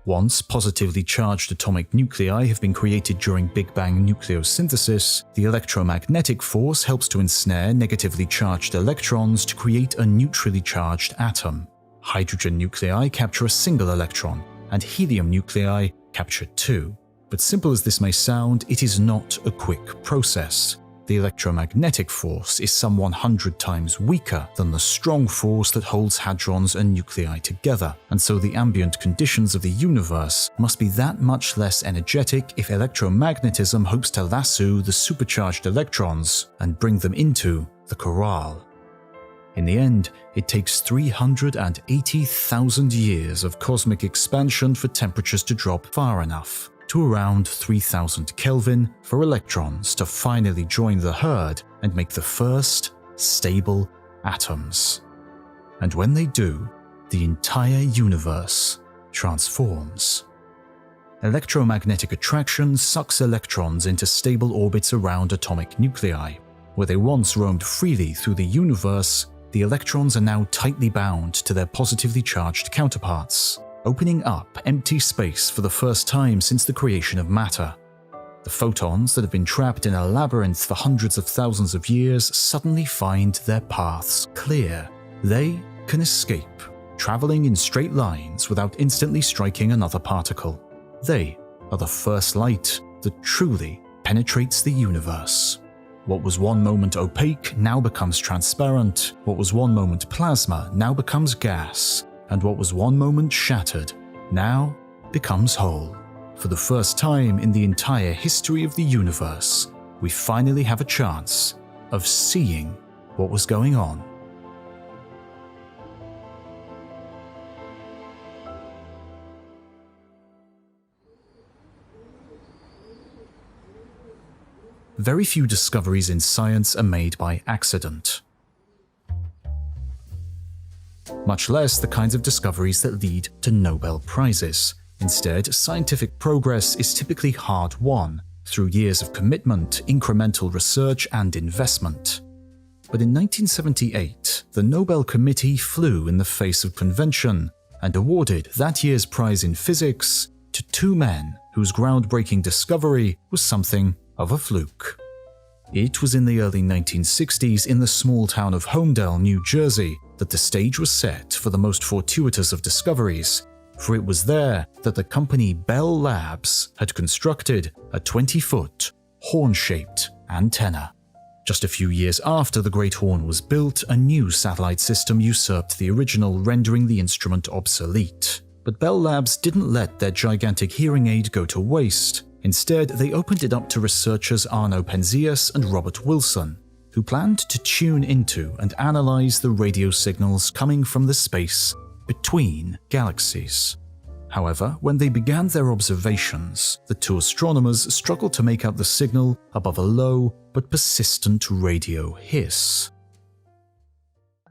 A: Once positively charged atomic nuclei have been created during Big Bang nucleosynthesis, the electromagnetic force helps to ensnare negatively charged electrons to create a neutrally charged atom. Hydrogen nuclei capture a single electron, and helium nuclei capture two. But simple as this may sound, it is not a quick process. The electromagnetic force is some 100 times weaker than the strong force that holds hadrons and nuclei together, and so the ambient conditions of the universe must be that much less energetic if electromagnetism hopes to lasso the supercharged electrons and bring them into the corral. In the end, it takes 380,000 years of cosmic expansion for temperatures to drop far enough, to around 3000 Kelvin, for electrons to finally join the herd and make the first stable atoms. And when they do, the entire universe transforms. Electromagnetic attraction sucks electrons into stable orbits around atomic nuclei. Where they once roamed freely through the universe, the electrons are now tightly bound to their positively charged counterparts, opening up empty space for the first time since the creation of matter. The photons that have been trapped in a labyrinth for hundreds of thousands of years suddenly find their paths clear. They can escape, traveling in straight lines without instantly striking another particle. They are the first light that truly penetrates the universe. What was one moment opaque now becomes transparent. What was one moment plasma now becomes gas. And what was one moment shattered now becomes whole. For the first time in the entire history of the universe, we finally have a chance of seeing what was going on. Very few discoveries in science are made by accident, much less the kinds of discoveries that lead to Nobel Prizes. Instead, scientific progress is typically hard-won through years of commitment, incremental research, and investment. But in 1978, the Nobel Committee flew in the face of convention and awarded that year's prize in physics to two men whose groundbreaking discovery was something of a fluke. It was in the early 1960s in the small town of Homedale, New Jersey, that the stage was set for the most fortuitous of discoveries, for it was there that the company Bell Labs had constructed a 20-foot, horn-shaped antenna. Just a few years after the Great Horn was built, a new satellite system usurped the original, rendering the instrument obsolete. But Bell Labs didn't let their gigantic hearing aid go to waste. Instead, they opened it up to researchers Arno Penzias and Robert Wilson, who planned to tune into and analyze the radio signals coming from the space between galaxies. However, when they began their observations, the two astronomers struggled to make out the signal above a low but persistent radio hiss.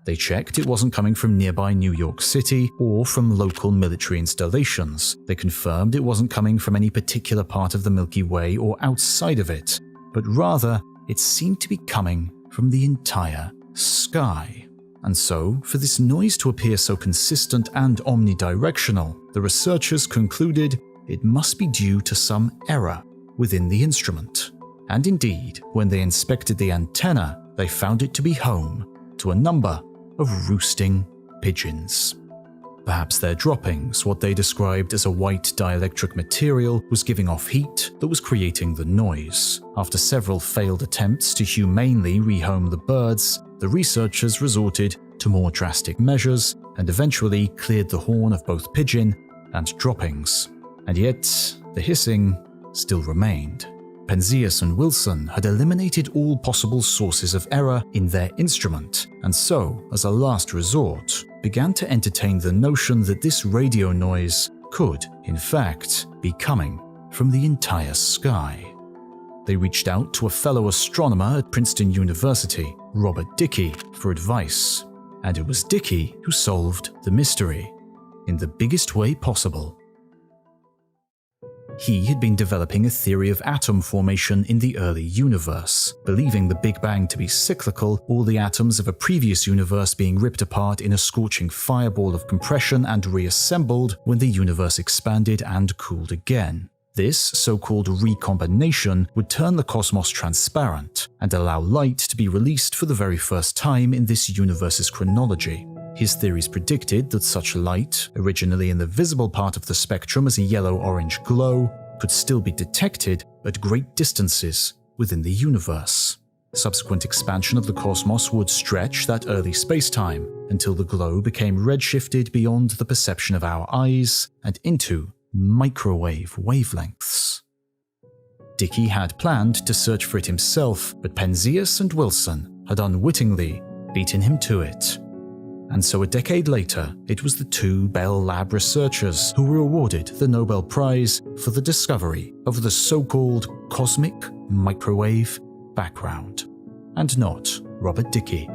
A: They checked it wasn't coming from nearby New York City or from local military installations. They confirmed it wasn't coming from any particular part of the Milky Way or outside of it, but rather it seemed to be coming from the entire sky. And so, for this noise to appear so consistent and omnidirectional, the researchers concluded it must be due to some error within the instrument. And indeed, when they inspected the antenna, they found it to be home to a number of roosting pigeons. Perhaps their droppings, what they described as a white dielectric material, was giving off heat that was creating the noise. After several failed attempts to humanely rehome the birds, the researchers resorted to more drastic measures and eventually cleared the horn of both pigeon and droppings. And yet, the hissing still remained. Penzias and Wilson had eliminated all possible sources of error in their instrument, and so, as a last resort, began to entertain the notion that this radio noise could, in fact, be coming from the entire sky. They reached out to a fellow astronomer at Princeton University, Robert Dicke, for advice, and it was Dicke who solved the mystery in the biggest way possible. He had been developing a theory of atom formation in the early universe, believing the Big Bang to be cyclical, all the atoms of a previous universe being ripped apart in a scorching fireball of compression and reassembled when the universe expanded and cooled again. This so-called recombination would turn the cosmos transparent and allow light to be released for the very first time in this universe's chronology. His theories predicted that such light, originally in the visible part of the spectrum as a yellow-orange glow, could still be detected at great distances within the universe. Subsequent expansion of the cosmos would stretch that early space-time until the glow became redshifted beyond the perception of our eyes and into microwave wavelengths. Dicke had planned to search for it himself, but Penzias and Wilson had unwittingly beaten him to it. And so a decade later, it was the two Bell Lab researchers who were awarded the Nobel Prize for the discovery of the so-called cosmic microwave background, and not Robert Dicke.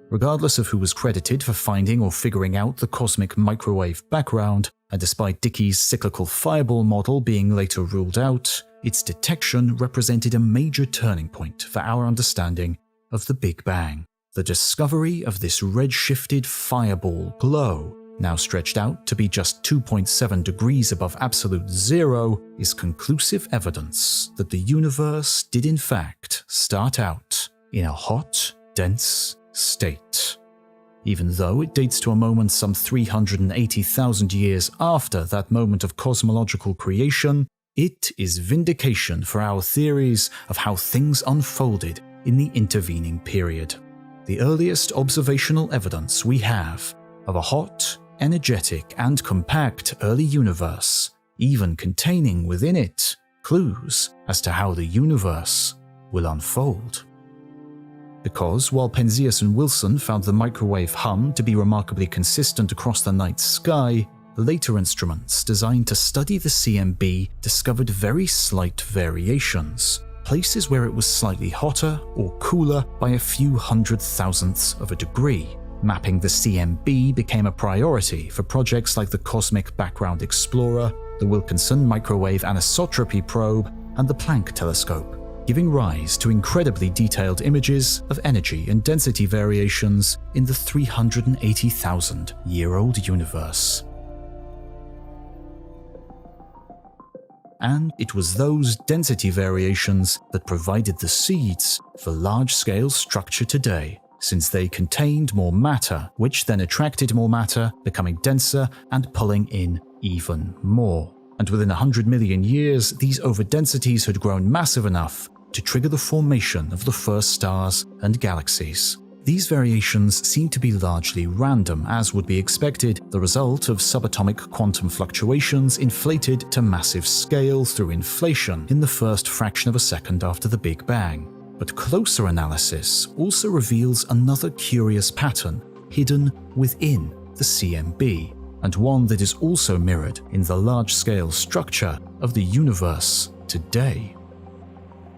A: Regardless of who was credited for finding or figuring out the cosmic microwave background, and despite Dicke's cyclical fireball model being later ruled out, its detection represented a major turning point for our understanding of the Big Bang. The discovery of this red-shifted fireball glow, now stretched out to be just 2.7 degrees above absolute zero, is conclusive evidence that the universe did in fact start out in a hot, dense state. Even though it dates to a moment some 380,000 years after that moment of cosmological creation, it is vindication for our theories of how things unfolded in the intervening period. The earliest observational evidence we have of a hot, energetic, and compact early universe, even containing within it clues as to how the universe will unfold. Because while Penzias and Wilson found the microwave hum to be remarkably consistent across the night sky, later instruments designed to study the CMB discovered very slight variations, places where it was slightly hotter or cooler by a few hundred thousandths of a degree. Mapping the CMB became a priority for projects like the Cosmic Background Explorer, the Wilkinson Microwave Anisotropy Probe, and the Planck Telescope, giving rise to incredibly detailed images of energy and density variations in the 380,000-year-old universe. And it was those density variations that provided the seeds for large-scale structure today, since they contained more matter, which then attracted more matter, becoming denser and pulling in even more. And within 100 million years, these overdensities had grown massive enough to trigger the formation of the first stars and galaxies. These variations seem to be largely random, as would be expected, the result of subatomic quantum fluctuations inflated to massive scale through inflation in the first fraction of a second after the Big Bang. But closer analysis also reveals another curious pattern hidden within the CMB, and one that is also mirrored in the large-scale structure of the universe today.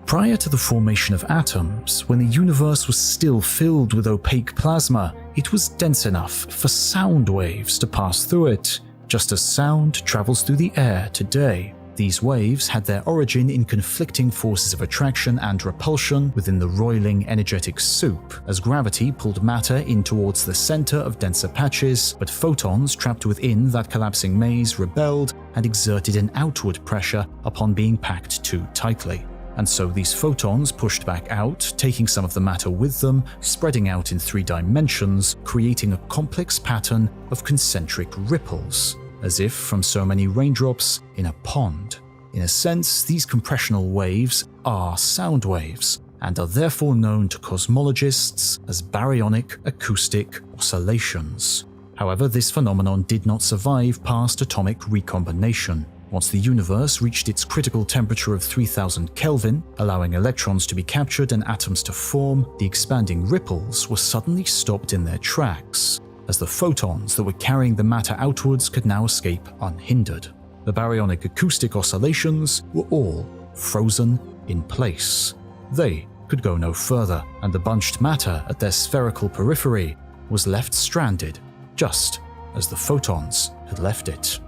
A: Prior to the formation of atoms, when the universe was still filled with opaque plasma, it was dense enough for sound waves to pass through it, just as sound travels through the air today. These waves had their origin in conflicting forces of attraction and repulsion within the roiling energetic soup, as gravity pulled matter in towards the center of denser patches, but photons trapped within that collapsing maze rebelled and exerted an outward pressure upon being packed too tightly. And so these photons pushed back out, taking some of the matter with them, spreading out in 3 dimensions, creating a complex pattern of concentric ripples, as if from so many raindrops in a pond. In a sense, these compressional waves are sound waves, and are therefore known to cosmologists as baryonic acoustic oscillations. However, this phenomenon did not survive past atomic recombination. Once the universe reached its critical temperature of 3000 Kelvin, allowing electrons to be captured and atoms to form, the expanding ripples were suddenly stopped in their tracks, as the photons that were carrying the matter outwards could now escape unhindered. The baryonic acoustic oscillations were all frozen in place. They could go no further, and the bunched matter at their spherical periphery was left stranded, just as the photons had left it.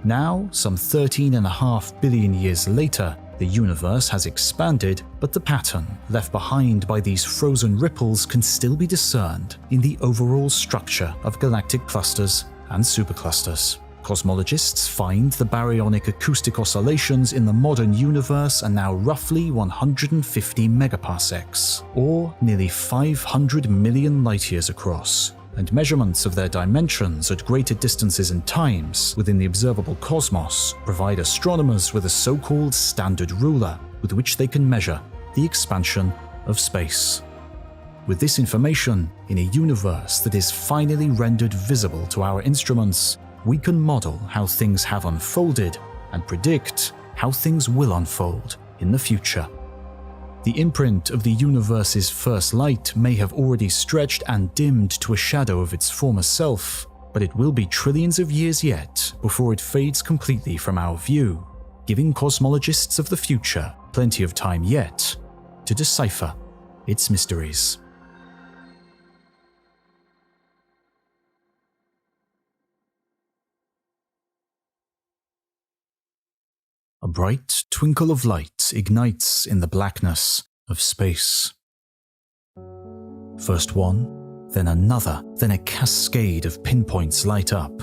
A: Now, some 13.5 billion years later, the universe has expanded, but the pattern left behind by these frozen ripples can still be discerned in the overall structure of galactic clusters and superclusters. Cosmologists find the baryonic acoustic oscillations in the modern universe are now roughly 150 megaparsecs, or nearly 500 million light-years across, and measurements of their dimensions at greater distances and times within the observable cosmos provide astronomers with a so-called standard ruler with which they can measure the expansion of space. With this information, in a universe that is finally rendered visible to our instruments, we can model how things have unfolded and predict how things will unfold in the future. The imprint of the universe's first light may have already stretched and dimmed to a shadow of its former self, but it will be trillions of years yet before it fades completely from our view, giving cosmologists of the future plenty of time yet to decipher its mysteries. A bright twinkle of light ignites in the blackness of space. First one, then another, then a cascade of pinpoints light up.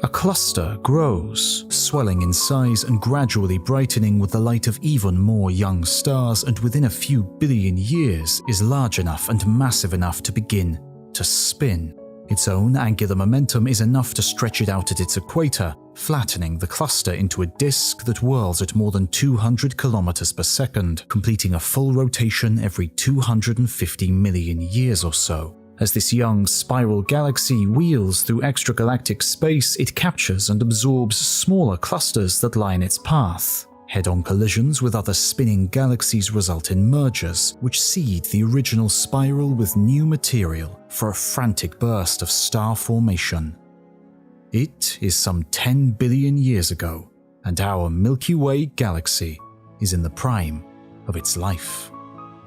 A: A cluster grows, swelling in size and gradually brightening with the light of even more young stars, and within a few billion years is large enough and massive enough to begin to spin. Its own angular momentum is enough to stretch it out at its equator, flattening the cluster into a disk that whirls at more than 200 kilometers per second, completing a full rotation every 250 million years or so. As this young spiral galaxy wheels through extragalactic space, it captures and absorbs smaller clusters that line its path. Head-on collisions with other spinning galaxies result in mergers, which seed the original spiral with new material for a frantic burst of star formation. It is some 10 billion years ago, and our Milky Way galaxy is in the prime of its life.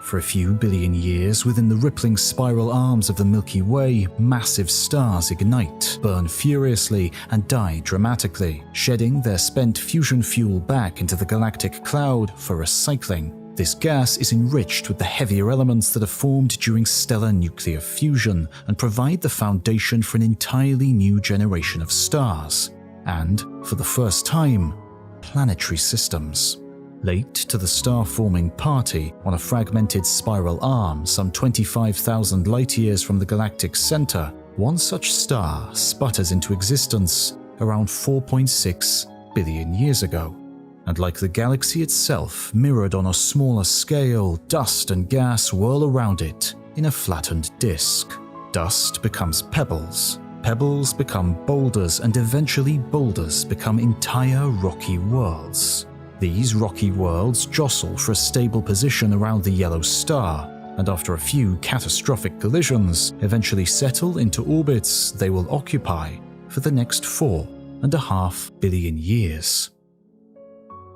A: For a few billion years, within the rippling spiral arms of the Milky Way, massive stars ignite, burn furiously, and die dramatically, shedding their spent fusion fuel back into the galactic cloud for recycling. This gas is enriched with the heavier elements that are formed during stellar nuclear fusion and provide the foundation for an entirely new generation of stars, and, for the first time, planetary systems. Late to the star-forming party, on a fragmented spiral arm some 25,000 light-years from the galactic center, one such star sputters into existence around 4.6 billion years ago. And like the galaxy itself, mirrored on a smaller scale, dust and gas whirl around it in a flattened disk. Dust becomes pebbles, pebbles become boulders, and eventually boulders become entire rocky worlds. These rocky worlds jostle for a stable position around the yellow star, and after a few catastrophic collisions, eventually settle into orbits they will occupy for the next 4.5 billion years.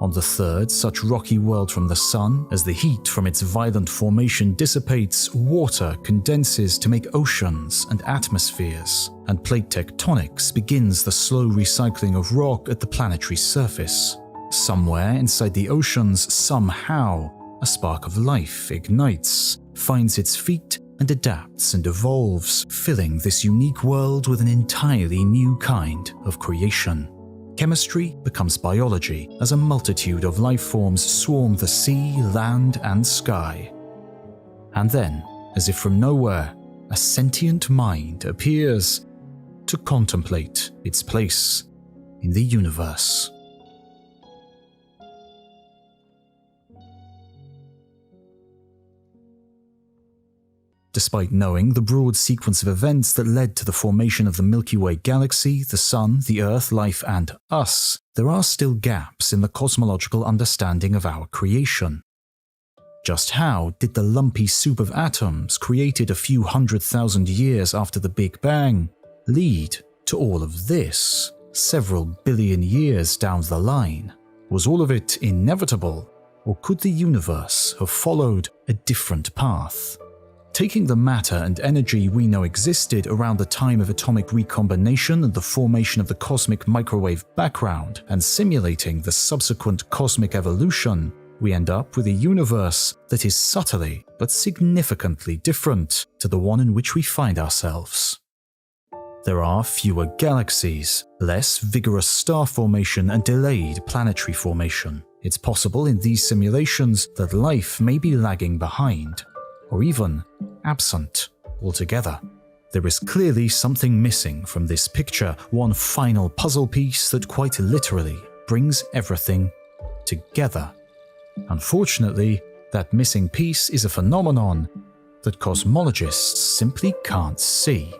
A: On the third such rocky world from the Sun, as the heat from its violent formation dissipates, water condenses to make oceans and atmospheres, and plate tectonics begins the slow recycling of rock at the planetary surface. Somewhere inside the oceans, somehow, a spark of life ignites, finds its feet, and adapts and evolves, filling this unique world with an entirely new kind of creation. Chemistry becomes biology as a multitude of life forms swarm the sea, land, and sky. And then, as if from nowhere, a sentient mind appears to contemplate its place in the universe. Despite knowing the broad sequence of events that led to the formation of the Milky Way galaxy, the Sun, the Earth, life, and us, there are still gaps in the cosmological understanding of our creation. Just how did the lumpy soup of atoms created a few 100,000 years after the Big Bang lead to all of this several billion years down the line? Was all of it inevitable, or could the universe have followed a different path? Taking the matter and energy we know existed around the time of atomic recombination and the formation of the cosmic microwave background and simulating the subsequent cosmic evolution, we end up with a universe that is subtly but significantly different to the one in which we find ourselves. There are fewer galaxies, less vigorous star formation and delayed planetary formation. It's possible in these simulations that life may be lagging behind, or even absent altogether. There is clearly something missing from this picture, one final puzzle piece that quite literally brings everything together. Unfortunately, that missing piece is a phenomenon that cosmologists simply can't see.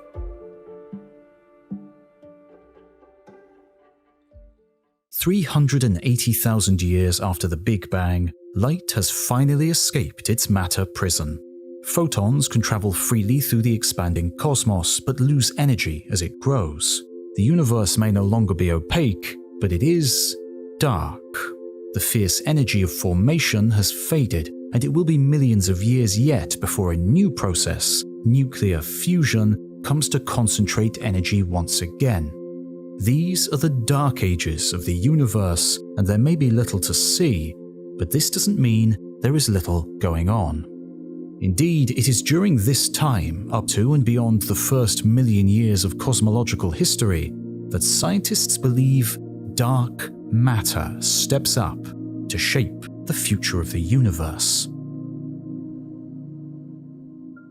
A: "380,000 years after the Big Bang, light has finally escaped its matter prison. Photons can travel freely through the expanding cosmos but lose energy as it grows. The universe may no longer be opaque, but it is dark. The fierce energy of formation has faded, and it will be millions of years yet before a new process, nuclear fusion, comes to concentrate energy once again. These are the dark ages of the universe, and there may be little to see, but this doesn't mean there is little going on. Indeed, it is during this time, up to and beyond the first million years of cosmological history, that scientists believe dark matter steps up to shape the future of the universe.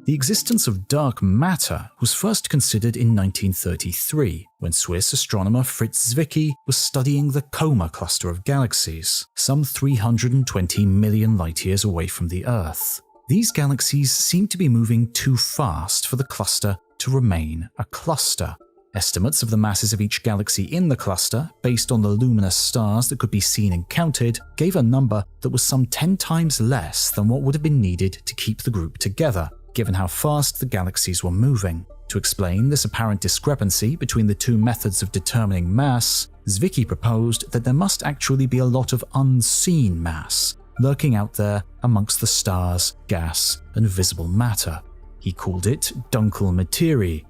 A: The existence of dark matter was first considered in 1933, when Swiss astronomer Fritz Zwicky was studying the Coma cluster of galaxies, some 320 million light-years away from the Earth. These galaxies seem to be moving too fast for the cluster to remain a cluster. Estimates of the masses of each galaxy in the cluster, based on the luminous stars that could be seen and counted, gave a number that was some 10 times less than what would have been needed to keep the group together, given how fast the galaxies were moving. To explain this apparent discrepancy between the two methods of determining mass, Zwicky proposed that there must actually be a lot of unseen mass lurking out there amongst the stars, gas, and visible matter. He called it Dunkle Materie,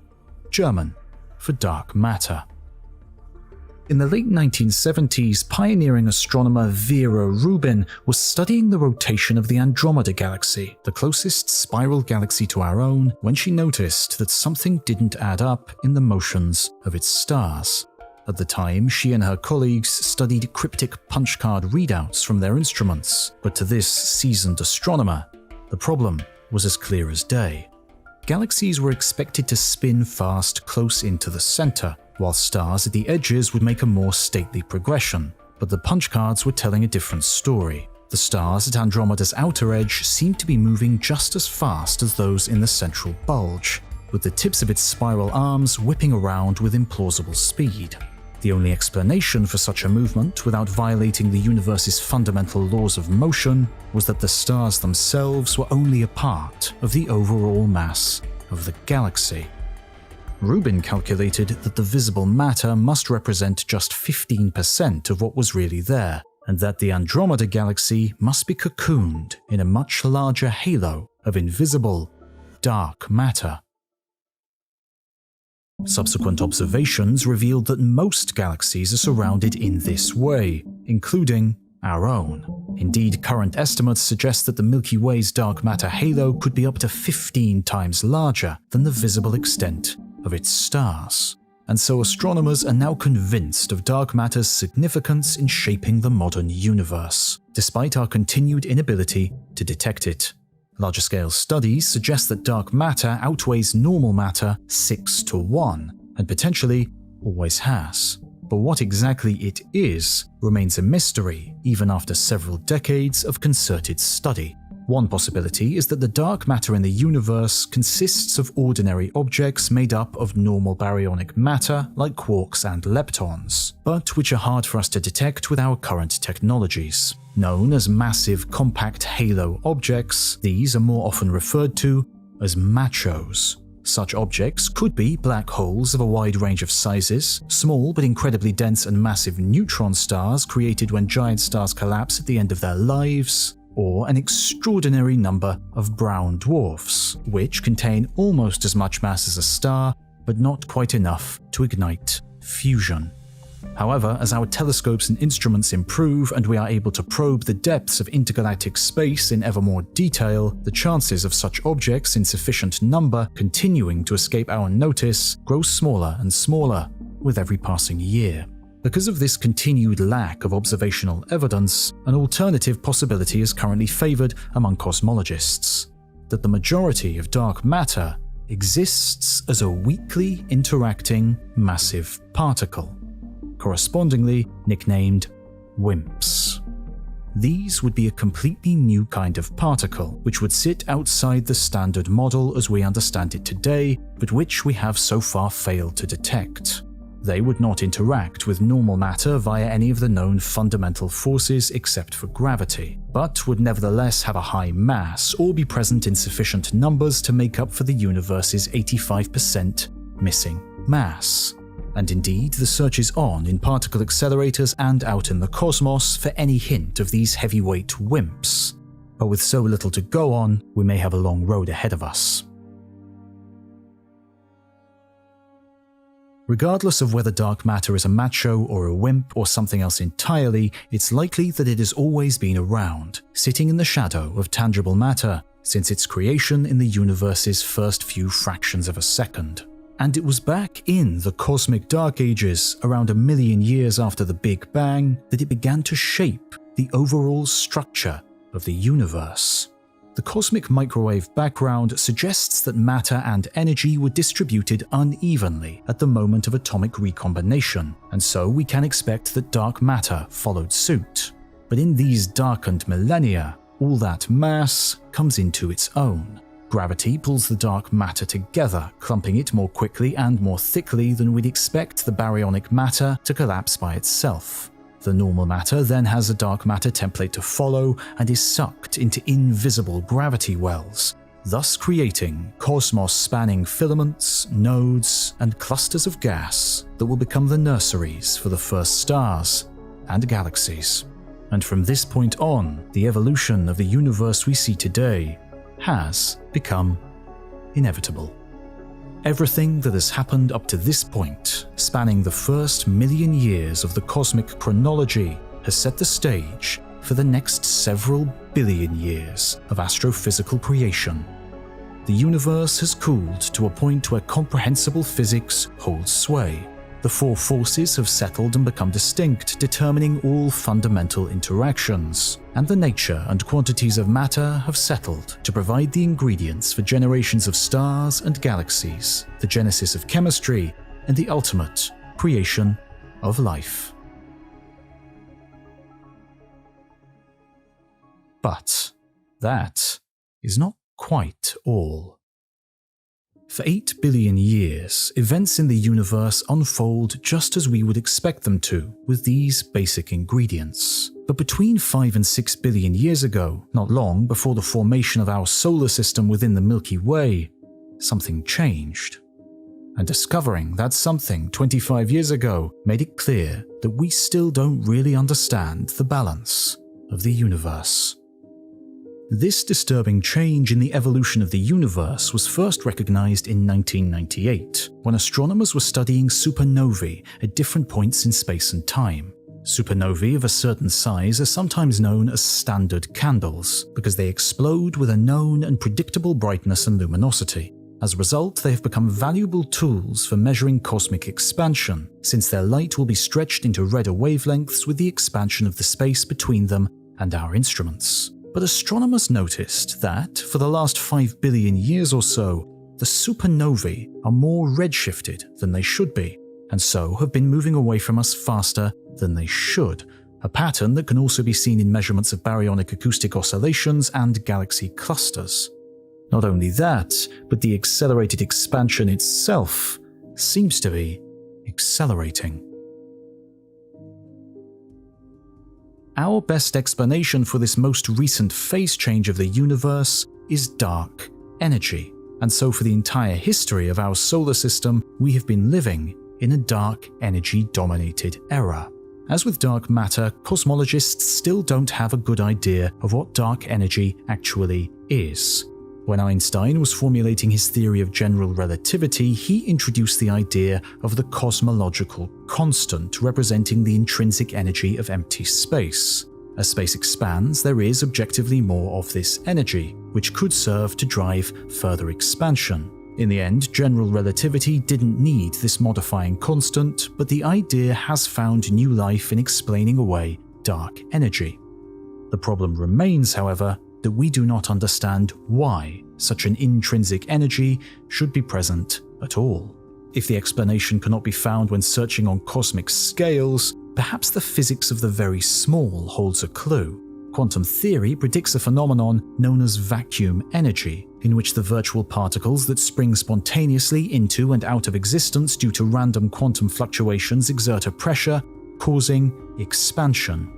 A: German for dark matter. In the late 1970s, pioneering astronomer Vera Rubin was studying the rotation of the Andromeda Galaxy, the closest spiral galaxy to our own, when she noticed that something didn't add up in the motions of its stars. At the time, she and her colleagues studied cryptic punch card readouts from their instruments, but to this seasoned astronomer, the problem was as clear as day. Galaxies were expected to spin fast close into the center, while stars at the edges would make a more stately progression. But the punch cards were telling a different story. The stars at Andromeda's outer edge seemed to be moving just as fast as those in the central bulge, with the tips of its spiral arms whipping around with implausible speed. The only explanation for such a movement without violating the universe's fundamental laws of motion was that the stars themselves were only a part of the overall mass of the galaxy. Rubin calculated that the visible matter must represent just 15% of what was really there, and that the Andromeda Galaxy must be cocooned in a much larger halo of invisible, dark matter. Subsequent observations revealed that most galaxies are surrounded in this way, including our own. Indeed, current estimates suggest that the Milky Way's dark matter halo could be up to 15 times larger than the visible extent of its stars. And so astronomers are now convinced of dark matter's significance in shaping the modern universe, despite our continued inability to detect it. Larger-scale studies suggest that dark matter outweighs normal matter 6 to 1, and potentially always has. But what exactly it is remains a mystery even after several decades of concerted study. One possibility is that the dark matter in the universe consists of ordinary objects made up of normal baryonic matter like quarks and leptons, but which are hard for us to detect with our current technologies. Known as massive compact halo objects, these are more often referred to as machos. Such objects could be black holes of a wide range of sizes, small but incredibly dense and massive neutron stars created when giant stars collapse at the end of their lives, or an extraordinary number of brown dwarfs, which contain almost as much mass as a star, but not quite enough to ignite fusion. However, as our telescopes and instruments improve and we are able to probe the depths of intergalactic space in ever more detail, the chances of such objects in sufficient number continuing to escape our notice grow smaller and smaller with every passing year. Because of this continued lack of observational evidence, an alternative possibility is currently favored among cosmologists: that the majority of dark matter exists as a weakly interacting massive particle, correspondingly nicknamed WIMPs. These would be a completely new kind of particle, which would sit outside the standard model as we understand it today, but which we have so far failed to detect. They would not interact with normal matter via any of the known fundamental forces except for gravity, but would nevertheless have a high mass or be present in sufficient numbers to make up for the universe's 85% missing mass. And indeed, the search is on in particle accelerators and out in the cosmos for any hint of these heavyweight WIMPs. But with so little to go on, we may have a long road ahead of us. Regardless of whether dark matter is a macho or a WIMP or something else entirely, it's likely that it has always been around, sitting in the shadow of tangible matter, since its creation in the universe's first few fractions of a second. And it was back in the cosmic dark ages, around 1 million years after the Big Bang, that it began to shape the overall structure of the universe. The cosmic microwave background suggests that matter and energy were distributed unevenly at the moment of atomic recombination, and so we can expect that dark matter followed suit. But in these darkened millennia, all that mass comes into its own. Gravity pulls the dark matter together, clumping it more quickly and more thickly than we'd expect the baryonic matter to collapse by itself. The normal matter then has a dark matter template to follow and is sucked into invisible gravity wells, thus creating cosmos-spanning filaments, nodes, and clusters of gas that will become the nurseries for the first stars and galaxies. And from this point on, the evolution of the universe we see today has become inevitable. Everything that has happened up to this point, spanning the first 1 million years of the cosmic chronology, has set the stage for the next several billion years of astrophysical creation. The universe has cooled to a point where comprehensible physics holds sway. The four forces have settled and become distinct, determining all fundamental interactions, and the nature and quantities of matter have settled to provide the ingredients for generations of stars and galaxies, the genesis of chemistry, and the ultimate creation of life. But that is not quite all. For 8 billion years, events in the universe unfold just as we would expect them to, with these basic ingredients. But between 5 and 6 billion years ago, not long before the formation of our solar system within the Milky Way, something changed. And discovering that something 25 years ago made it clear that we still don't really understand the balance of the universe. This disturbing change in the evolution of the universe was first recognized in 1998, when astronomers were studying supernovae at different points in space and time. Supernovae of a certain size are sometimes known as standard candles, because they explode with a known and predictable brightness and luminosity. As a result, they have become valuable tools for measuring cosmic expansion, since their light will be stretched into redder wavelengths with the expansion of the space between them and our instruments. But astronomers noticed that, for the last 5 billion years or so, the supernovae are more redshifted than they should be, and so have been moving away from us faster than they should, a pattern that can also be seen in measurements of baryonic acoustic oscillations and galaxy clusters. Not only that, but the accelerated expansion itself seems to be accelerating. Our best explanation for this most recent phase change of the universe is dark energy, and so for the entire history of our solar system, we have been living in a dark energy-dominated era. As with dark matter, cosmologists still don't have a good idea of what dark energy actually is. When Einstein was formulating his theory of general relativity, he introduced the idea of the cosmological constant representing the intrinsic energy of empty space. As space expands, there is objectively more of this energy, which could serve to drive further expansion. In the end, general relativity didn't need this modifying constant, but the idea has found new life in explaining away dark energy. The problem remains, however, that we do not understand why such an intrinsic energy should be present at all. If the explanation cannot be found when searching on cosmic scales, perhaps the physics of the very small holds a clue. Quantum theory predicts a phenomenon known as vacuum energy, in which the virtual particles that spring spontaneously into and out of existence due to random quantum fluctuations exert a pressure, causing expansion.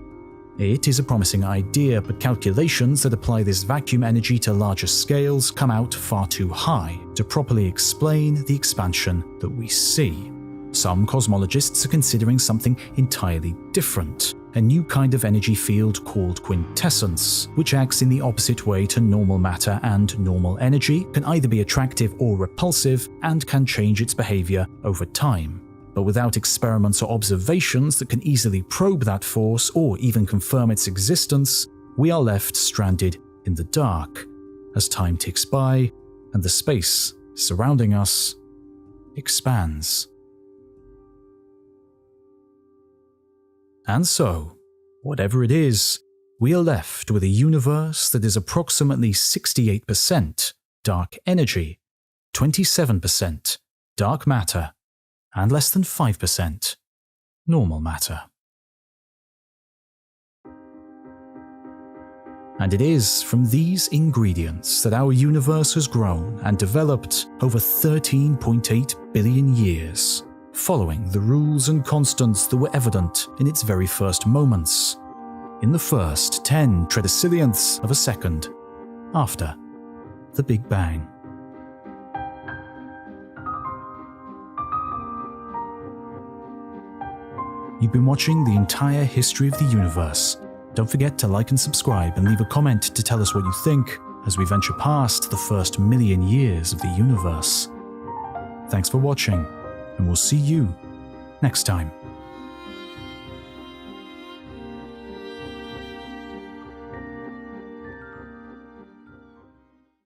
A: It is a promising idea, but calculations that apply this vacuum energy to larger scales come out far too high to properly explain the expansion that we see. Some cosmologists are considering something entirely different, a new kind of energy field called quintessence, which acts in the opposite way to normal matter, and normal energy can either be attractive or repulsive and can change its behavior over time. But without experiments or observations that can easily probe that force or even confirm its existence, we are left stranded in the dark as time ticks by and the space surrounding us expands. And so, whatever it is, we are left with a universe that is approximately 68% dark energy, 27% dark matter, and less than 5% normal matter. And it is from these ingredients that our universe has grown and developed over 13.8 billion years, following the rules and constants that were evident in its very first moments, in the first 10 tredecillionths of a second after the Big Bang. You've been watching the entire history of the universe. Don't forget to like and subscribe and leave a comment to tell us what you think as we venture past the first million years of the universe. Thanks for watching, and we'll see you next time.